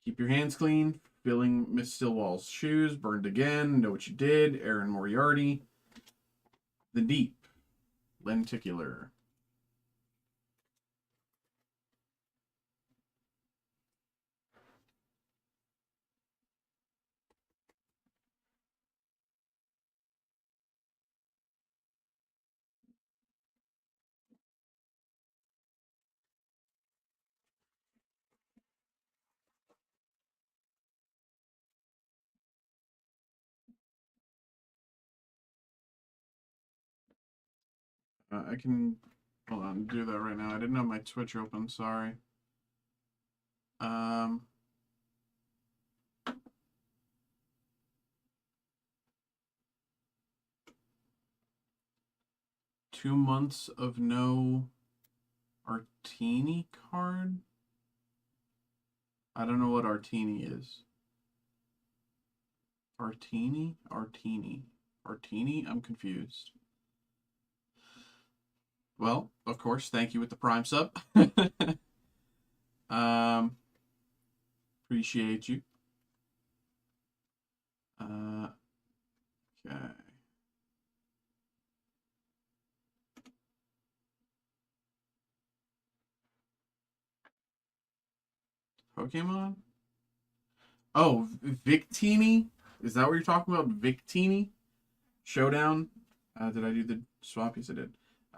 Keep your hands clean. Filling Miss Stillwell's shoes. Burned again. Know what you did. Aaron Moriarty. The Deep. Lenticular. I can, hold on, do that right now. I didn't have my Twitch open, sorry. 2 months of no Artini card? I don't know what Artini is. Artini? Artini. Artini? I'm confused. Well, of course, thank you with the Prime sub. Appreciate you. Okay. Pokemon? Oh, Victini? Is that what you're talking about? Victini? Showdown? Did I do the swap? Yes, I did.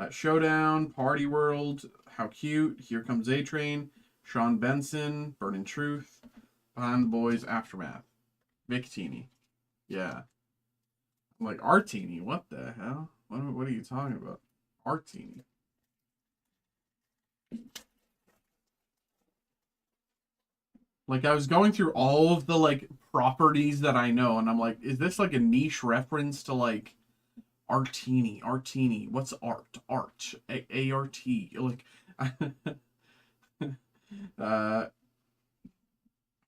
Showdown, Party World, How Cute, Here Comes A-Train, Sean Benson, Burning Truth, Behind the Boys, Aftermath. Victini. Yeah. I'm like, Artini? What the hell? What are you talking about? Artini. Like, I was going through all of the, like, properties that I know, and I'm like, is this, like, a niche reference to, like, Artini? Artini. What's art? Art. A-R-T. Like,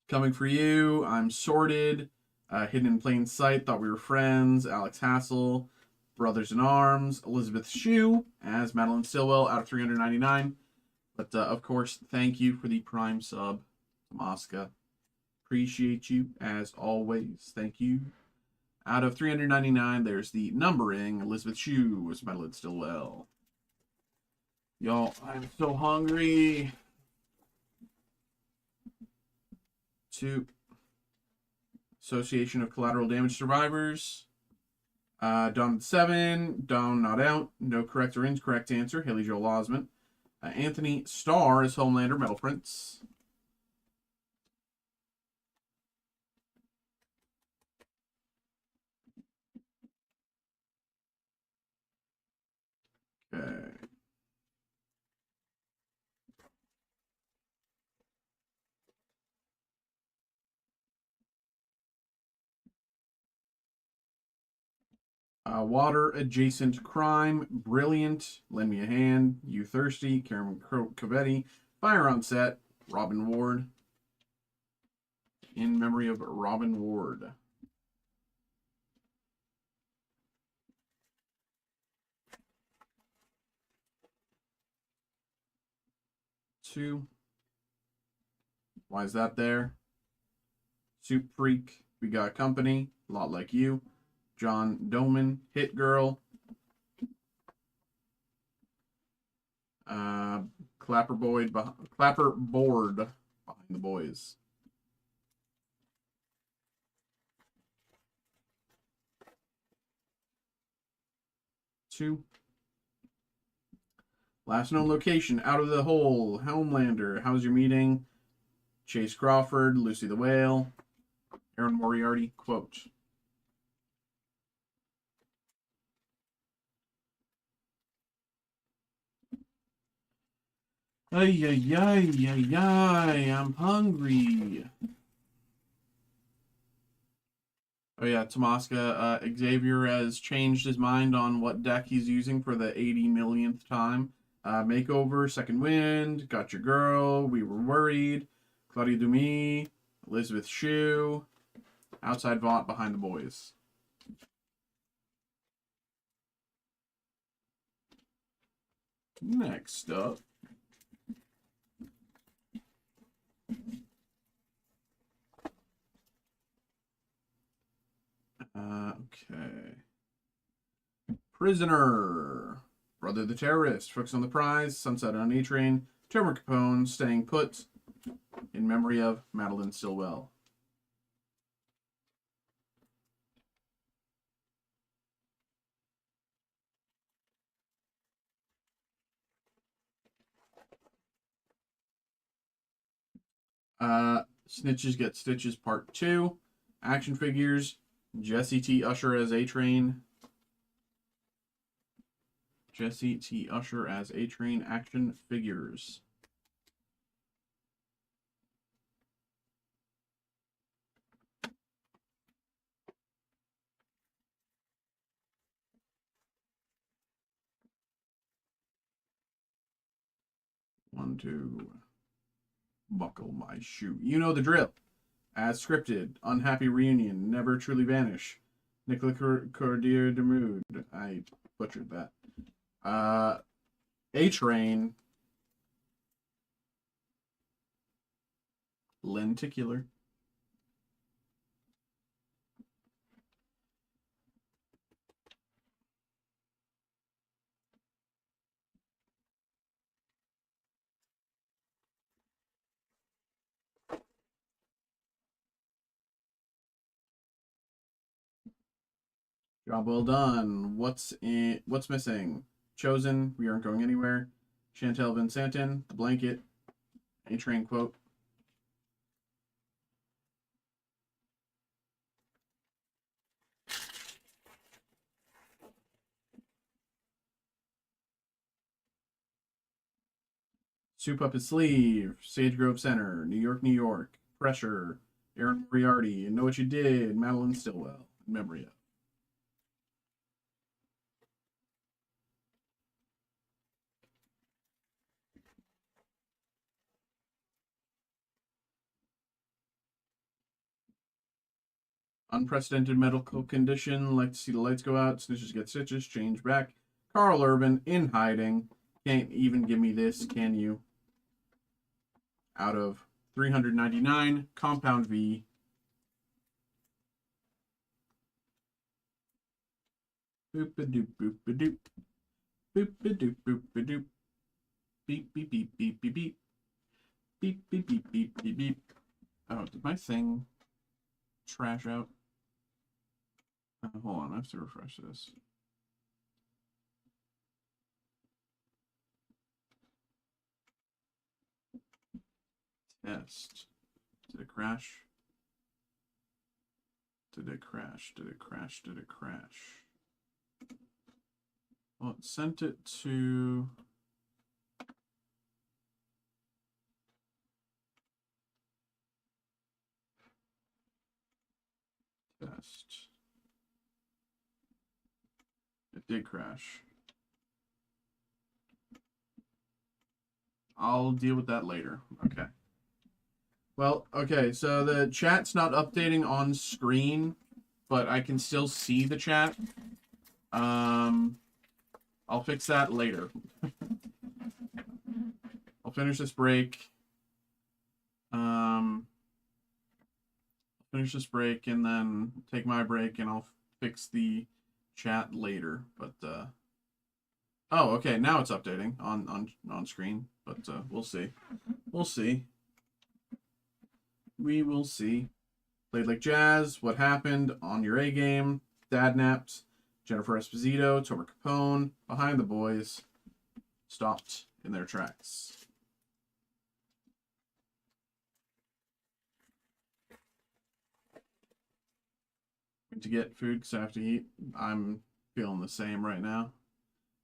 coming for you. I'm Sorted. Hidden in Plain Sight. Thought We Were Friends. Alex Hassel. Brothers in Arms. Elizabeth Shue as Madeline Stillwell out of 399. But, of course, thank you for the Prime sub, Tomaska. Appreciate you as always. Thank you. Out of 399, there's the numbering. Elizabeth Shue was Madeline Stillwell. Y'all, I'm so hungry. 2. Association of Collateral Damage Survivors. Down 7. Down Not Out. No correct or incorrect answer. Haley Joel Osment. Anthony Starr as Homelander Metal Prince. Okay. Water Adjacent Crime, Brilliant, Lend Me a Hand, You Thirsty, Karen Covetti, Fire on Set, Robin Ward. In memory of Robin Ward. Two. Why is that there? Soup Freak, We Got Company, A Lot Like You, John Doman, Hit Girl, Clapperboard Behind the Boys. 2. Last known location, Out of the Hole, Homelander, How's Your Meeting, Chase Crawford, Lucy the Whale, Aaron Moriarty, quote. Ay, ay, ay, ay, ay, I'm hungry. Oh yeah, Tomaska, Xavier has changed his mind on what deck he's using for the 80 millionth time. Makeover, Second Wind, Got Your Girl, We Were Worried, Claudia Dumi, Elizabeth Shue, Outside Vault, Behind the Boys. Next up. Prisoner. Brother the Terrorist. Focus on the prize. Sunset on A-Train. Turmeric Capone. Staying Put. In memory of Madeline Stillwell. Snitches Get Stitches Part 2. Action figures. Jesse T. Usher as A-Train. Jesse T. Usher as A-Train action figures. One, two. Buckle my shoe. You know the drill. As scripted. Unhappy reunion. Never truly vanish. Nicolas Cordier de Mood. I butchered that. A-Train. Lenticular. Job well done. What's missing? Chosen. We aren't going anywhere. Chantel Vincentin. The blanket. A-Train quote. Soup Up His Sleeve. Sage Grove Center. New York, New York. Pressure. Aaron Moriarty. Know What You Did. Madeline Stillwell. In memory of. Unprecedented medical condition. Like to see the lights go out. Snitches Get Stitches. Change back. Carl Urban in hiding. Can't even give me this, can you? Out of 399. Compound V. Boop-a-doop, boop-a-doop. Boop-a-doop, boop-a-doop. Beep, beep, beep, beep, beep, beep. Beep, beep, beep, beep, beep, beep. Oh, did my thing trash out? Hold on, I have to refresh this. Test. Did it crash? Did it crash? Did it crash? Did it crash? Well, it sent it to... Test. It did crash. I'll deal with that later. Okay. Well, okay, so the chat's not updating on screen, but I can still see the chat. I'll fix that later. I'll finish this break. Finish this break and then take my break, and I'll fix the chat later. But oh, okay, now it's updating on screen, but we'll see. We'll see. We will see. Played Like Jazz. What Happened? On Your A Game. Dad Naps. Jennifer Esposito. Tomer Capone. Behind the Boys. Stopped in their tracks. To get food because I have to eat. I'm feeling the same right now.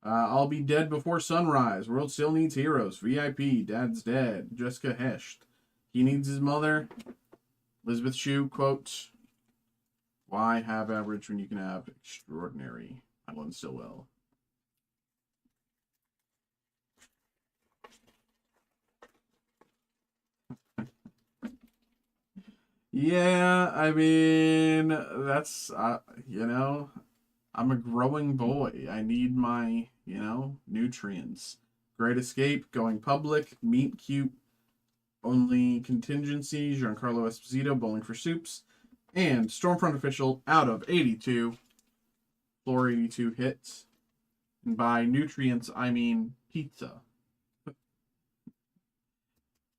I'll Be Dead Before Sunrise. World Still Needs Heroes. VIP. Dad's Dead. Jessica Hesht. He Needs His Mother. Elizabeth Shue quote, "Why have average when you can have extraordinary?" Madeline Stillwell. Yeah, I mean, that's, you know, I'm a growing boy. I need my, nutrients. Great Escape, Going Public, Meet Cute, Only Contingency, Giancarlo Esposito, Bowling for Soups, and Stormfront Official out of 82. Floor 82 hits. And by nutrients, I mean pizza.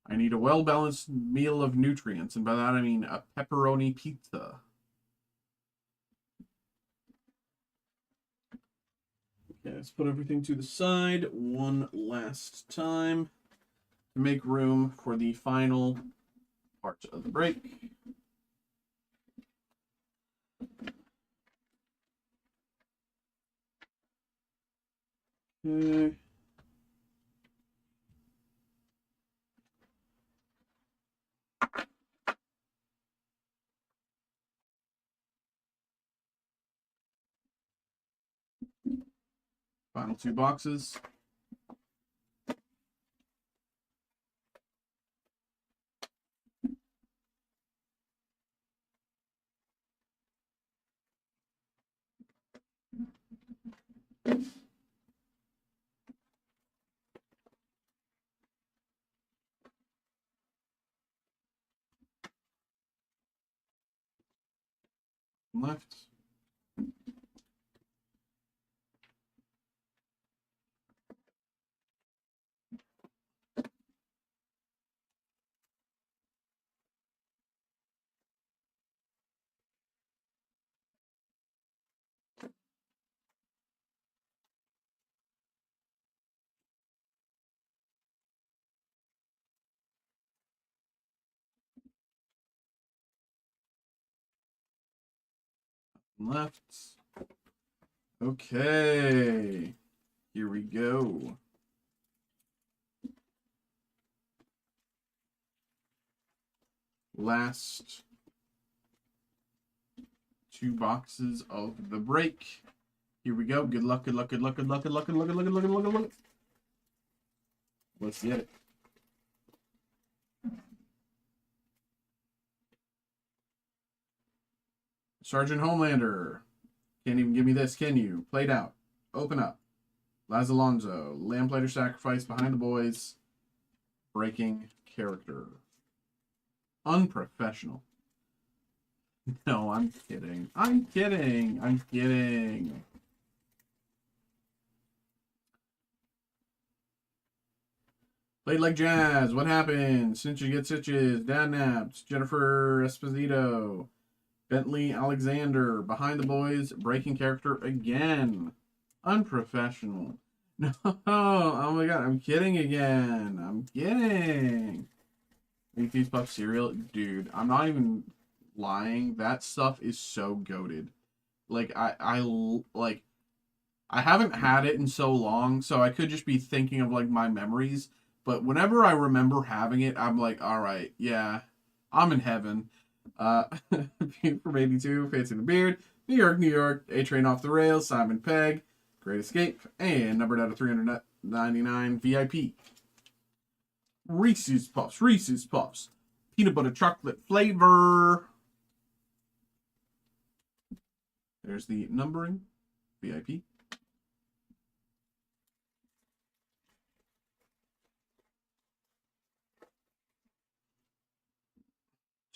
I need a well-balanced meal of nutrients, and by that I mean a pepperoni pizza. Okay, let's put everything to the side one last time to make room for the final part of the break. Okay. Final two boxes. Left. Left. Okay. Here we go. Last two boxes of the break. Here we go. Good luck, good luck, good luck, good luck, good luck, good luck, good luck, good luck, good luck, good luck. Let's get it. Sergeant Homelander. Can't even give me this, can you? Played out. Open up. Laz Alonso. Lamplighter Sacrifice. Behind the Boys. Breaking character. Unprofessional. No, I'm kidding. I'm kidding. I'm kidding. Played like jazz. What happened? Cinch you get stitches. Dad naps. Jennifer Esposito. Bentley Alexander. Behind the Boys. Breaking character again. Unprofessional. No. Oh my god. I'm kidding again. I'm kidding. Reese's Puff cereal. Dude, I'm not even lying. That stuff is so goated. Like, I haven't had it in so long, so I could just be thinking of, like, my memories. But whenever I remember having it, I'm like, all right, yeah, I'm in heaven. From 82, Fancy the Beard, New York, New York, A Train Off the Rails, Simon Pegg, Great Escape, and numbered out of 399, VIP. Reese's Puffs, peanut butter chocolate flavor. There's the numbering, VIP.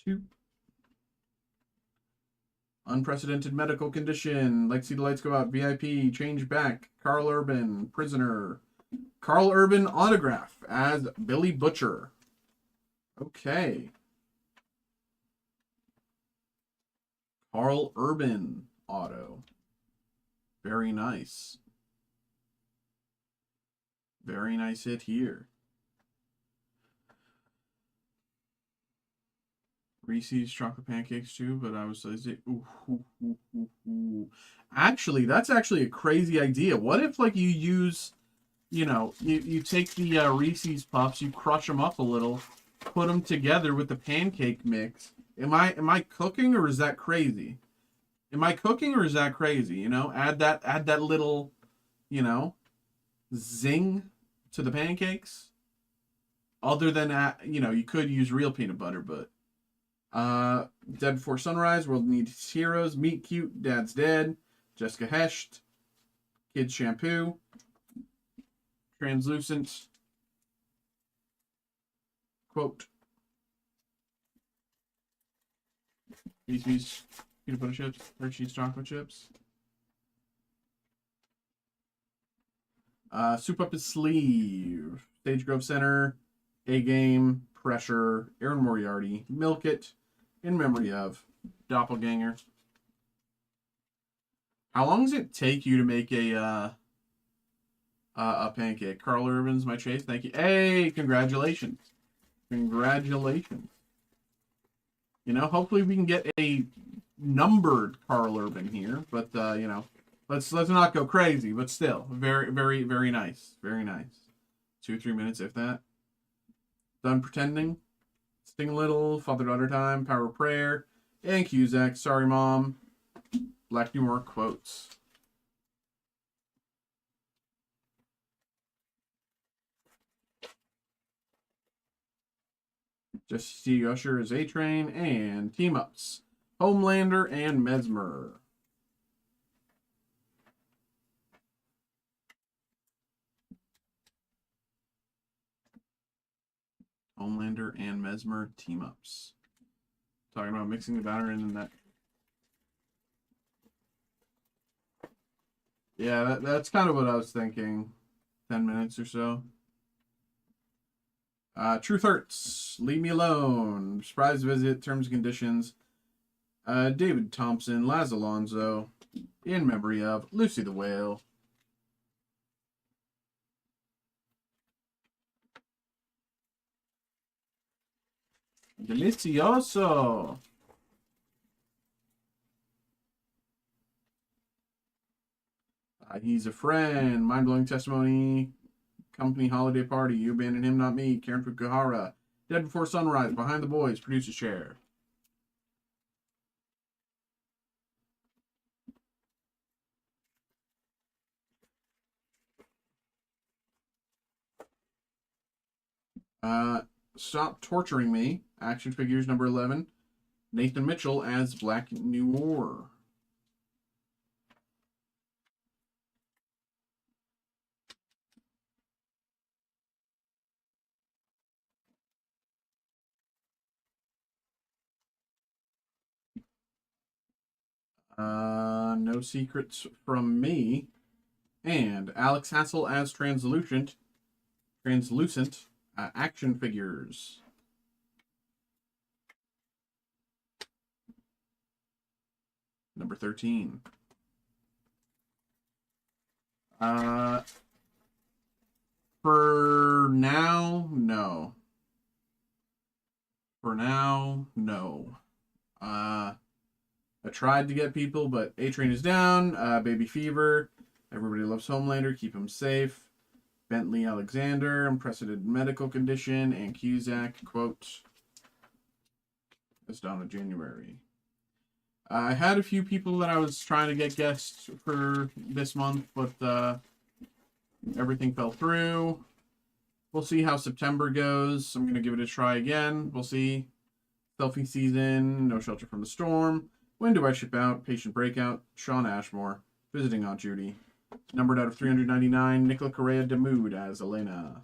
Two. Unprecedented medical condition. Like to see the lights go out. VIP. Change back. Carl Urban. Prisoner. Carl Urban autograph as Billy Butcher. Okay. Carl Urban auto. Very nice. Very nice hit here. Reese's chocolate pancakes too, but I was like, ooh. Actually, that's actually a crazy idea. What if like you use, you take the Reese's Puffs, you crush them up a little, put them together with the pancake mix. Am I cooking or is that crazy? Am I cooking or is that crazy? Add that little, zing to the pancakes. Other than that, you could use real peanut butter, but Dead Before Sunrise, World Needs Heroes, Meet Cute, Dad's Dead, Jessica Hesht, Kids Shampoo, Translucent, Quote, Reese's Peanut Butter Chips, Hershey's Chocolate Chips. Soup up his sleeve. Sage Grove Center. A Game. Pressure. Aaron Moriarty. Milk It. In memory of Doppelganger. How long does it take you to make a pancake? Carl Urban's my chase. Thank you. Hey, congratulations. Congratulations. You know, hopefully we can get a numbered Carl Urban here, but you know, let's not go crazy, but still, very, very, very nice. Very nice. 2-3 minutes, if that. Done pretending. Sting a Little, Father-Daughter Time, Power of Prayer, and Cusack, Sorry Mom, Black New York quotes. Just see Usher as A-Train, and team-ups. Homelander and Mesmer. Homelander and Mesmer team-ups. Talking about mixing the batter in and that. Yeah, that's kind of what I was thinking. 10 minutes or so. Truth Hurts. Leave Me Alone. Surprise Visit. Terms and Conditions. David Thompson. Laz Alonso. In memory of Lucy the Whale. Delicioso. He's a friend. Mind-blowing testimony. Company holiday party. You abandoned him, not me. Karen Fukuhara. Dead Before Sunrise. Behind the Boys. Producer's chair. Stop Torturing Me. Action Figures number 11. Nathan Mitchell as Black Noir. No Secrets from Me. And Alex Hassel as Translucent. Action Figures. Number 13. For now, no. For now, no. I tried to get people, but A-Train is down. Baby Fever. Everybody Loves Homelander. Keep him safe. Bentley Alexander. Unprecedented Medical Condition. And Cusack, quote, as Dawn of January. I had a few people that I was trying to get guests for this month, but everything fell through. We'll see how September goes. I'm going to give it a try again. We'll see. Selfie Season, No Shelter from the Storm. When Do I Ship Out? Patient Breakout. Shawn Ashmore. Visiting Aunt Judy. Numbered out of 399. Nicola Correa de Mood as Elena.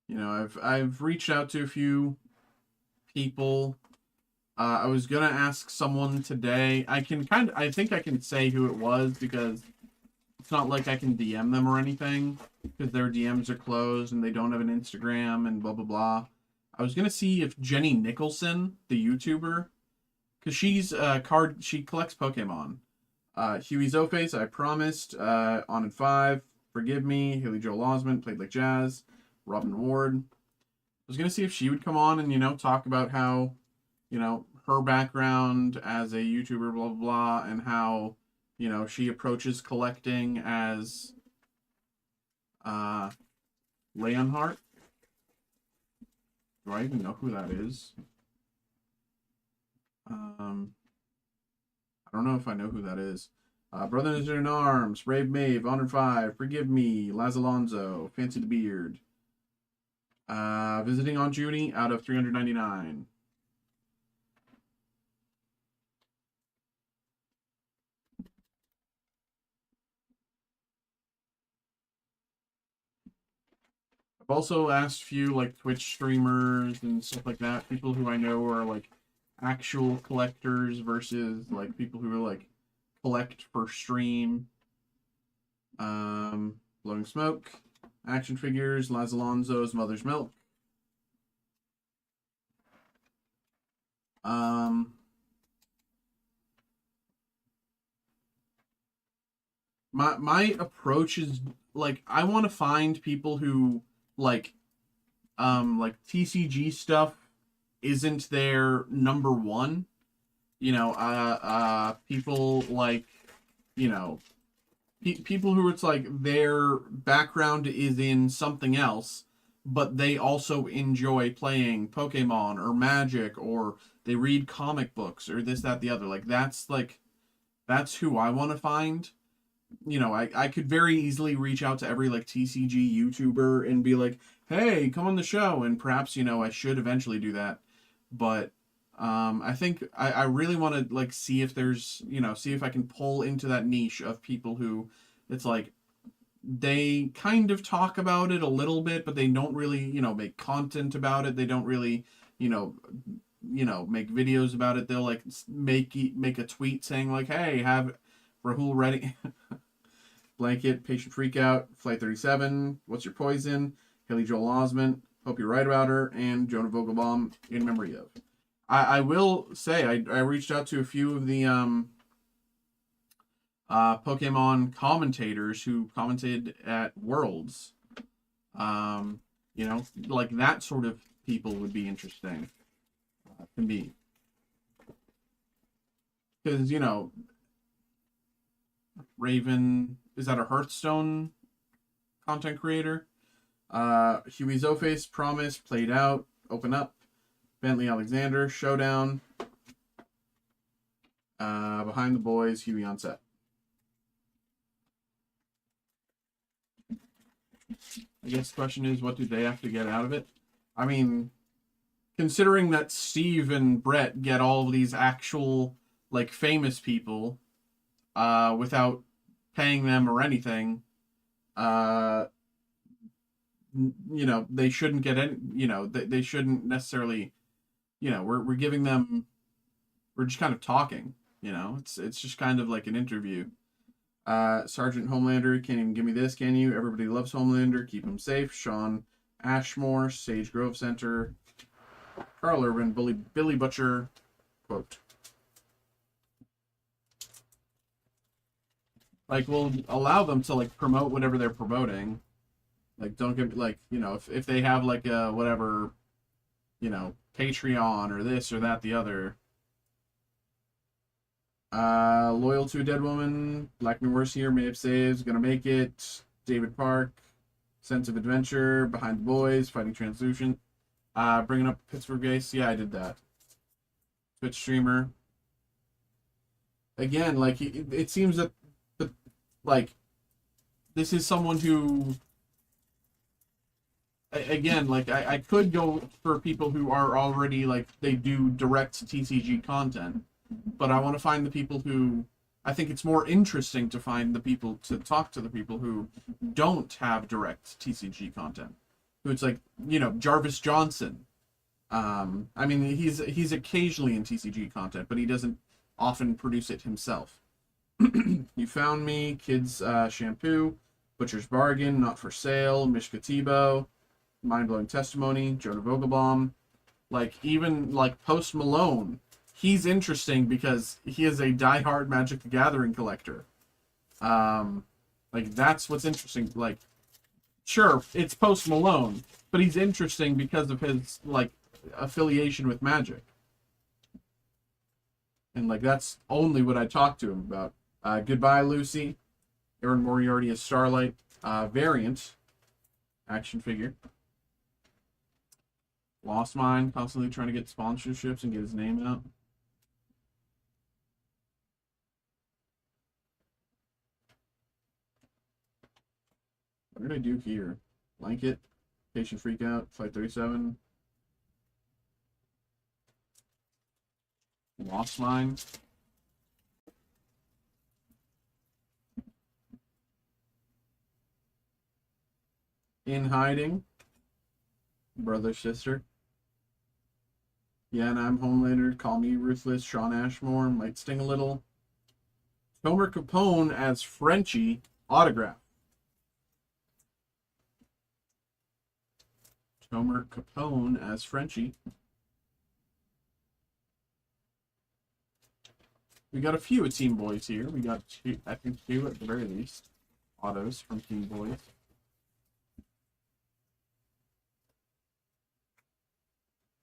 You know, I've reached out to a few people. I was gonna ask someone today. I think I can say who it was because it's not like I can DM them or anything because their DMs are closed and they don't have an Instagram and blah blah blah. I was gonna see if Jenny Nicholson, the YouTuber, because she collects Pokemon. Huey Zoface, I promised. On in 5, Forgive Me. Haley Joel Osment, Played Like Jazz. Robin Ward. I was gonna see if she would come on and talk about how her background as a YouTuber, blah blah blah, and how she approaches collecting as Leonhardt. Do I even know who that is? I don't know if I know who that is. Brothers in Arms, Brave Maeve, Honor 5, Forgive Me, Laz Alonso, Fancy the Beard. Visiting Aunt Judy out of 399. I've also asked a few like Twitch streamers and stuff like that, people who I know are like actual collectors versus like people who are like collect for stream. Blowing Smoke, action figures, Laz Alonso's Mother's Milk. My approach is like I want to find people who like TCG stuff isn't their number one. People like you know people who it's like their background is in something else, but they also enjoy playing Pokemon or Magic or they read comic books or this, that, the other. That's who I want to find. I could very easily reach out to every like TCG YouTuber and be like, hey, come on the show. And perhaps, I should eventually do that. But I think I really want to like see if there's, see if I can pull into that niche of people who it's like they kind of talk about it a little bit, but they don't really, make content about it. They don't really, you know, make videos about it. They'll like make a tweet saying like, hey, have Rahul ready. Blanket, Patient Freakout, Flight 37, What's Your Poison, Haley Joel Osment, Hope You're Right About Her, and Jonah Vogelbaum, In Memory Of. I will say, I reached out to a few of the Pokemon commentators who commented at Worlds. Like that sort of people would be interesting to me. Because, Raven, is that a Hearthstone content creator? Huey Zoface, Promise, Played Out, Open Up, Bentley Alexander, Showdown, Behind the Boys, Huey on Set. I guess the question is, what do they have to get out of it? I mean, considering that Steve and Brett get all of these actual, like, famous people, without paying them or anything, they shouldn't get any, they shouldn't necessarily, we're giving them, we're just kind of talking, it's just kind of like an interview. Sergeant Homelander, can't even give me this, can you? Everybody loves Homelander, keep him safe. Sean Ashmore, Sage Grove Center, Carl Urban, Billy Butcher, quote. Like, we'll allow them to, like, promote whatever they're promoting. Like, don't get, like, if they have, like, a, whatever, Patreon or this or that, the other. Loyal to a Dead Woman, Black Norse here, May have Saves, Gonna Make It, David Park, Sense of Adventure, Behind the Boys, Fighting Translucent. Bringing up Pittsburgh Ace, yeah, I did that. Twitch streamer. Again, like, it seems that like, this is someone who, again, like, I could go for people who are already, like, they do direct TCG content, but I want to find the people who, I think it's more interesting to find the people, to talk to the people who don't have direct TCG content. Who it's like, Jarvis Johnson. I mean, he's occasionally in TCG content, but he doesn't often produce it himself. You Found Me, Kids Shampoo, Butcher's Bargain, Not for Sale, Mishka Tebow, Mind Blowing Testimony, Jonah Vogelbaum. Like, even like Post Malone, he's interesting because he is a diehard Magic the Gathering collector. Like, that's what's interesting. Like, sure, it's Post Malone, but he's interesting because of his like affiliation with Magic. And like, that's only what I talk to him about. Goodbye, Lucy. Aaron Moriarty as Starlight. Variant. Action figure. Lost Mine. Constantly trying to get sponsorships and get his name out. What did I do here? Blanket. Patient Freakout. Flight 37. Lost Mine. In Hiding. Brother, sister. Yeah, and I'm Homelander. Call me Ruthless. Sean Ashmore. Might sting a little. Tomer Capone as Frenchie. Autograph. Tomer Capone as Frenchie. We got a few of Team Boys here. We got two, I think two at the very least. Autos from Team Boys.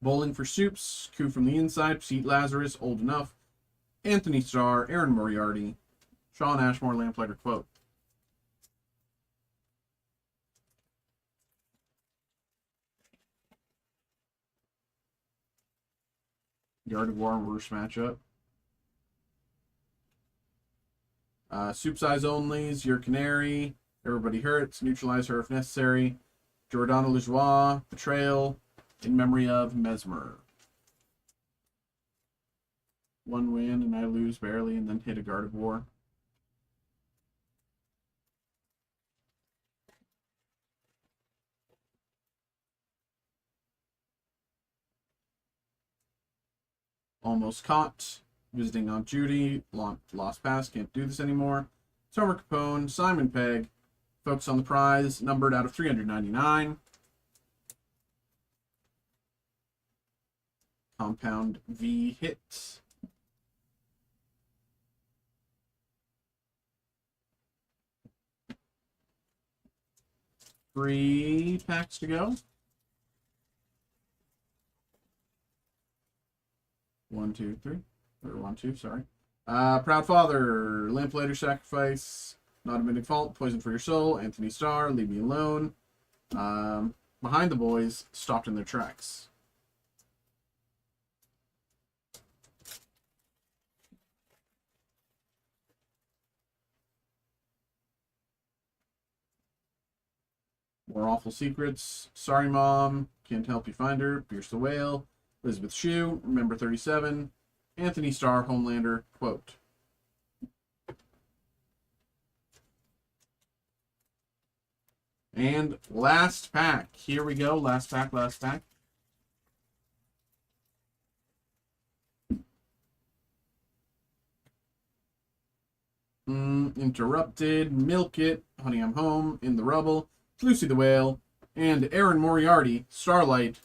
Bowling for Soups, Coup from the Inside, Pete Lazarus, Old Enough, Anthony Starr, Aaron Moriarty, Sean Ashmore, Lamplighter Quote. Yard of War reverse matchup. Soup Size Onlys, Your Canary, Everybody Hurts, Neutralize Her if necessary, Giordano Lajoie, Betrayal, In Memory of Mesmer. One win and I lose barely and then hit a Guard of War. Almost Caught, Visiting Aunt Judy, Lost Pass, Can't Do This Anymore, Tomer Capone, Simon Pegg, Focus on the Prize, numbered out of 399. Compound V Hits. Three packs to go. 1, 2, 3. Or 1, 2, sorry. Proud Father, Lamplighter Sacrifice, Not Admitting Fault, Poison for Your Soul, Anthony Starr, Leave Me Alone. Behind the Boys, Stopped in Their Tracks. More Awful Secrets, Sorry Mom, Can't Help You Find Her, Pierce the Whale, Elizabeth Shue, Remember 37, Anthony Starr, Homelander, Quote. And last pack. Here we go. Last pack, last pack. Interrupted, Milk It, Honey I'm Home, In the Rubble, Lucy the Whale, and Aaron Moriarty, Starlight,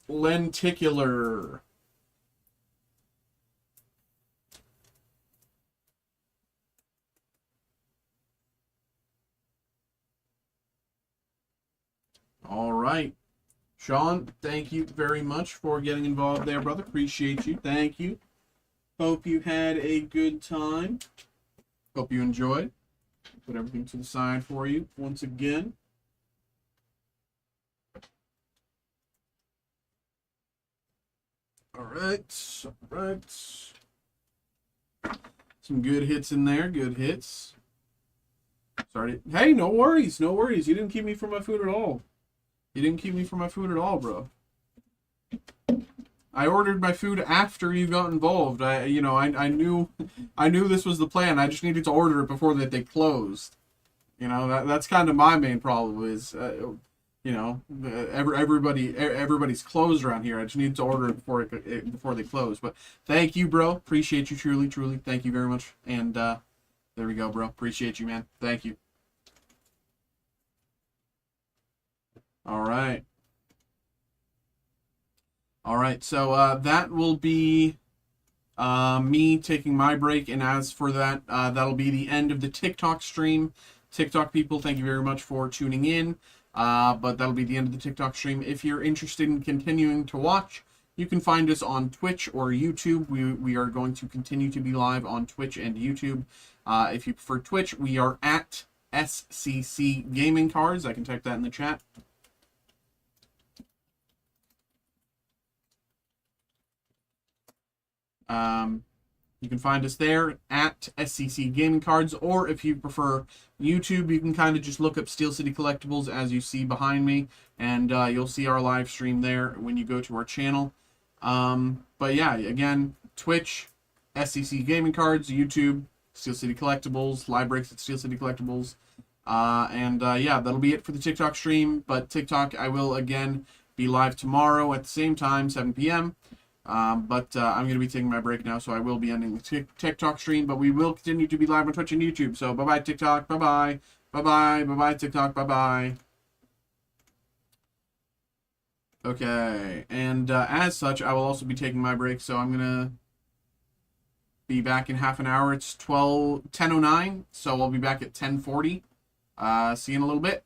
Lenticular. All right. Sean, thank you very much for getting involved there, brother. Appreciate you. Thank you. Hope you had a good time. Hope you enjoyed. Put everything to the side for you once again. All right. All right. Some good hits in there. Good hits. Sorry. Hey, no worries. No worries. You didn't keep me from my food at all. You didn't keep me from my food at all, bro. I ordered my food after you got involved. I knew this was the plan. I just needed to order it before they closed. You know, that's kind of my main problem is, everybody's closed around here. I just need to order it before they close. But thank you, bro. Appreciate you truly, truly. Thank you very much. And there we go, bro. Appreciate you, man. Thank you. All right. All right, so that will be me taking my break, and as for that, that'll be the end of the TikTok stream. TikTok people, thank you very much for tuning in, but that'll be the end of the TikTok stream. If you're interested in continuing to watch, you can find us on Twitch or YouTube. We are going to continue to be live on Twitch and YouTube. If you prefer Twitch, we are at SCC Gaming Cards. I can type that in the chat. You can find us there at SCC Gaming Cards, or if you prefer YouTube, you can kind of just look up Steel City Collectibles as you see behind me, and you'll see our live stream there when you go to our channel. But yeah, again, Twitch, SCC Gaming Cards, YouTube, Steel City Collectibles, live breaks at Steel City Collectibles. Yeah, that'll be it for the TikTok stream. But TikTok, I will again be live tomorrow at the same time, 7 p.m. I'm going to be taking my break now, so I will be ending the TikTok stream. But we will continue to be live on Twitch and YouTube. So bye bye TikTok, bye bye, bye bye, bye bye TikTok, bye bye. Okay, and as such, I will also be taking my break. So I'm gonna be back in half an hour. It's 10:09, so I'll be back at 10:40. See you in a little bit.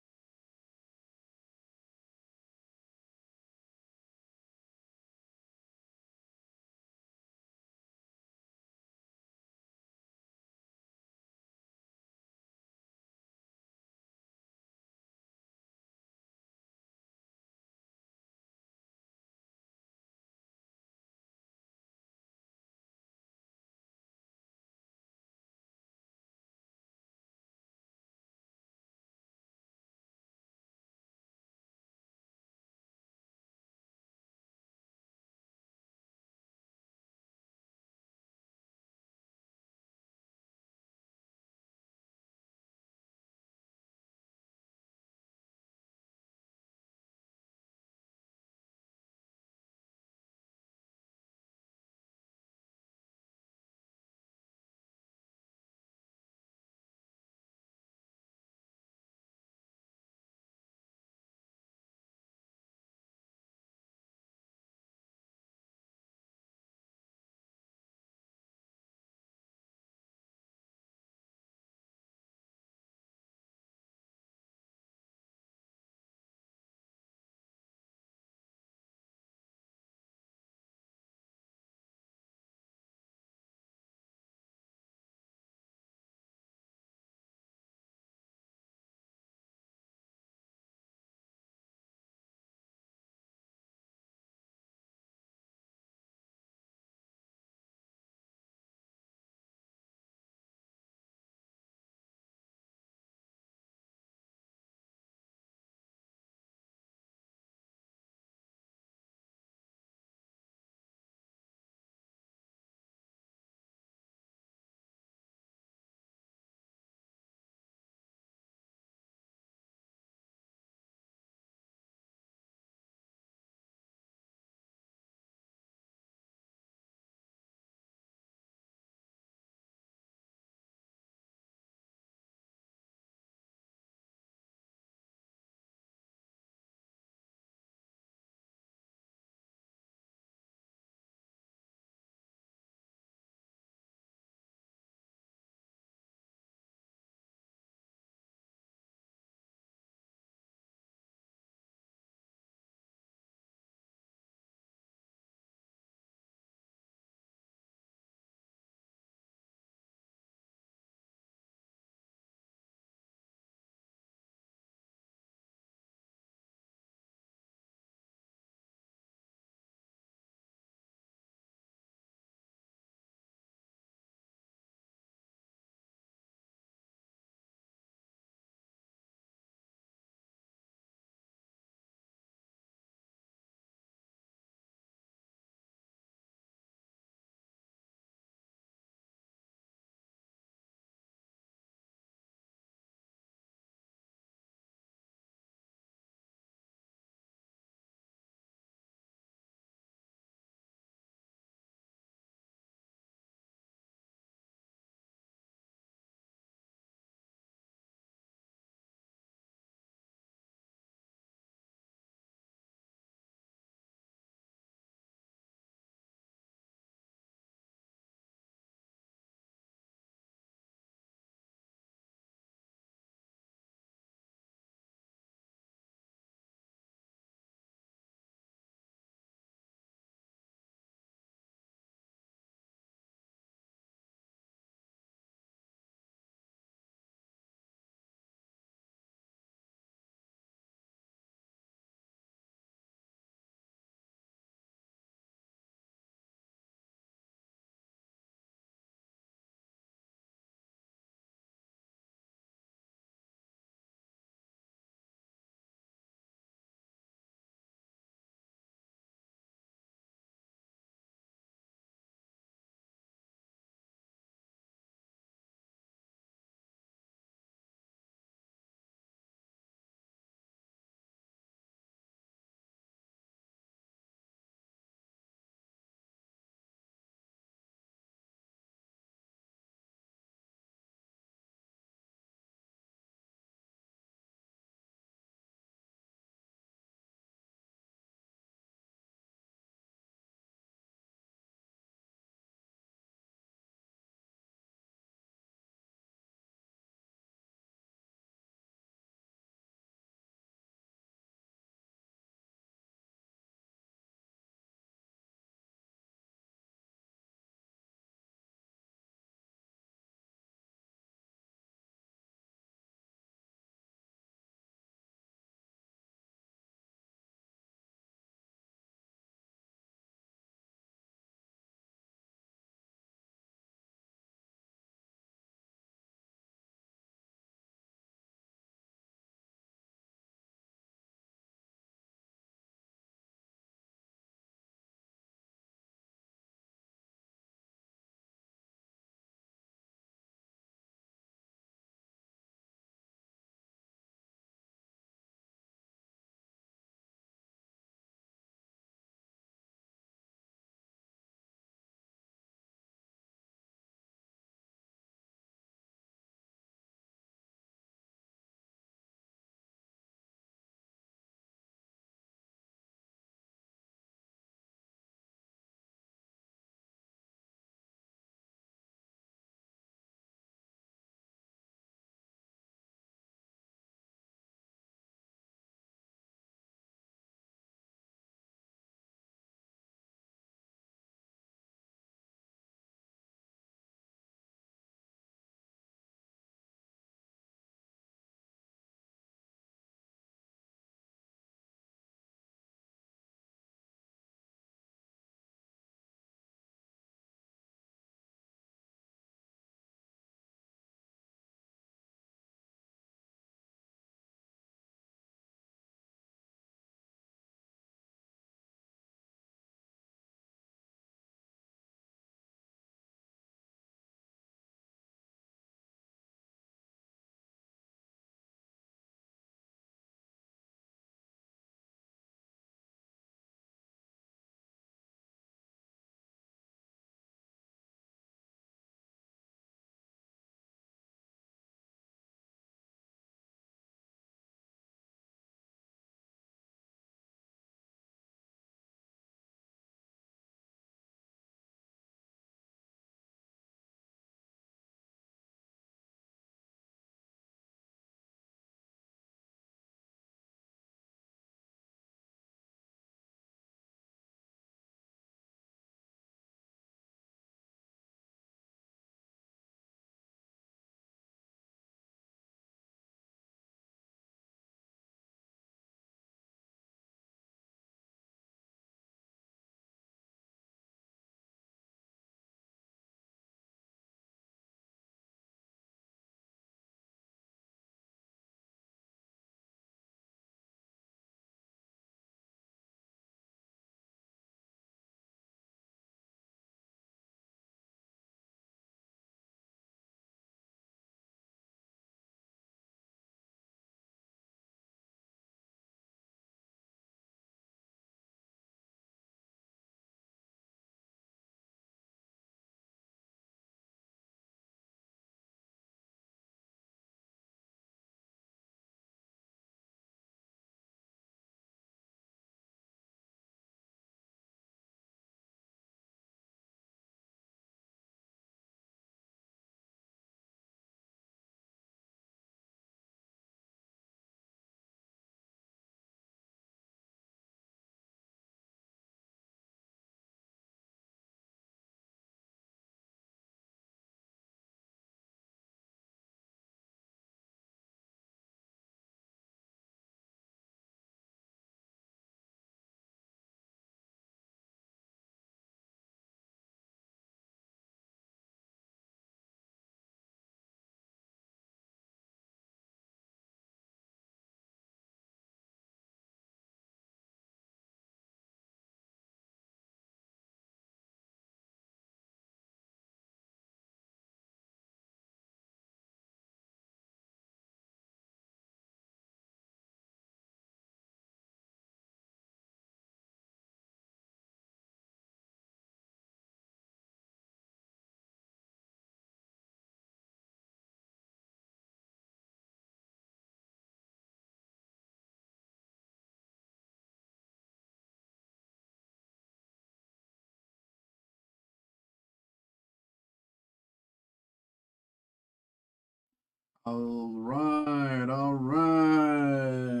All right, all right.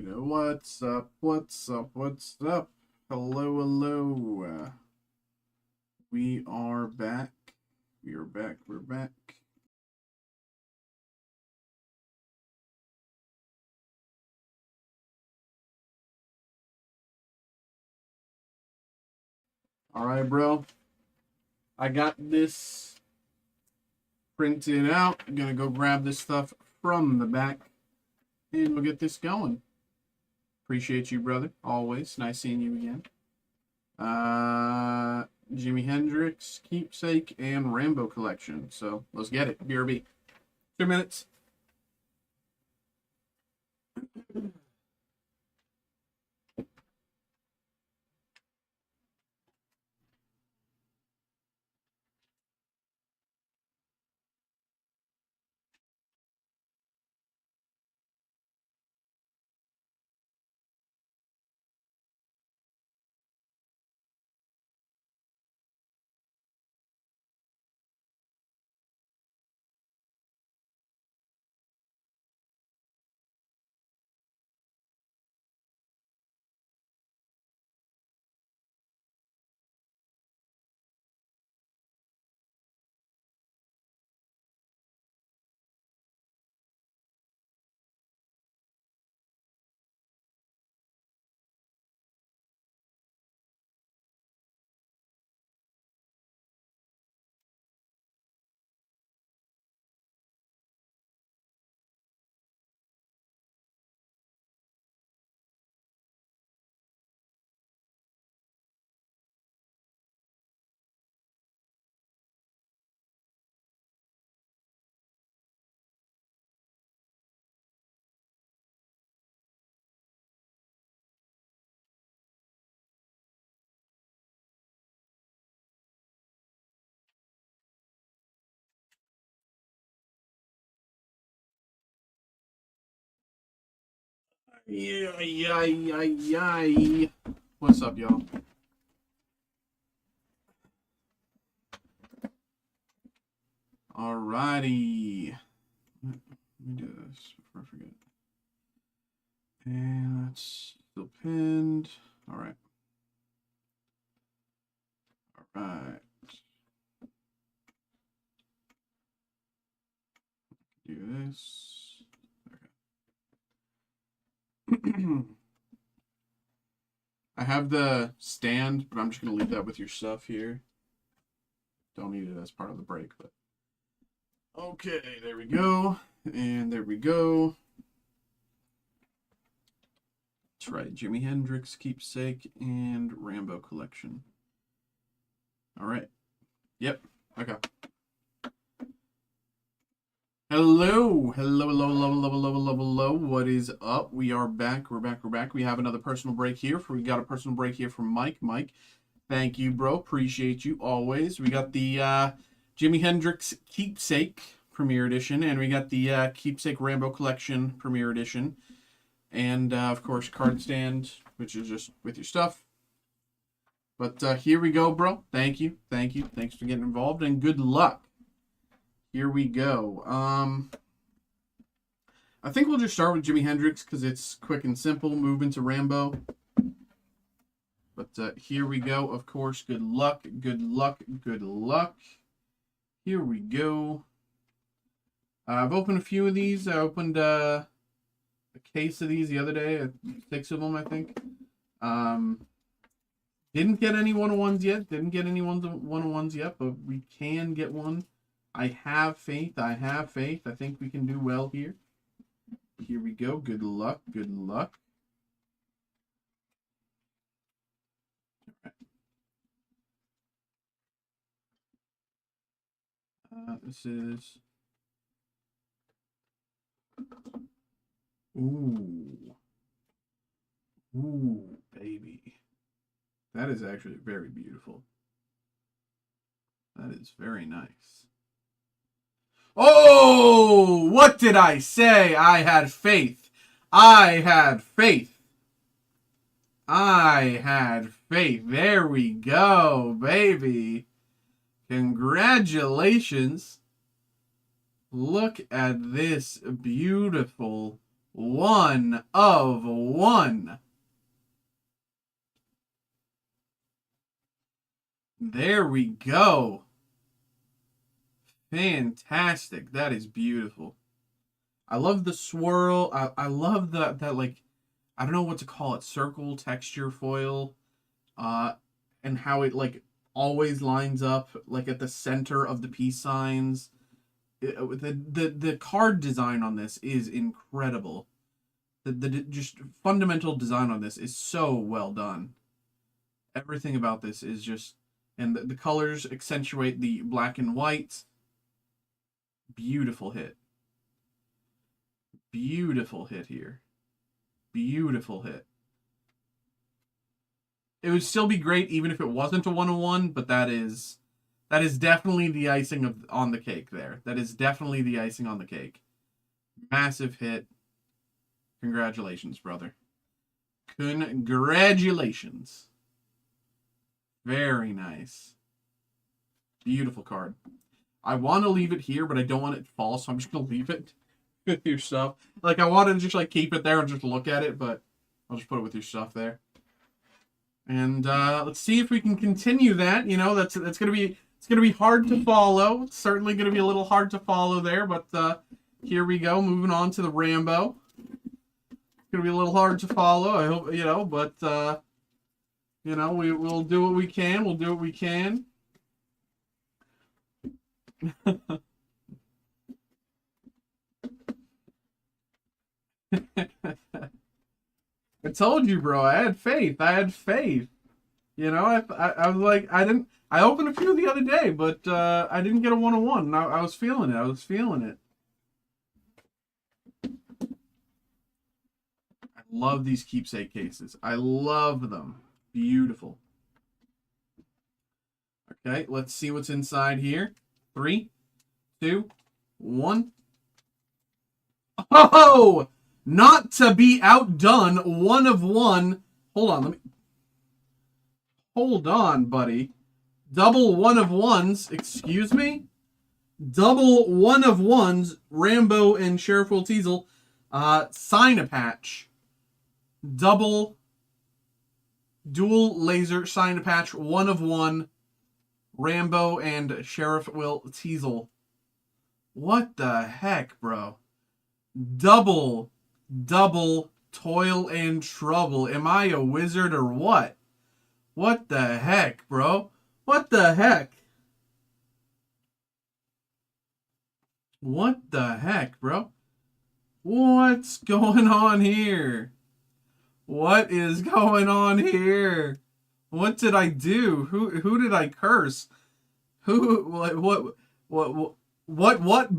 What's up? What's up? What's up? Hello, hello. We are back. We are back. We're back. All right, bro. I got this printed out. I'm gonna go grab this stuff from the back, and we'll get this going. Appreciate you, brother. Always nice seeing you again. Jimi Hendrix, Keepsake, and Rambo Collection. So let's get it. BRB. 2 minutes. Yeah. What's up, y'all? Alrighty. Let me do this before I forget. And that's still pinned. Alright. Alright. Do this. Okay. I have the stand, but I'm just going to leave that with your stuff here. Don't need it as part of the break, but. Okay, there we go. And there we go. That's right, Jimi Hendrix, Keepsake, and Rambo Collection. All right. Yep. Okay. Hello. Hello. What is up? We are back. We're back. We have another personal break here. We got a personal break here from Mike. Mike, thank you, bro. Appreciate you always. We got the Jimi Hendrix Keepsake Premiere Edition, and we got the Keepsake Rambo Collection Premiere Edition. And, of course, card stand, which is just with your stuff. But here we go, bro. Thank you. Thanks for getting involved, and good luck. Here we go. I think we'll just start with Jimi Hendrix because it's quick and simple. Move into Rambo. But here we go. Of course, good luck. Here we go. I've opened a few of these. I opened a case of these the other day. 6 of them, I think. Didn't get any 101s yet. But we can get one. I have faith. I think we can do well here. Here we go. Good luck. This is... Ooh, baby. That is actually very beautiful. That is very nice. Oh, what did I say? I had faith. There we go, baby. Congratulations. Look at this beautiful 1 of 1. There we go. Fantastic. That is beautiful. I love the swirl. I love that like, I don't know what to call it, circle texture foil. Uh and how it like always lines up like at the center of the peace signs. The card design on this is incredible. The just fundamental design on this is so well done. Everything about this is just, and the colors accentuate the black and white. Beautiful hit. Beautiful hit here. Beautiful hit. It would still be great even if it wasn't a 101, but that is definitely the icing on the cake there. That is definitely the icing on the cake. Massive hit. Congratulations, brother. Congratulations. Very nice. Beautiful card. I want to leave it here, but I don't want it to fall, so I'm just going to leave it with your stuff. Like, I wanted to just, like, keep it there and just look at it, but I'll just put it with your stuff there. And let's see if we can continue that. You know, that's going to be hard to follow. It's certainly going to be a little hard to follow there, but here we go. Moving on to the Rambo. It's going to be a little hard to follow, I hope, you know, but you know, we'll do what we can. We'll do what we can. I told you, bro. I had faith. I had faith. You know, I was like, I opened a few the other day, but I didn't get a 101. I was feeling it. I was feeling it. I love these keepsake cases. I love them. Beautiful. Okay, let's see what's inside here. 3, 2, 1. Oh! Not to be outdone. 1 of 1. Hold on, hold on, buddy. Double 1 of 1s. Excuse me? Double 1 of 1s. Rambo and Sheriff Will Teasel. Sign-a-patch. Double. Dual laser sign-a-patch. 1 of 1. Rambo and Sheriff Will Teasel. What the heck, bro? Double toil and trouble. Am I a wizard or what? What the heck, bro? What the heck? What the heck, bro? What's going on here? What is going on here? What did I do? Who did I curse? What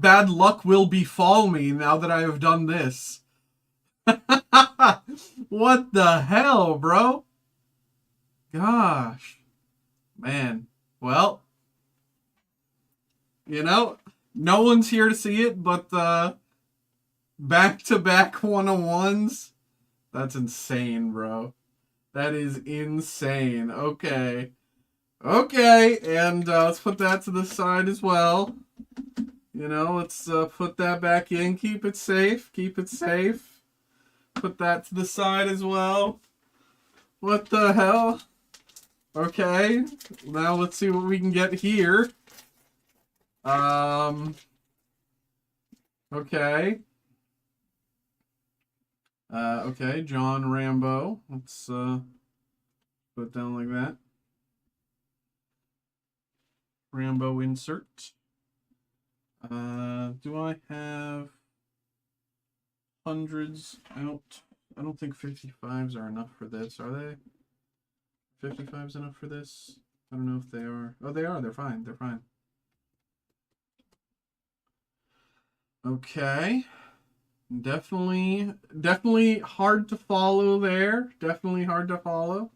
bad luck will befall me now that I have done this? What the hell, bro? Gosh. Man. Well, you know, no one's here to see it, but back-to-back 101s. That's insane, bro. That is insane. Okay. Okay, and let's put that to the side as well. You know, let's put that back in. Keep it safe. Keep it safe. Put that to the side as well. What the hell? Okay. Now let's see what we can get here. Okay. Okay, John Rambo. Let's put it down like that. Rambo insert. Do I have hundreds out? I don't think 55s are enough for this, are they? 55s enough for this? I don't know if they are. Oh, they are. They're fine. They're fine. Okay. Definitely hard to follow there. Definitely hard to follow.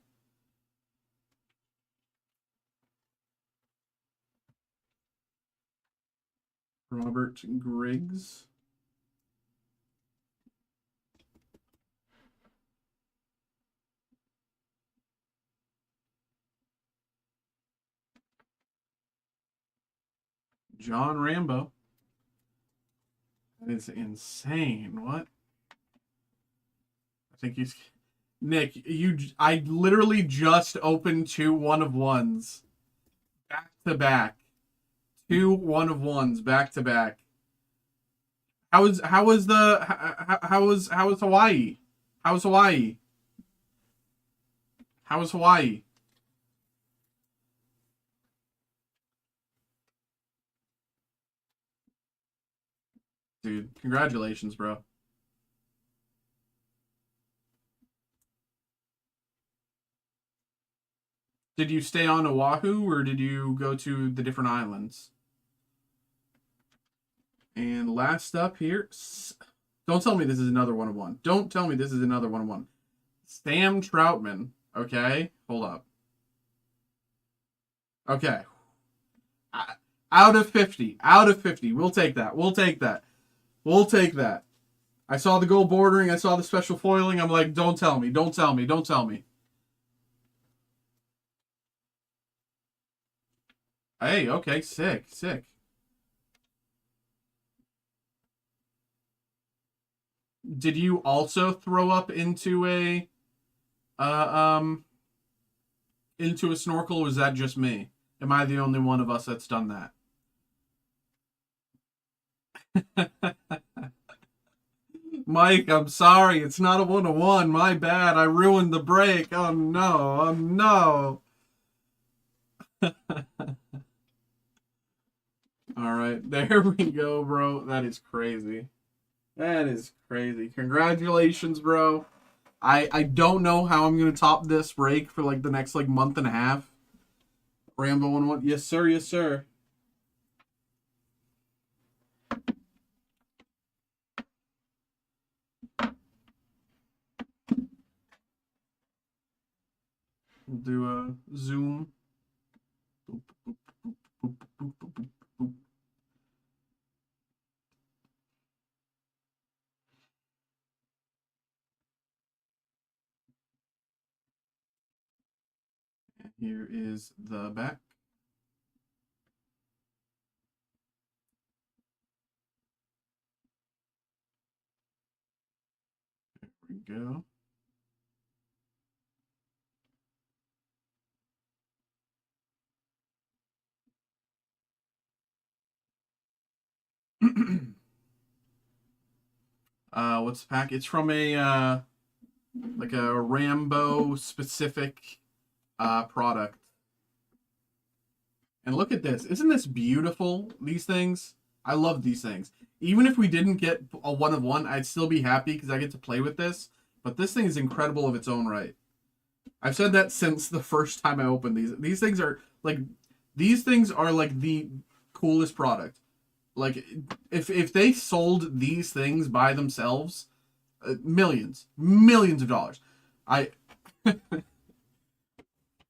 Robert Griggs. John Rambo. That is insane. What? I think he's Nick. I literally just opened two one of ones back to back. Two one of ones back to back. How was Hawaii? How was Hawaii? How was Hawaii? Dude, congratulations, bro. Did you stay on Oahu or did you go to the different islands? And last up here, don't tell me this is another one of one. Don't tell me this is another one of one. Sam Troutman. Okay, hold up. Okay, out of 50, out of 50, we'll take that. We'll take that. We'll take that. I saw the gold bordering. I saw the special foiling. I'm like, don't tell me. Don't tell me. Don't tell me. Hey, okay, sick, sick. Did you also throw up uh um into a snorkel, or was that just me? Am I the only one of us that's done that? Mike, I'm sorry. It's not a one-on-one. My bad. I ruined the break. Oh no. Oh no. All right. There we go, bro. That is crazy. That is crazy. Congratulations, bro. I don't know how I'm gonna top this break for like the next like month and a half. Rambo 1-1. Yes, sir. Yes, sir. We'll do a zoom. Boop, boop, boop, boop, boop, boop, boop. And here is the back. There we go. What's the pack? It's from a like a Rambo specific product. And look at this. Isn't this beautiful? These things. I love these things. Even if we didn't get a one of one, I'd still be happy because I get to play with this. But this thing is incredible of its own right. I've said that since the first time I opened these. These things are like the coolest product. Like if they sold these things by themselves, millions of dollars. I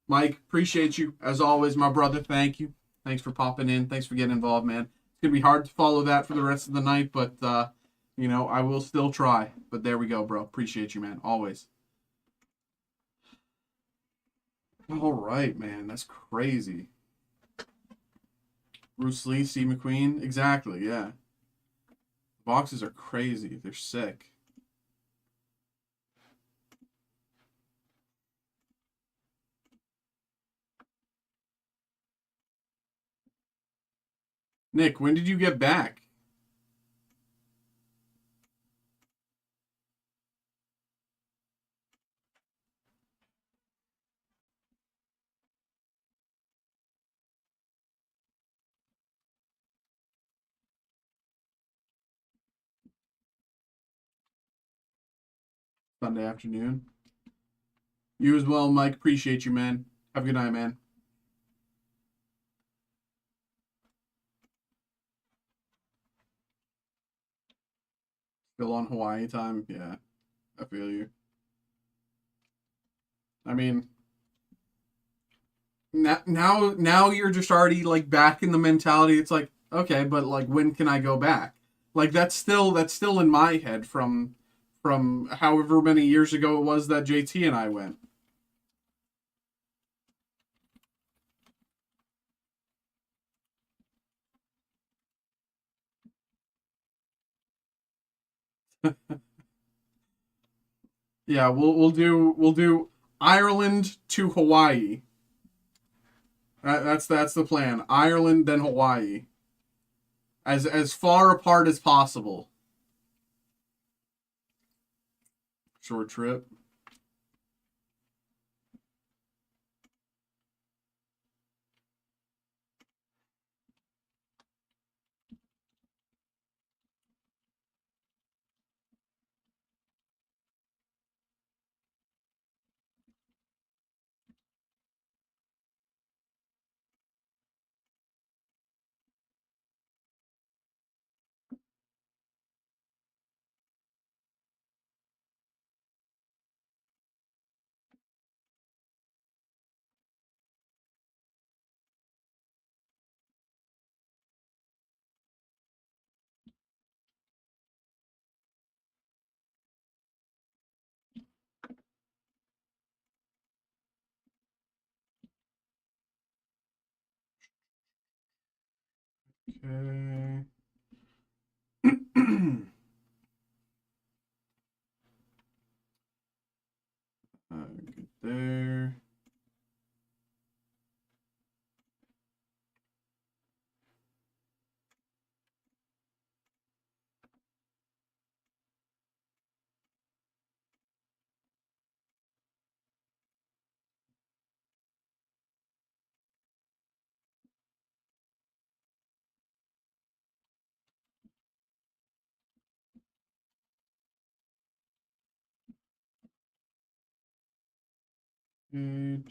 Mike, appreciate you as always, my brother. Thank you. Thanks for popping in. Thanks for getting involved, man. It's gonna be hard to follow that for the rest of the night, but I will still try. But there we go, bro. Appreciate you, man. Always. All right, man. That's crazy. Bruce Lee, Steve McQueen. Exactly. Yeah. Boxes are crazy. They're sick. Nick, when did you get back? Sunday afternoon. You as well, Mike. Appreciate you, man. Have a good night, man. Still on Hawaii time? Yeah, I feel you. I mean, now you're just already like back in the mentality. It's like, okay, but like when can I go back? Like that's still in my head from however many years ago it was that JT and I went. Yeah, we'll do Ireland to Hawaii. That's the plan. Ireland then Hawaii, as far apart as possible. Short trip. Okay. Good there. Okay.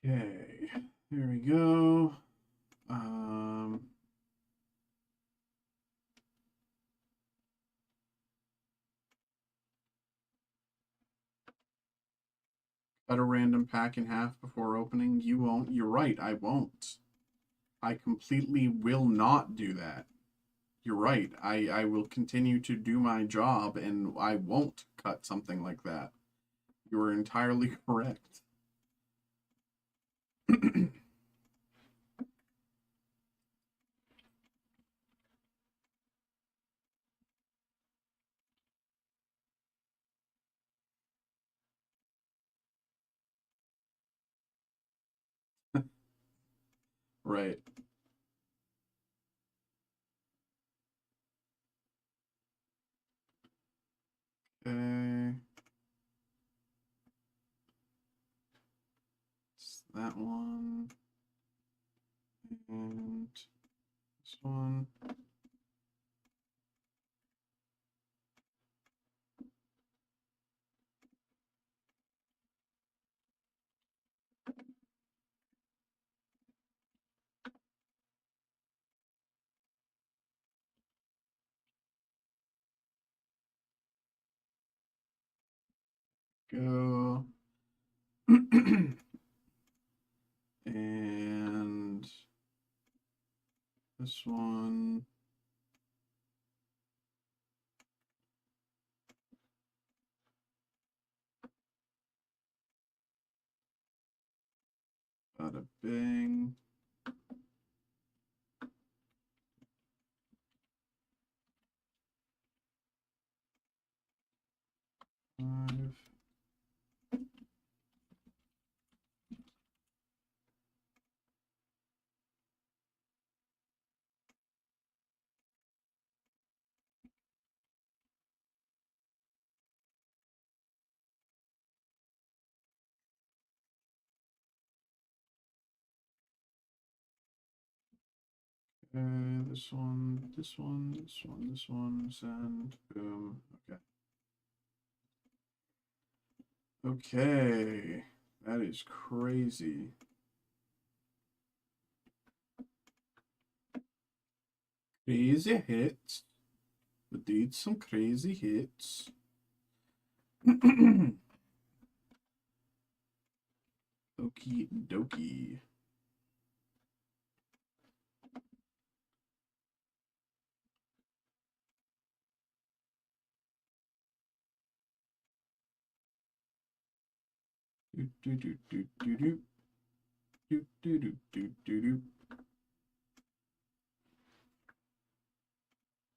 Okay, there we go. Cut a random pack in half before opening. You won't. You're right. I won't. I completely will not do that. You're right. I will continue to do my job and I won't cut something like that. You are entirely correct. Right. Okay. It's that one. And this one. Go. And this one. Bada bing. Five. This one, this one, this one, this one, send, boom. Okay. Okay. That is crazy. Crazy hits. Indeed, some crazy hits. Okie dokie. Do do do do do do do do do do do do.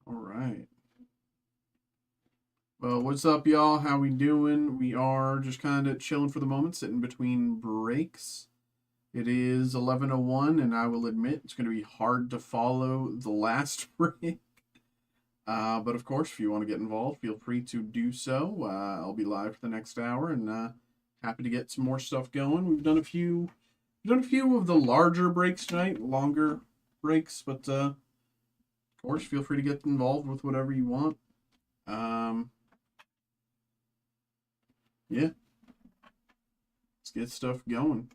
All right. Well, what's up, y'all? How we doing? We are just kind of chilling for the moment, sitting between breaks. It is 11:01, and I will admit it's going to be hard to follow the last break. But of course, if you want to get involved, feel free to do so. I'll be live for the next hour, and happy to get some more stuff going. We've done a few of the larger breaks tonight, longer breaks, but of course, feel free to get involved with whatever you want. Yeah, let's get stuff going.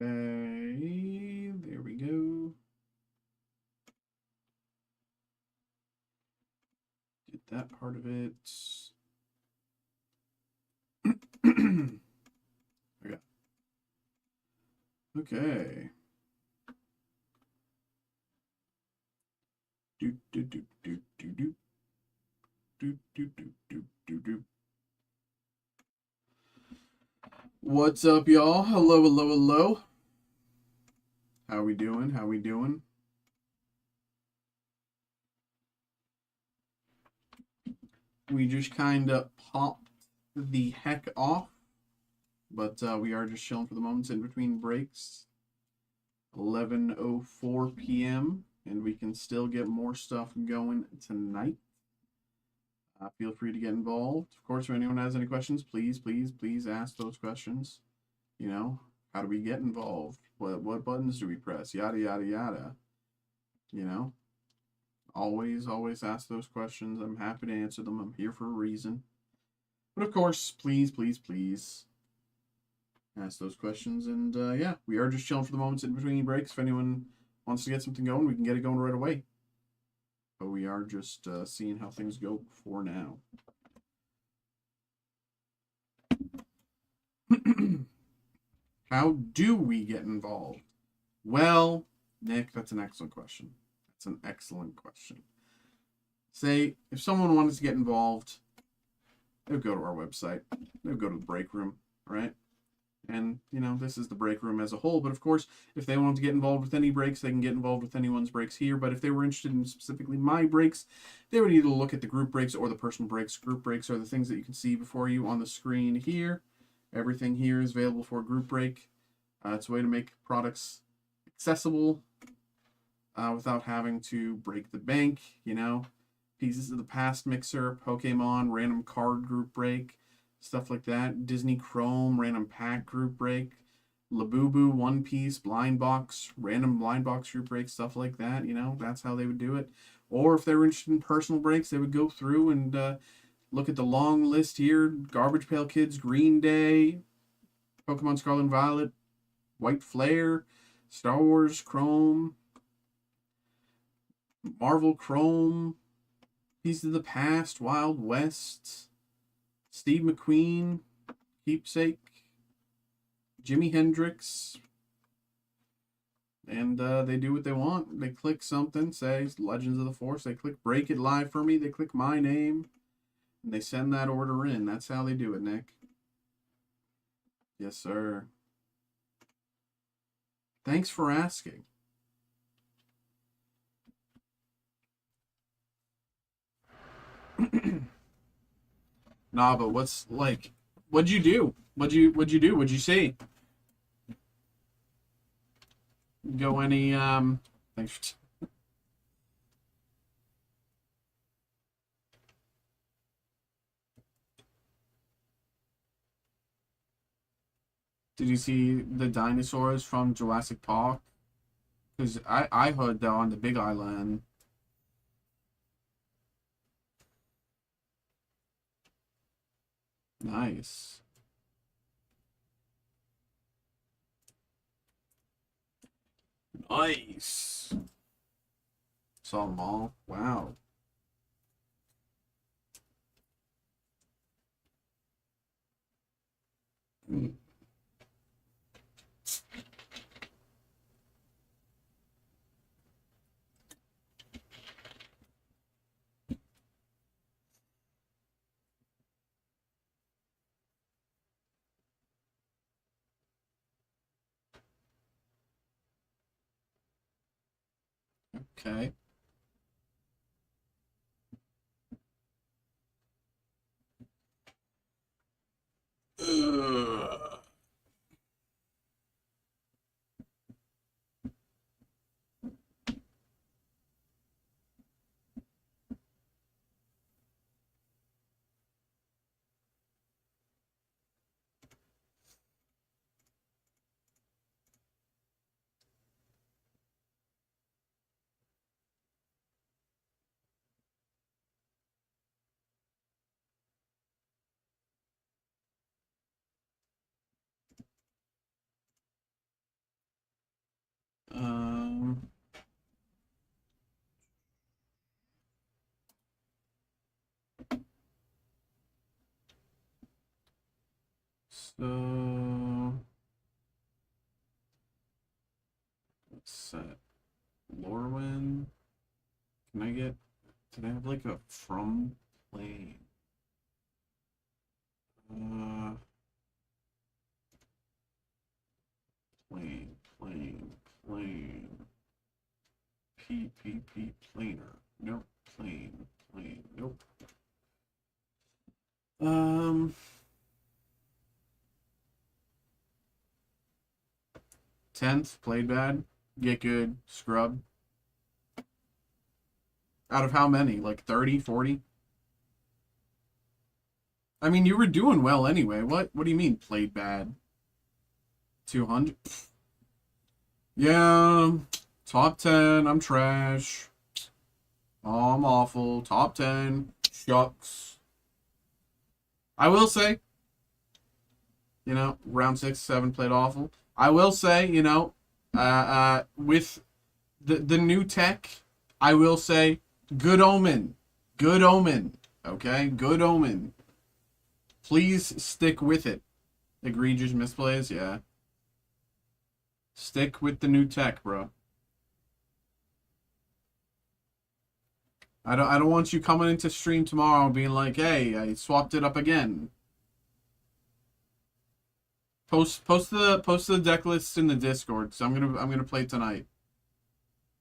Okay, there we go. Did that part of it. Okay. Okay. Do do do do do do do do do do do do. What's up, y'all? Hello, hello, hello. How we doing? How we doing? We just kind of popped the heck off, but we are just chilling for the moments in between breaks. 11:04 p.m. and we can still get more stuff going tonight. Feel free to get involved. Of course, if anyone has any questions, please, please, please ask those questions. You know, how do we get involved? What buttons do we press? Yada yada yada. You know, always ask those questions. I'm happy to answer them. I'm here for a reason. But of course, please, please, please ask those questions. And yeah, we are just chilling for the moments in between breaks. If anyone wants to get something going, we can get it going right away. But we are just seeing how things go for now. How do we get involved? Well, Nick, that's an excellent question. That's an excellent question. Say, if someone wanted to get involved, they would go to our website. They would go to the break room, right? And, you know, this is the break room as a whole. But of course, if they want to get involved with any breaks, they can get involved with anyone's breaks here. But if they were interested in specifically my breaks, they would either look at the group breaks or the personal breaks. Group breaks are the things that you can see before you on the screen here. Everything here is available for a group break. It's a way to make products accessible without having to break the bank, you know. Pieces of the Past mixer, Pokemon, random card group break, stuff like that. Disney Chrome, random pack group break. Labubu, One Piece, blind box, random blind box group break, stuff like that, you know. That's how they would do it. Or if they were interested in personal breaks, they would go through and look at the long list here. Garbage Pail Kids, Green Day, Pokemon Scarlet and Violet, White Flare, Star Wars Chrome, Marvel Chrome, Pieces of the Past, Wild West, Steve McQueen, Keepsake, Jimi Hendrix. And they do what they want. They click something, say Legends of the Force. They click Break It Live for me. They click my name. And they send that order in. That's how they do it, Nick. Yes, sir. Thanks for asking. Nah, but what's like? What'd you do? What'd you do? What'd you see? Go any Thanks for Did you see the dinosaurs from Jurassic Park? Because I heard they're on the Big Island. Nice. Nice. Saw them all. Wow. Okay. Ugh. Um. So let's set Lorwyn. Can I get? Did I have like a from plane? Uh, plane. P planer. Nope. Plane. Nope. 10th, played bad. Get good, scrub. Out of how many? Like 30, 40? I mean, you were doing well anyway. What do you mean played bad? 200? Yeah, top 10, I'm trash. Oh, I'm awful. Top 10, shucks. I will say, round 6, 7 played awful. I will say, with the new tech, I will say, good omen. Good omen. Okay? Good omen. Please stick with it. Egregious misplays, yeah. Stick with the new tech, bro. I don't want you coming into stream tomorrow being like, hey, I swapped it up again. Post the deck list in the Discord, so I'm gonna play tonight.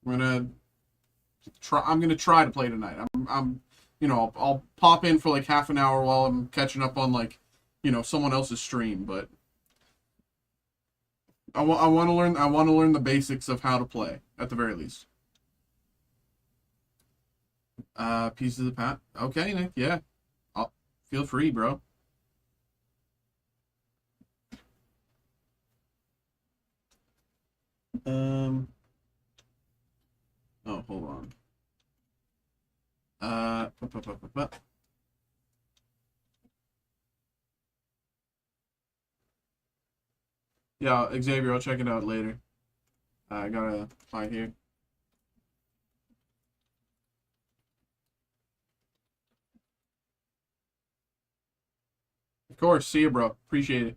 I'm gonna try to play tonight. I'll pop in for like half an hour while I'm catching up on like, someone else's stream, but I want to learn the basics of how to play at the very least. Pieces of the pat. Okay, Nick. Yeah, feel free, bro. Um. Oh, hold on. Bu- Yeah, Xavier, I'll check it out later. I gotta find here. Of course, see you, bro. Appreciate it.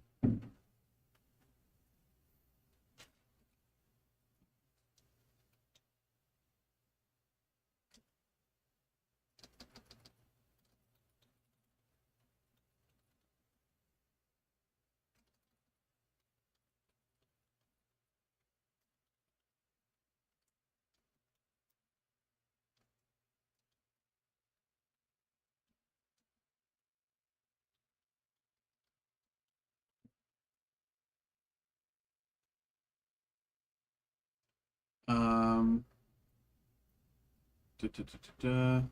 Um, da, da, da, da, da.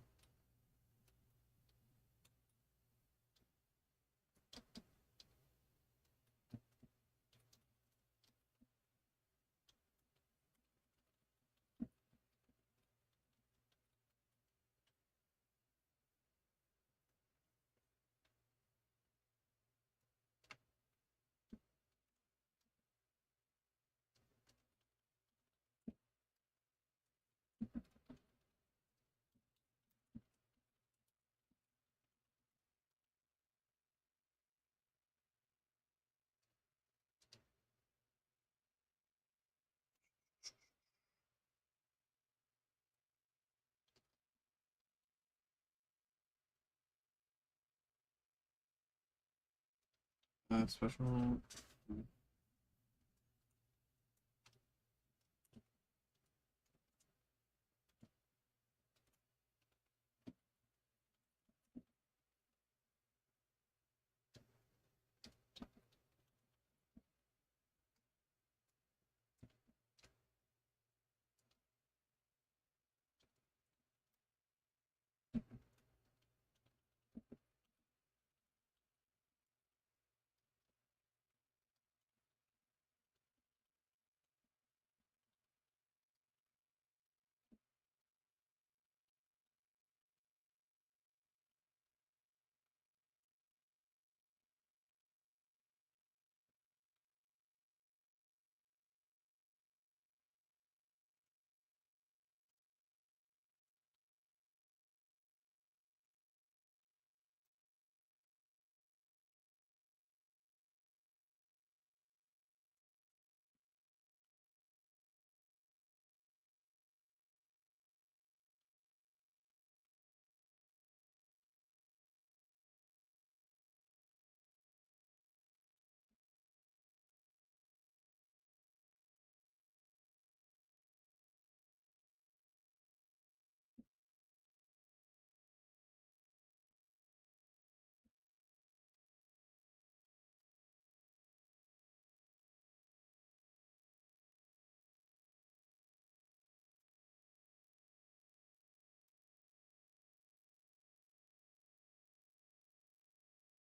Special.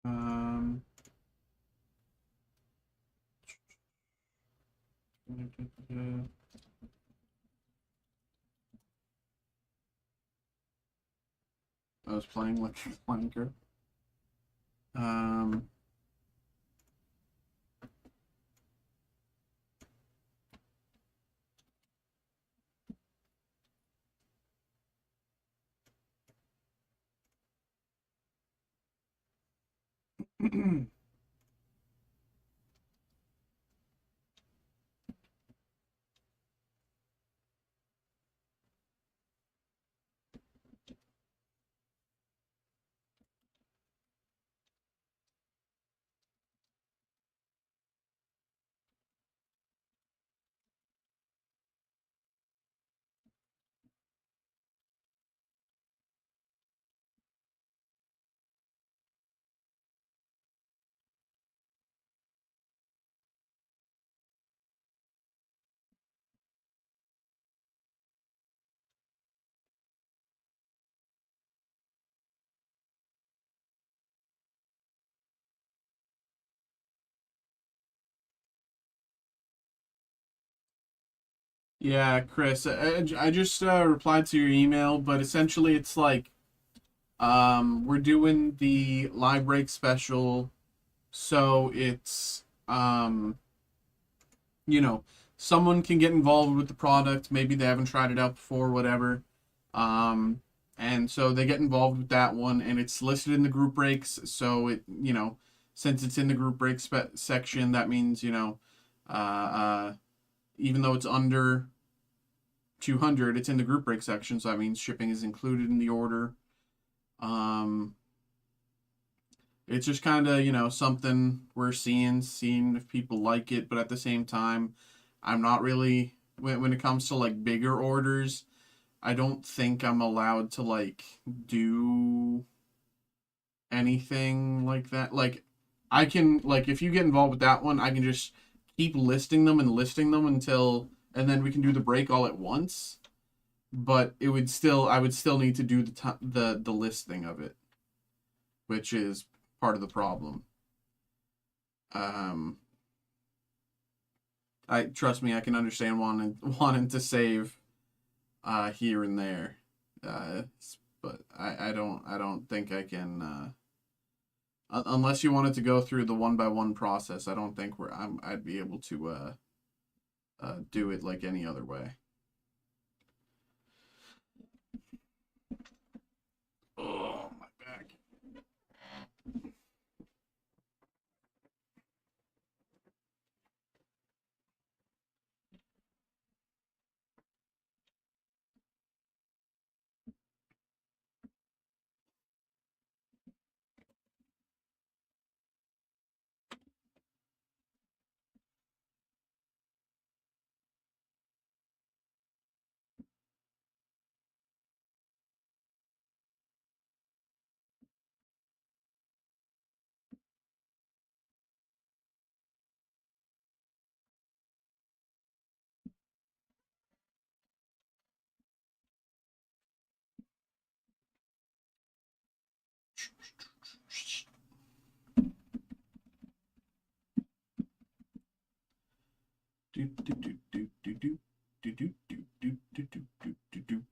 Um, I was playing like a flanker. Um, yeah, Chris, I just replied to your email, but essentially it's like We're doing the live break special, so it's you know, someone can get involved with the product. Maybe they haven't tried it out before, whatever. Um, and so they get involved with that one, and it's listed in the group breaks. So since it's in the group break section, that means uh, uh, even though it's under 200, it's in the group break section. So that means shipping is included in the order. Um, it's just kind of something we're seeing if people like it, but at the same time, I'm not really when it comes to like bigger orders. I don't think I'm allowed to like do anything like that. Like I can like if you get involved with that one, I can just keep listing them until and then we can do the break all at once. But I would still need to do the listing of it, which is part of the problem. Um, I trust me, I can understand wanting to save here and there, uh, but I don't think I can unless you wanted to go through the one by one process. I don't think I'd be able to do it like any other way. Oh, my back. Do do do do do do do do do do do do do do.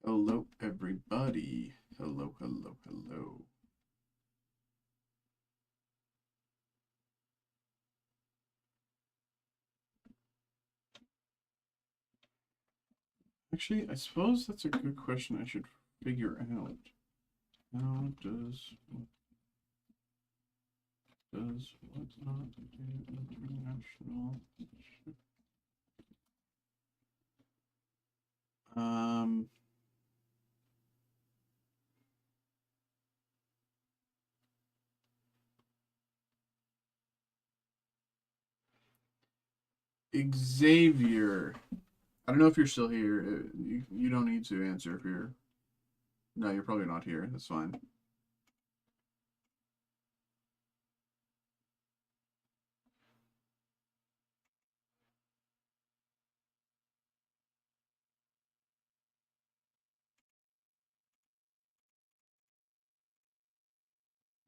Hello, everybody. Hello, hello, hello. Actually, I suppose that's a good question I should figure out. How does what not do international? Um, Xavier. I don't know if you're still here. You don't need to answer if you're. No, you're probably not here. That's fine.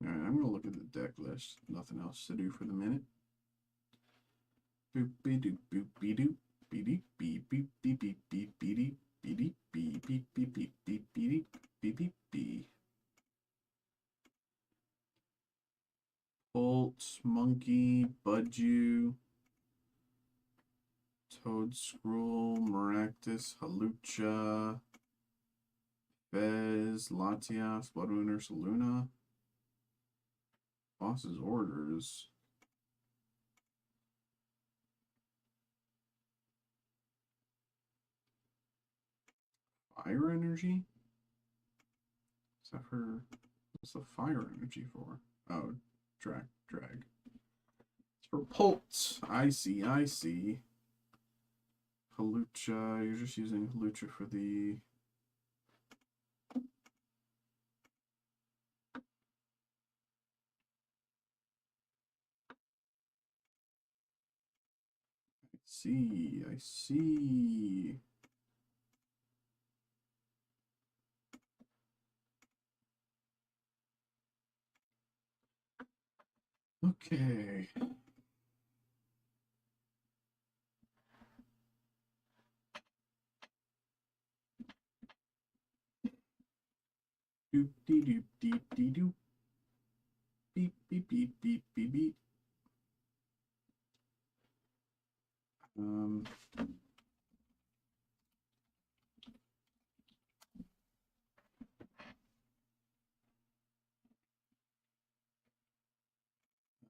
All right, I'm gonna look at the deck list. Nothing else to do for the minute. Boop be doop boop be doop be doop beep beep beep beep beep beep beep beep beep beep beep beep beep beep beep beep beep. Bolt, Monkey, Budju, Toad Scroll, Maractus, Halucha, Fez, Latias, Bloodwinner, Saluna. Boss's Orders. Fire Energy? Is that for... What's the Fire Energy for? Oh, drag. It's for Pulse. I see. Halucha. You're just using Halucha for the... I see. Okay. Doop dee doop deep dee doop. Beep beep beep beep beep beep. Um.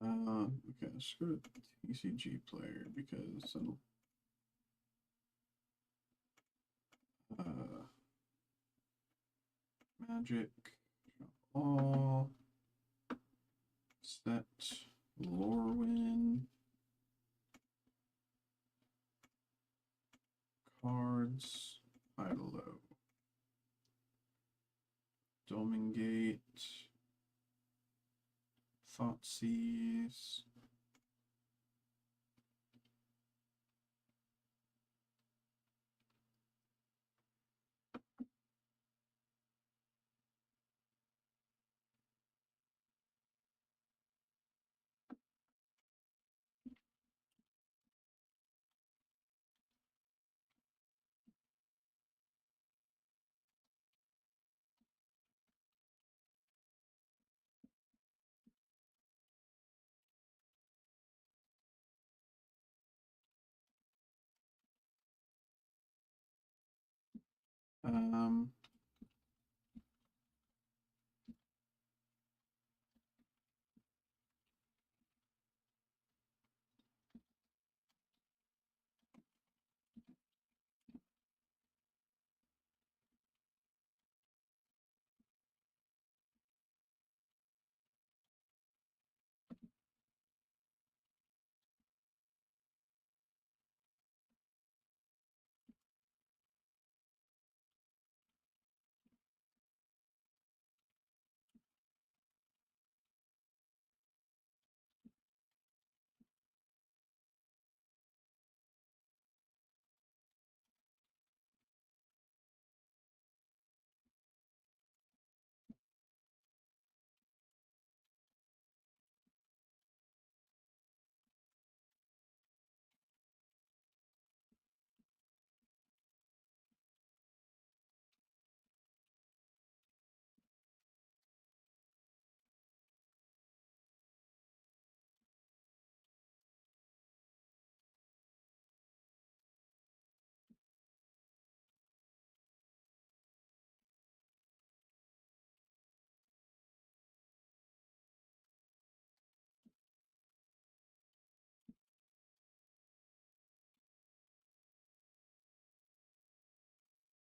Okay, screw the TCG player because magic all set Lorwyn cards Idolo Domingate Thoughtseize um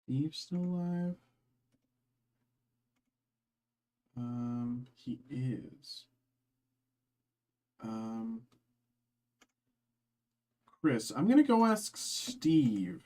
Steve's still alive? He is. Um, Chris, I'm gonna go ask Steve.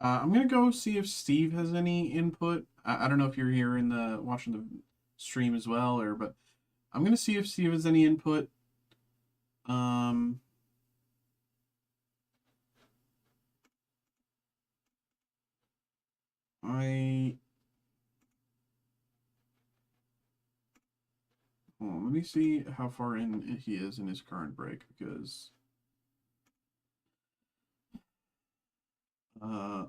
I'm gonna go see if Steve has any input. I don't know if you're here in the watching the stream as well, or but I'm gonna see if Steve has any input. Um, I let me see how far in he is in his current break because uh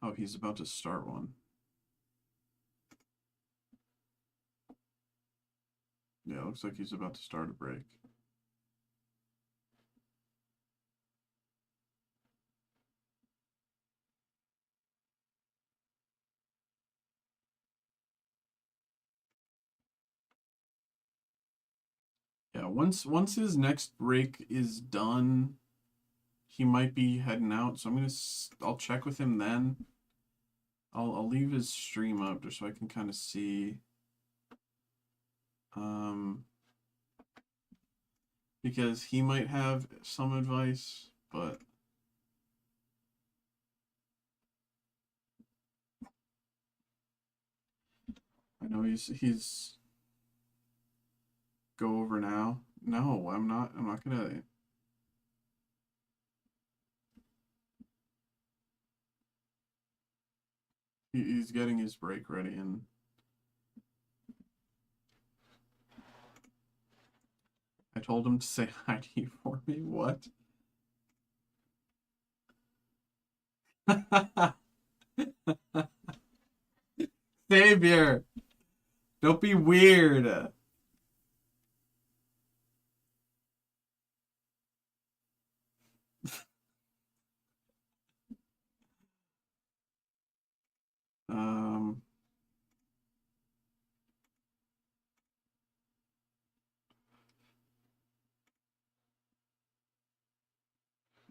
oh, he's about to start one. Yeah, looks like he's about to start a break. Yeah, once his next break is done, he might be heading out. So I'll check with him then. I'll leave his stream up just so I can kind of see. Because he might have some advice, but I know he's go over now? No, I'm not. I'm not gonna. He's getting his break ready, and I told him to say hi to you for me. What? Savior, don't be weird. Um,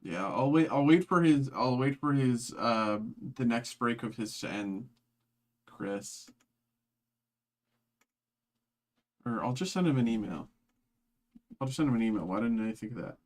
yeah, I'll wait. I'll wait for his. I'll wait for his. The next break of his to end, Chris. Or I'll just send him an email. I'll just send him an email. Why didn't I think of that?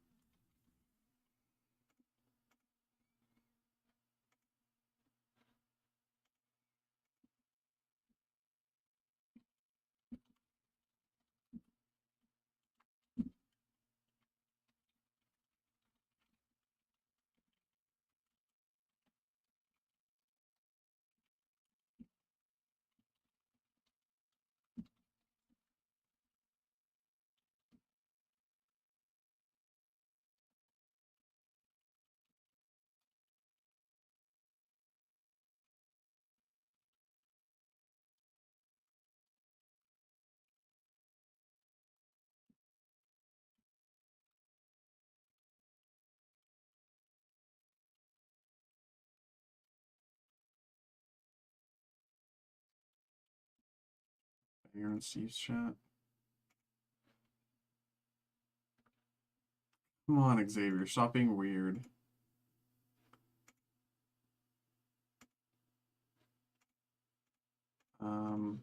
You're in Steve's chat. Come on, Xavier. Stop being weird. Um.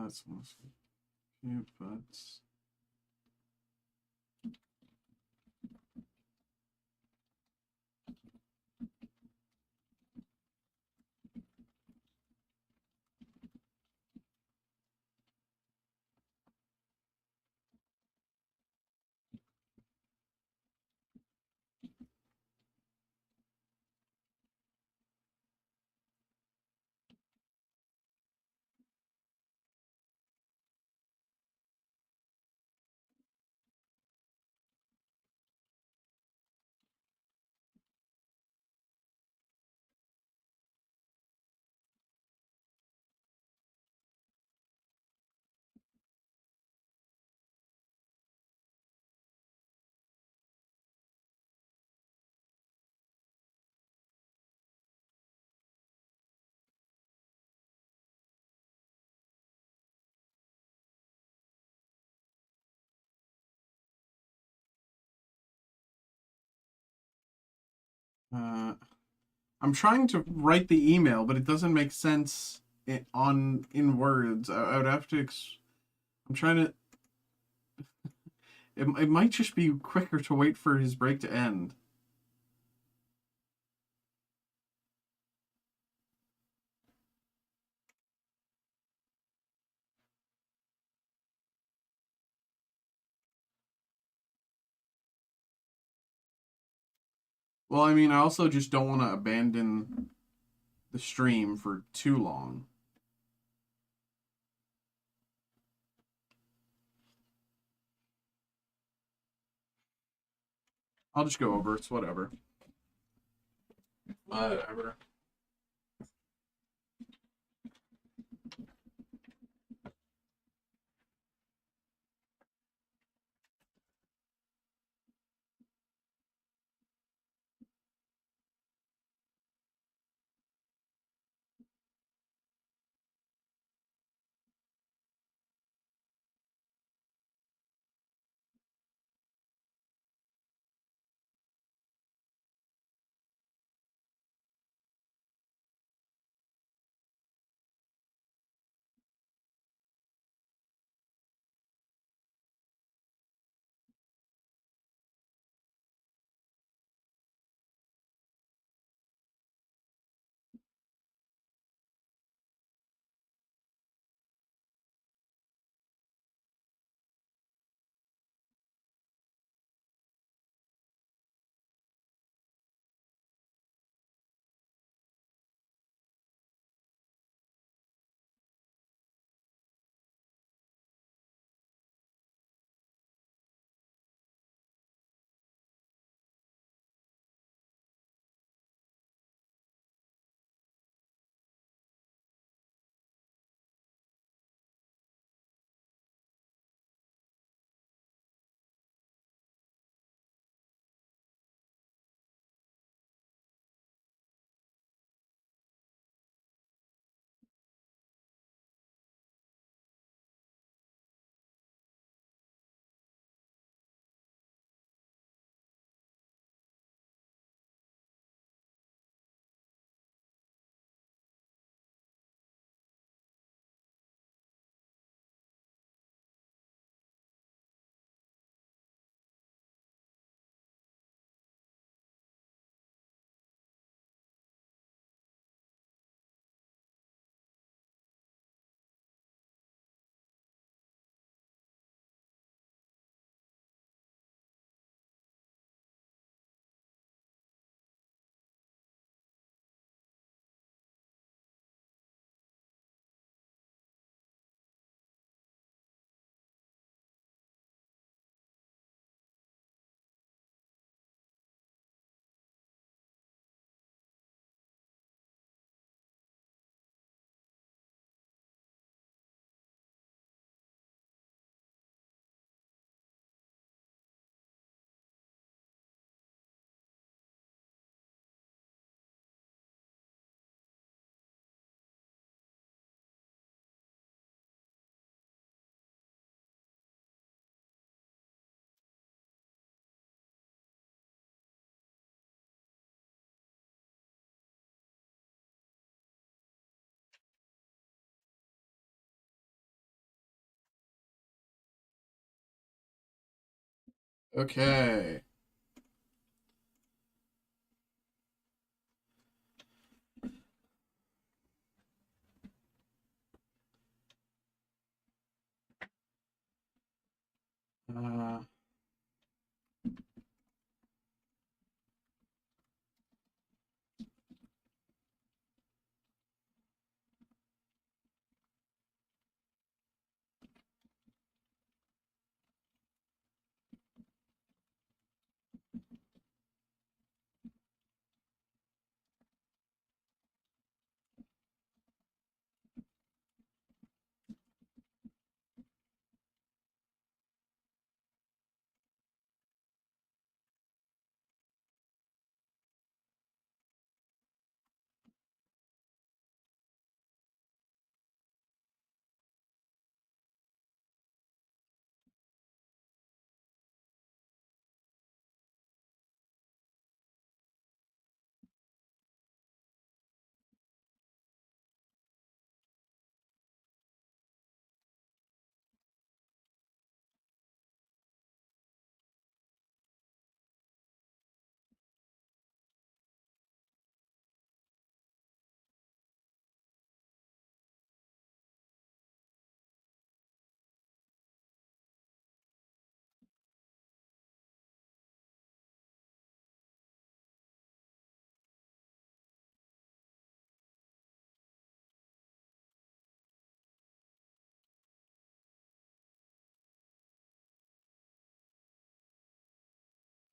It's mostly cute, but uh, I'm trying to write the email, but it doesn't make sense in words. I would have to. I'm trying to. It might just be quicker to wait for his break to end. Well, I mean, I also just don't want to abandon the stream for too long. I'll just go over. It's whatever. Whatever. Okay. Uh,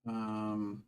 um,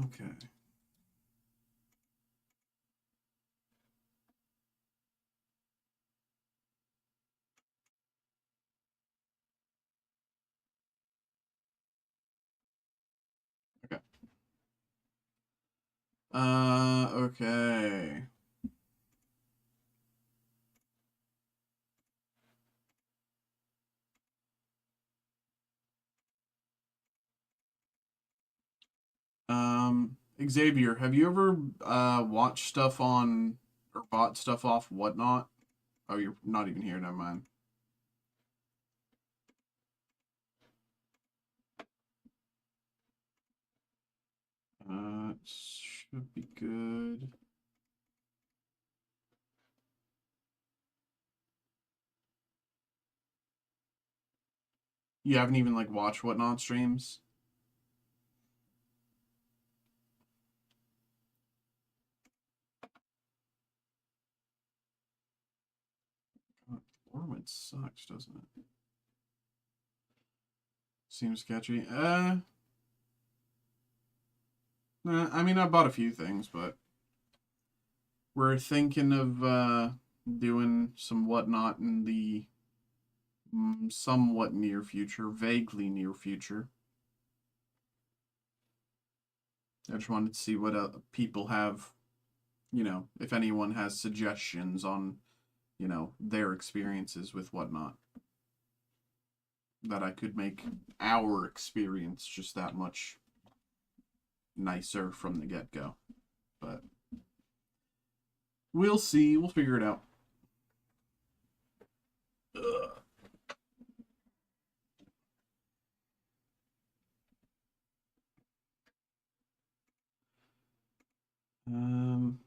okay. Okay. Okay. Xavier, have you ever watched stuff on or bought stuff off Whatnot? Oh, you're not even here. Never mind. It should be good. You haven't even like watched Whatnot streams? God, Orwin sucks, doesn't it? Seems sketchy. I mean, I bought a few things, but we're thinking of doing some whatnot in the somewhat near future, vaguely near future. I just wanted to see what people have, if anyone has suggestions on, their experiences with whatnot, that I could make our experience just that much nicer from the get go. But we'll see. We'll figure it out. Ugh. Um,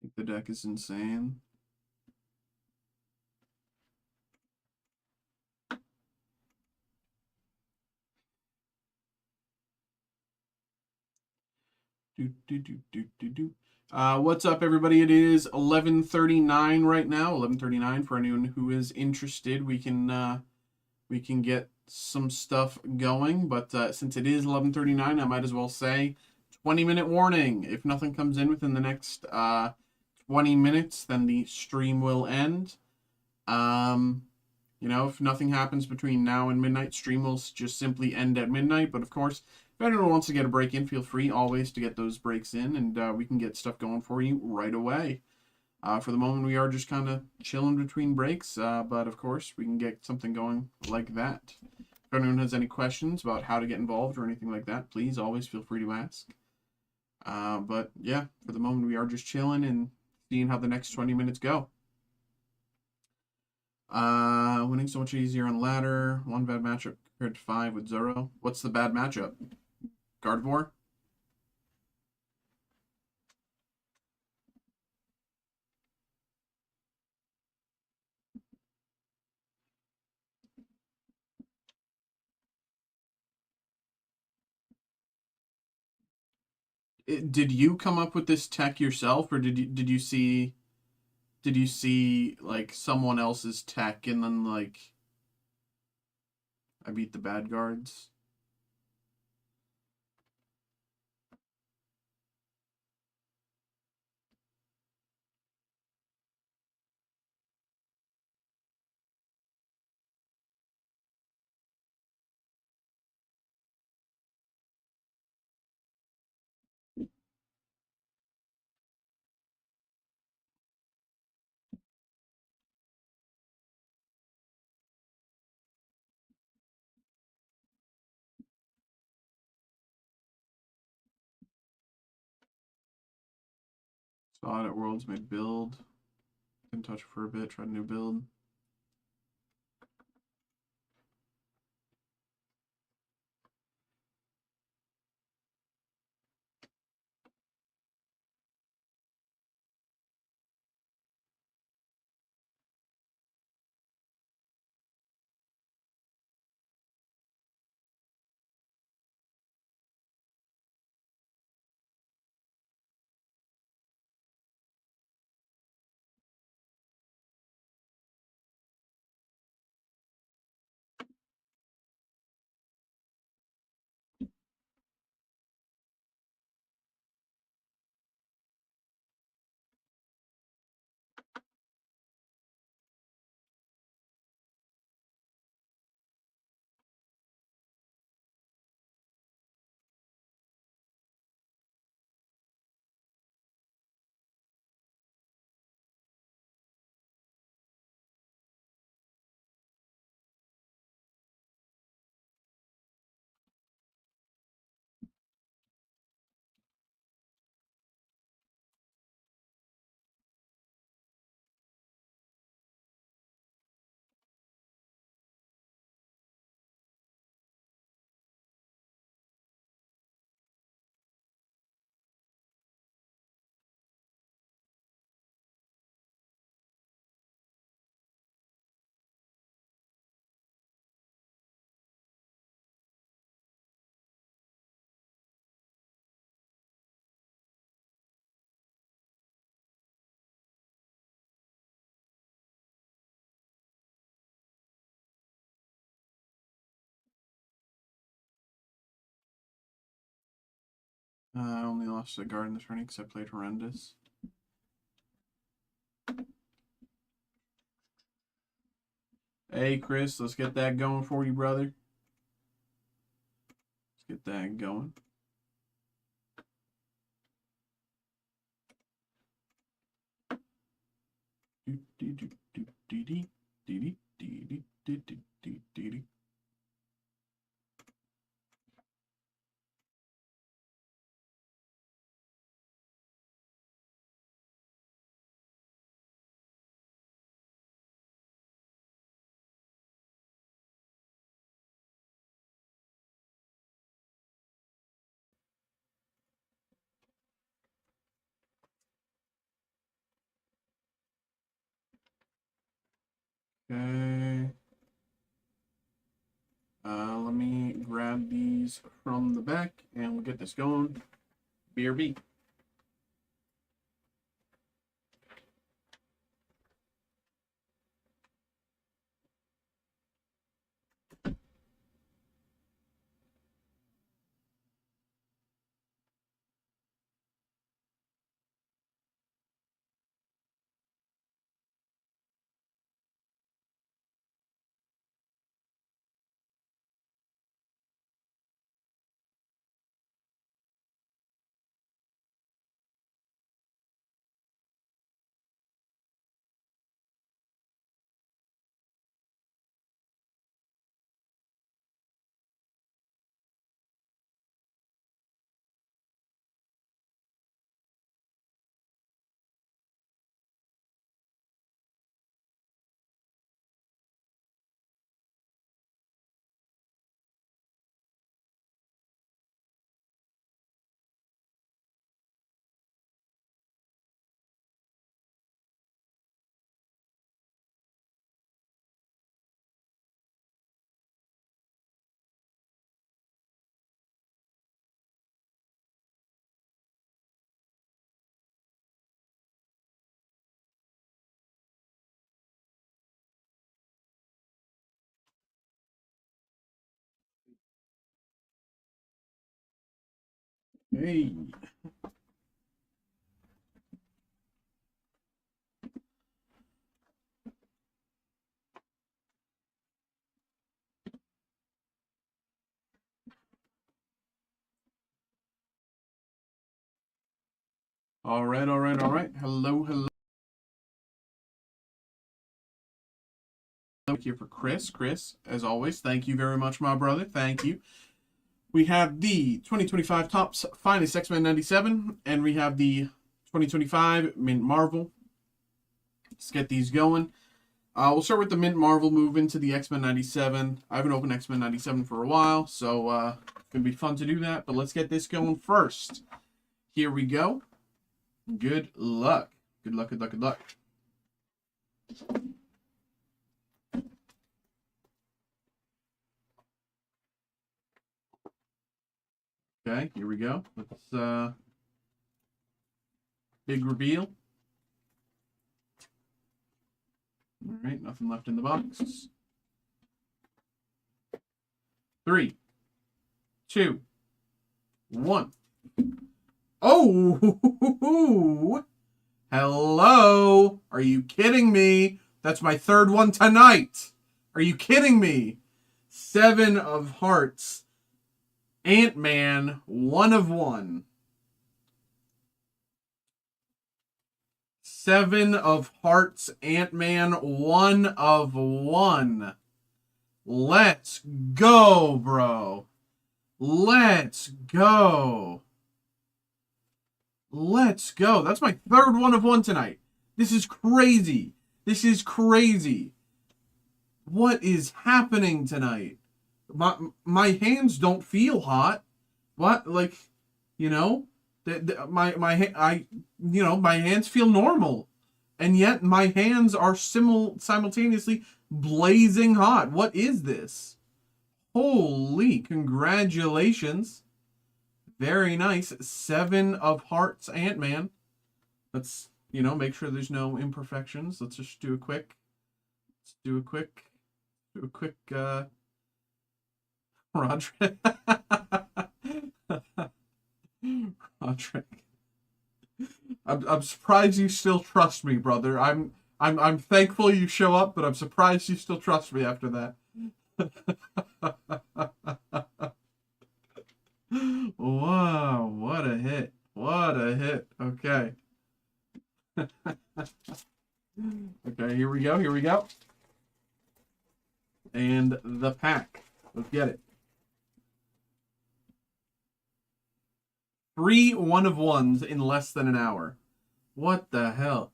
I think the deck is insane. What's up, everybody? It is 11:39 right now. 11:39 for anyone who is interested. We can get some stuff going, but since it is 11:39, I might as well say 20-minute warning. If nothing comes in within the next 20 minutes, then the stream will end. If nothing happens between now and midnight, stream will just simply end at midnight. But of course, if anyone wants to get a break in, feel free always to get those breaks in, and we can get stuff going for you right away. For the moment, we are just kind of chilling between breaks, but of course, we can get something going like that. If anyone has any questions about how to get involved or anything like that, please always feel free to ask. But yeah, for the moment, we are just chilling and seeing how the next 20 minutes go. Winning so much easier on ladder. One bad matchup compared to 5 with Zoro. What's the bad matchup? Gardevoir? Did you come up with this tech yourself, or did you see like someone else's tech and then like I beat the bad guards? Saw it at Worlds, made build. Didn't touch it for a bit, tried a new build. I only lost a guard in the tourney because I played horrendous. Hey, Chris, let's get that going for you, brother. Let's get that going. Okay. Let me grab these from the back and we'll get this going. BRB. Hey. All right. Hello, hello. Here for Chris. Chris, as always, thank you very much, my brother. Thank you. We have the 2025 Topps Finest X-Men 97, and we have the 2025 Mint Marvel. Let's get these going. We'll start with the Mint Marvel, move into the X-Men 97. I haven't opened X-Men 97 for a while, so it's going to be fun to do that. But let's get this going first. Here we go. Good luck. Good luck, good luck, good luck. Okay, here we go. Let's big reveal. All right, nothing left in the box. 3, 2, 1. Oh, hello. Are you kidding me? That's my third one tonight. Are you kidding me? 7 of Hearts. Ant-Man, 1 of 1. 7 of Hearts, Ant-Man, 1 of 1. Let's go, bro. Let's go. Let's go. That's my third 1 of 1 tonight. This is crazy. This is crazy. What is happening tonight? My hands don't feel hot. What? Like, you know, my hands feel normal, and yet my hands are simultaneously blazing hot. What is this? Holy, congratulations. Very nice. 7 of Hearts Ant-Man. Let's, make sure there's no imperfections. Let's just do a quick Roger. Roderick. I'm surprised you still trust me, brother. I'm thankful you show up, but I'm surprised you still trust me after that. Wow, what a hit. What a hit. Okay. Okay, here we go. Here we go. And the pack. Let's get it. 3 1-of-1s in less than an hour. What the hell?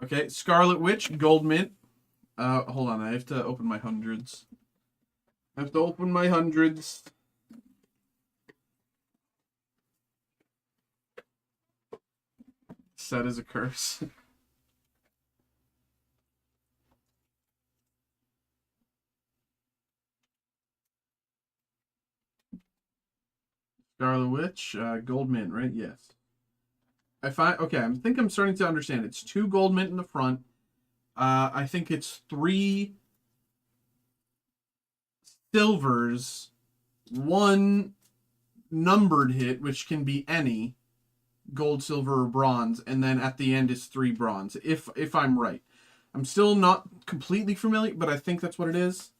Okay, Scarlet Witch, Gold Mint. Hold on, I have to open my hundreds. I have to open my hundreds. Set as a curse. Scarlet Witch, Gold Mint, right? Yes. Okay, I think I'm starting to understand. It's 2 Gold Mint in the front. I think it's 3 silvers, 1 numbered hit, which can be any gold, silver, or bronze, and then at the end is 3 bronze. If I'm right, I'm still not completely familiar, but I think that's what it is.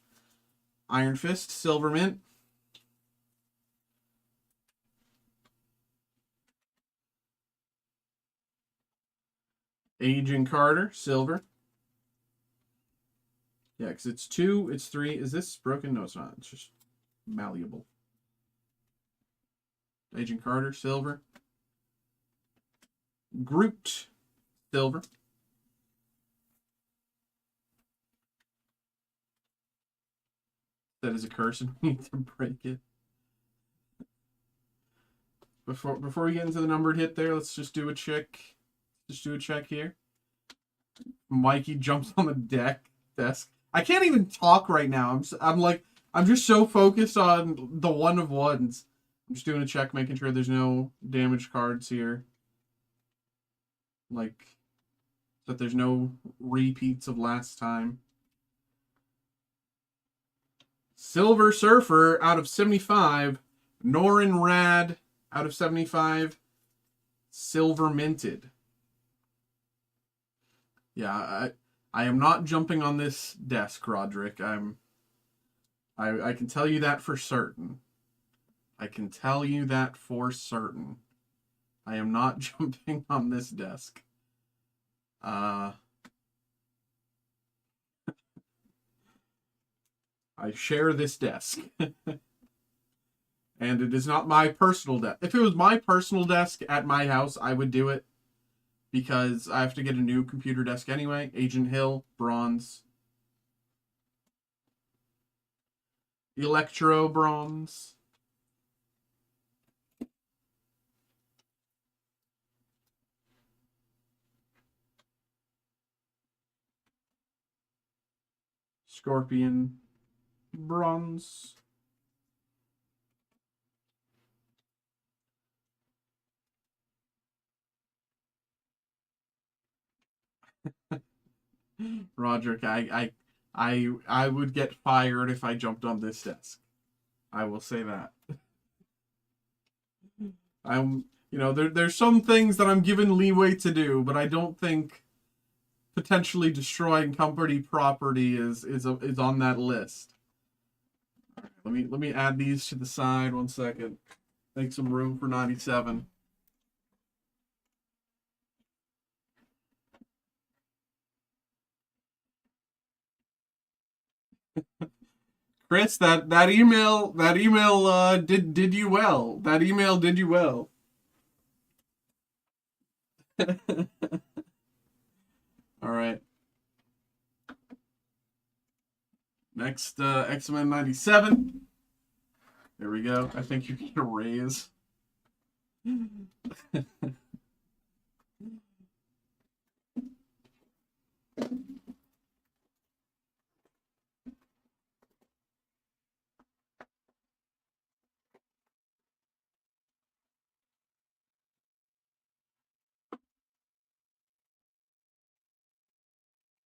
Iron Fist, Silver Mint. Agent Carter, silver. Yeah, because it's 2, it's 3. Is this broken? No, it's not. It's just malleable. Agent Carter, silver. Grouped, silver. That is a curse and we need to break it. Before we get into the numbered hit there, let's just do a check. Just do a check here. Mikey jumps on the desk. I can't even talk right now. I'm just so focused on the 1-of-1s. I'm just doing a check, making sure there's no damaged cards here. Like, that there's no repeats of last time. Silver Surfer out of 75. Norin Rad out of 75. Silver Minted. Yeah, I am not jumping on this desk, Roderick. I can tell you that for certain. I can tell you that for certain. I am not jumping on this desk. I share this desk. And it is not my personal desk. If it was my personal desk at my house, I would do it. Because I have to get a new computer desk anyway. Agent Hill, bronze. Electro, bronze. Scorpion, bronze. Roderick, I would get fired if I jumped on this desk. I will say that. There's some things that I'm given leeway to do, but I don't think potentially destroying company property is on that list. All right, let me add these to the side 1 second. Make some room for 97. Chris, that email did you well. That email did you well. All right. Next, X-Men 97. There we go. I think you get a raise.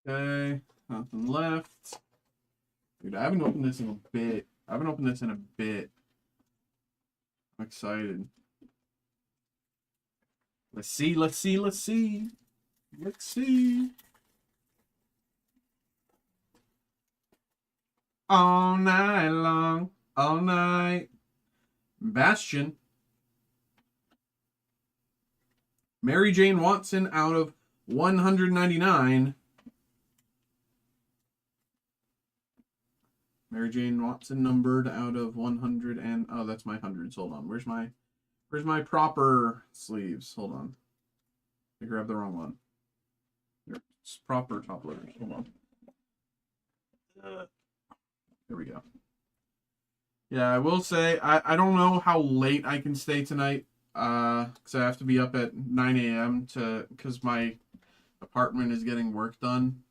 Okay, nothing left. Dude, I haven't opened this in a bit. I'm excited. Let's see, let's see, let's see. Let's see. All night long, all night. Bastion. Mary Jane Watson out of 199. Mary Jane Watson numbered out of 100 and oh, that's my hundreds. Hold on. Where's my proper sleeves? Hold on. I grabbed the wrong one. It's proper top loaders. Hold on. There we go. Yeah, I will say I don't know how late I can stay tonight. Because I have to be up at 9 a.m. because my apartment is getting work done.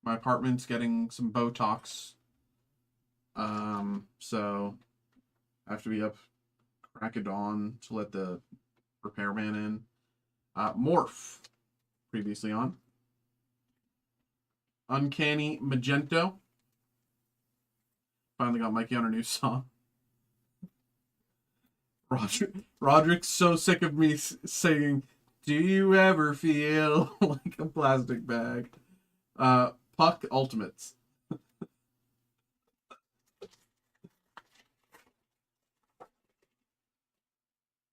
My apartment's getting some Botox. So I have to be up crack of dawn to let the repairman in. Morph, previously on. Uncanny Magento. Finally got Mikey on our new song. Roderick's so sick of me singing, "Do you ever feel like a plastic bag?" Puck Ultimates.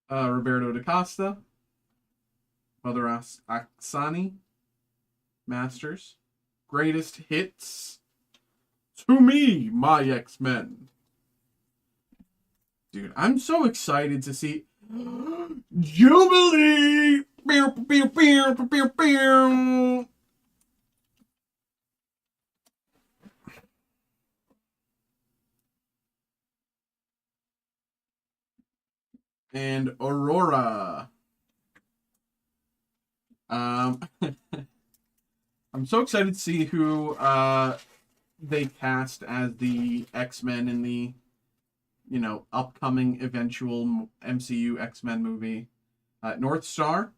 Roberto da Costa. Mother Aksani. Masters. Greatest Hits. To me, my X-Men. Dude, I'm so excited to see Jubilee. And Aurora. I'm so excited to see who they cast as the X-Men in the upcoming eventual MCU X-Men movie. North Star.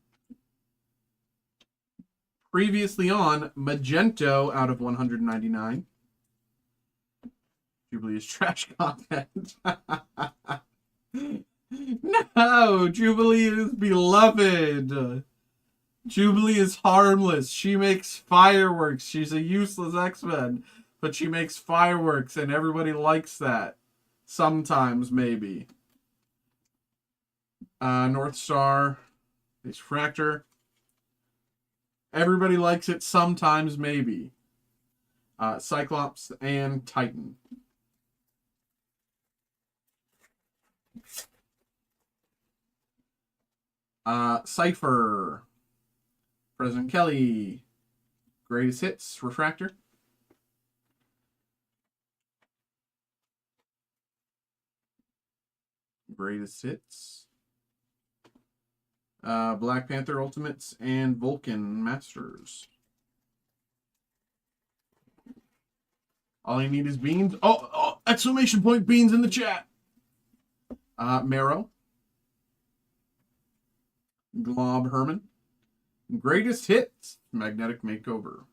Previously on, Magento out of 199. Jubilee is trash content. No, Jubilee is beloved. Jubilee is harmless. She makes fireworks. She's a useless X-Men, but she makes fireworks, and everybody likes that. Sometimes, maybe. North Star. It's Fractor. Everybody likes it sometimes, maybe. Cyclops and Titan. Cypher. President Kelly. Greatest Hits. Refractor. Greatest Hits. Black Panther Ultimates and Vulcan Masters. All I need is beans. Oh, exclamation point beans in the chat. Marrow. Glob Herman. Greatest Hits. Magnetic Makeover.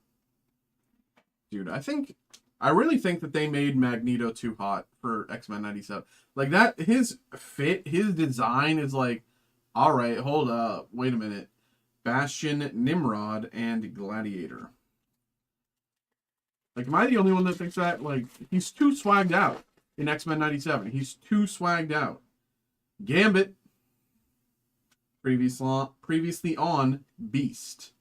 Dude, I really think that they made Magneto too hot for X-Men 97. Like that, his fit, his design is like, all right, hold up, wait a minute. Bastion, Nimrod, and Gladiator. Like, am I the only one that thinks that? Like, he's too swagged out in X-Men 97. He's too swagged out. Gambit. Previously on Beast.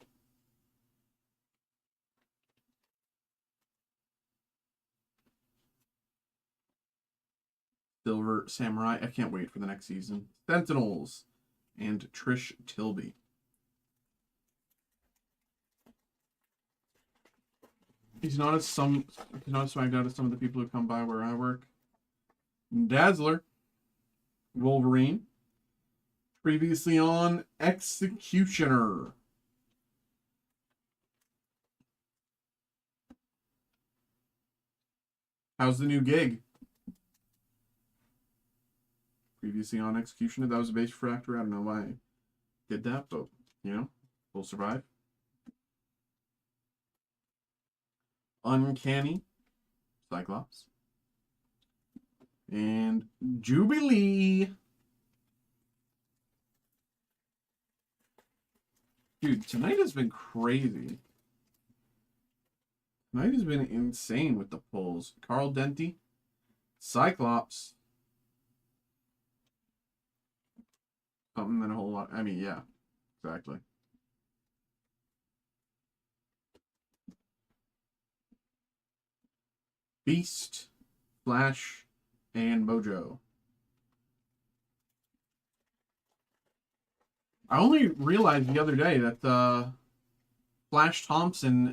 Silver Samurai. I can't wait for the next season. Sentinels. And Trish Tilby. He's not as swagged out as some of the people who come by where I work. Dazzler. Wolverine. Previously on Executioner. How's the new gig? Previously on Executioner. That was a base fractor. I don't know why I did that, but, we'll survive. Uncanny. Cyclops. And Jubilee. Dude, tonight has been crazy. Tonight has been insane with the pulls. Carl Denty, Cyclops. Something that a whole lot. I mean, yeah, exactly. Beast, Flash, and Mojo. I only realized the other day that Flash Thompson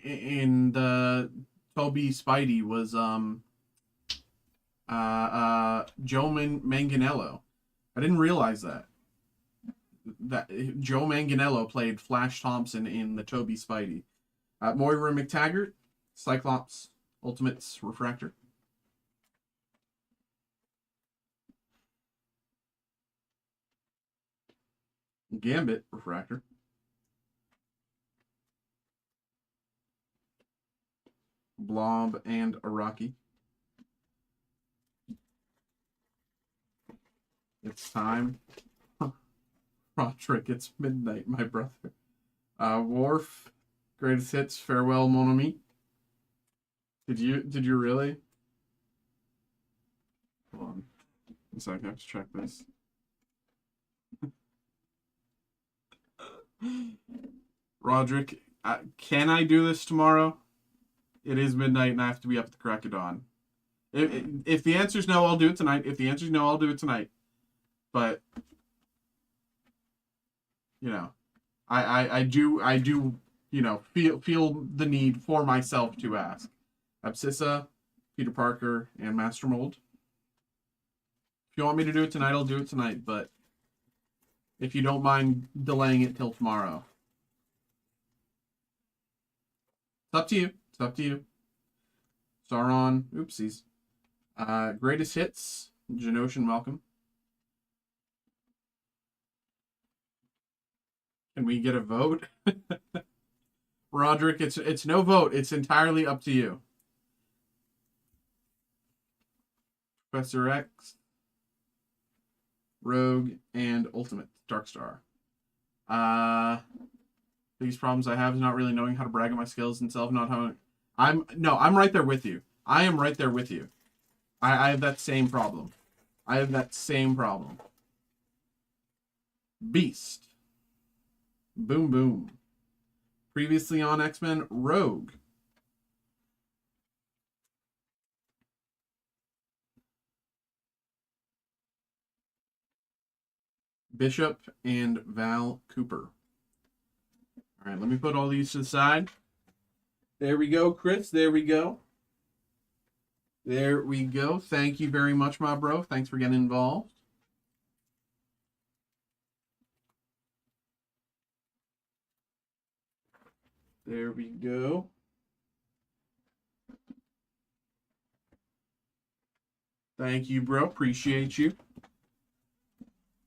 in the Toby Spidey was Joe Manganiello. I didn't realize that Joe Manganiello played Flash Thompson in the Toby Spidey. Moira McTaggart, Cyclops, Ultimates Refractor. Gambit Refractor. Blob and Araki. It's time. Roderick, it's midnight, my brother. Worf, Greatest Hits, Farewell, Mon Ami. Did you really? Hold on. One second, I have to check this. Roderick, can I do this tomorrow? It is midnight and I have to be up at the crack of dawn. If the answer is no, I'll do it tonight. If the answer is no, I'll do it tonight. But you know, I do you know feel the need for myself to ask. Abscissa, Peter Parker, and Master Mold. If you want me to do it tonight, I'll do it tonight. But if you don't mind delaying it till tomorrow, it's up to you. It's up to you. Sauron, oopsies. Greatest Hits, Genoshan Welcome. Can we get a vote? Roderick, it's no vote. It's entirely up to you. Professor X, Rogue, and Ultimate Darkstar. Biggest problems I have is not really knowing how to brag on my skills and self not how I'm right there with you. I am right there with you. I have that same problem. I have that same problem. Beast. Boom Boom. Previously on X-Men, Rogue. Bishop and Val Cooper. All right, let me put all these to the side. There we go, Chris. There we go. There we go. Thank you very much, my bro. Thanks for getting involved. There we go. Thank you, bro. Appreciate you.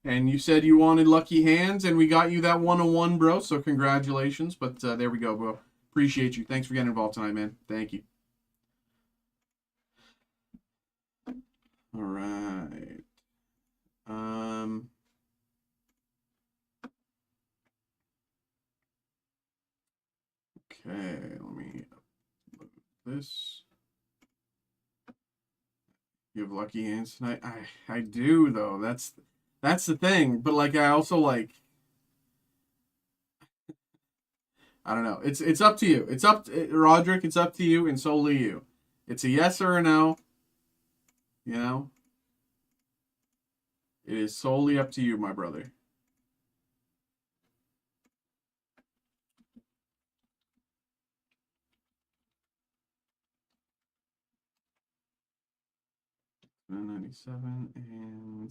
And you said you wanted lucky hands, and we got you that 101, bro. So congratulations. But there we go, bro. Appreciate you. Thanks for getting involved tonight, man. Thank you. All right. Okay, let me look at this. You have lucky hands tonight? I do though. That's the thing. But like I also like I don't know. It's up to you. It's up to Roderick, it's up to you and solely you. It's a yes or a no. You know? It is solely up to you, my brother. $9.97 and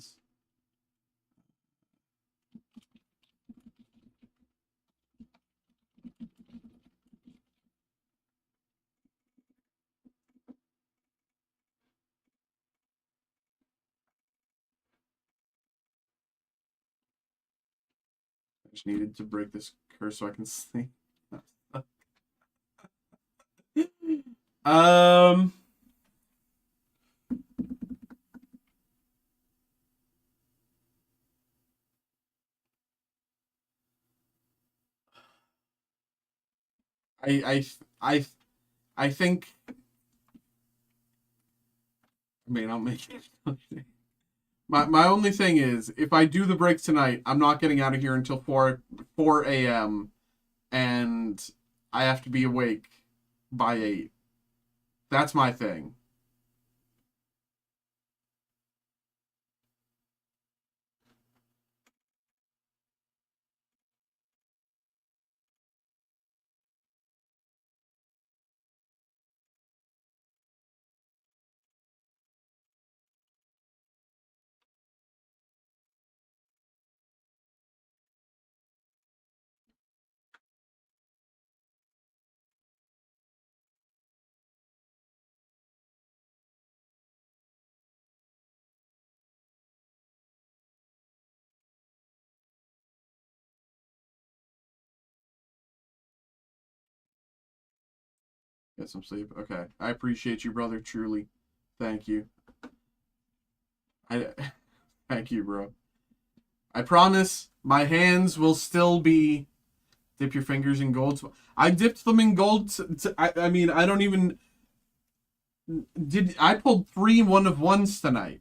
I just needed to break this curse so I can sleep. um I I I I think. I mean, I'll make it. My only thing is, if I do the break tonight, I'm not getting out of here until 4 a.m. and I have to be awake by 8. That's my thing. Get some sleep. Okay. I appreciate you, brother. Truly. Thank you. I thank you, bro. I promise my hands will still be dip your fingers in gold. I dipped them in gold. I mean, I don't even did. I pulled 3 1 of 1s tonight.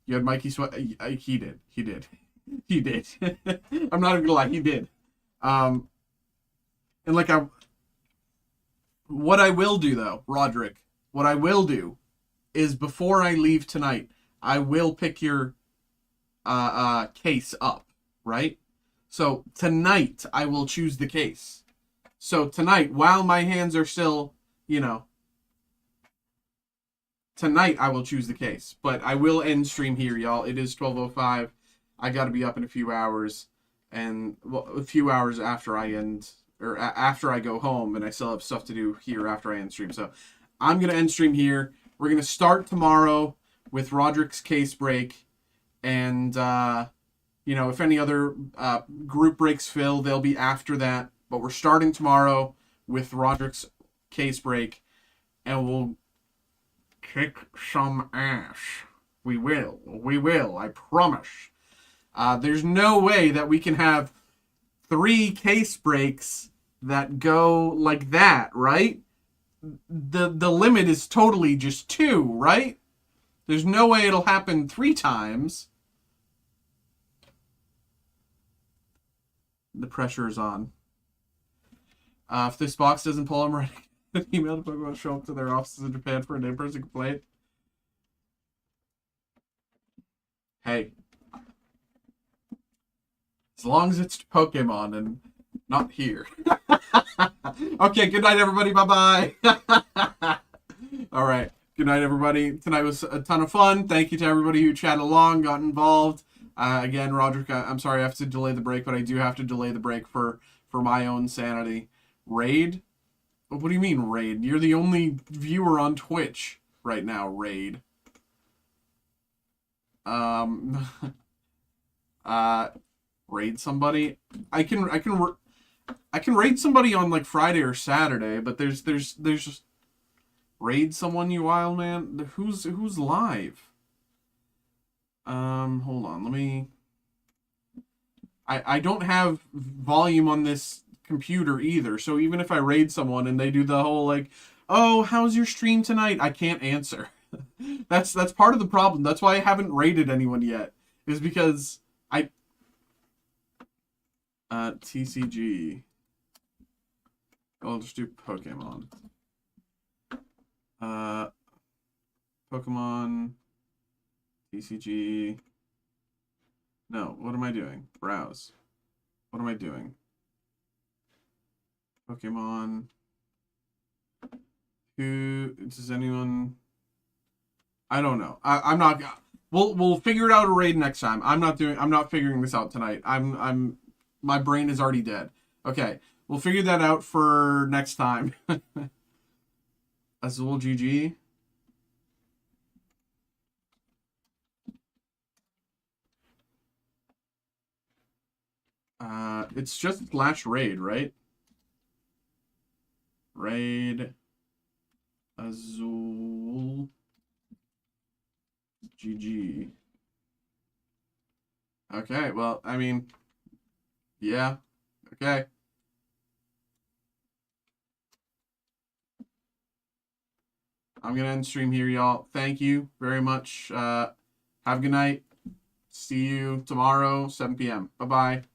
You had Mikey sweat. He did. He did. He did. I'm not even gonna lie. He did. Um, and like what I will do though, Roderick. What I will do is before I leave tonight, I will pick your case up, right? So tonight I will choose the case. So tonight, while my hands are still, you know, tonight I will choose the case. But I will end stream here, y'all. It is 12:05. I got to be up in a few hours, and well, a few hours after I end, or after I go home, and I still have stuff to do here after I end stream. So I'm gonna end stream here. We're gonna start tomorrow with Roderick's case break, and you know, if any other group breaks fill, they'll be after that. But we're starting tomorrow with Roderick's case break, and we'll kick some ass. We will. We will. I promise. There's no way that we can have 3 case breaks that go like that, right? The limit is totally just 2, right? There's no way it'll happen 3 times. The pressure is on. If this box doesn't pull, I'm writing an email to Pokemon show up to their offices in Japan for an in-person complaint. Hey, as long as it's Pokemon and not here. Okay, good night, everybody. Bye-bye. All right. Good night, everybody. Tonight was a ton of fun. Thank you to everybody who chatted along, got involved. Again, Roderick, I'm sorry I have to delay the break, but I do have to delay the break for my own sanity. Raid? What do you mean, Raid? You're the only viewer on Twitch right now, Raid. Raid somebody. I can raid somebody on like Friday or Saturday, but there's just raid someone, you wild man. Who's live? Hold on. Let me. I don't have volume on this computer either, so even if I raid someone and they do the whole like, oh, how's your stream tonight? I can't answer. That's part of the problem. That's why I haven't raided anyone yet. Is because TCG. I'll just do Pokemon. Pokemon. TCG. No, what am I doing? Browse. What am I doing? Pokemon. Who does anyone? I don't know. I'm not. We'll figure it out a raid next time. I'm not figuring this out tonight. My brain is already dead. Okay, we'll figure that out for next time. Azul GG. It's just slash raid, right? Raid Azul GG. Okay, well, I mean, yeah, okay. I'm gonna end stream here, y'all. Thank you very much. Have a good night. See you tomorrow, 7 p.m. Bye bye.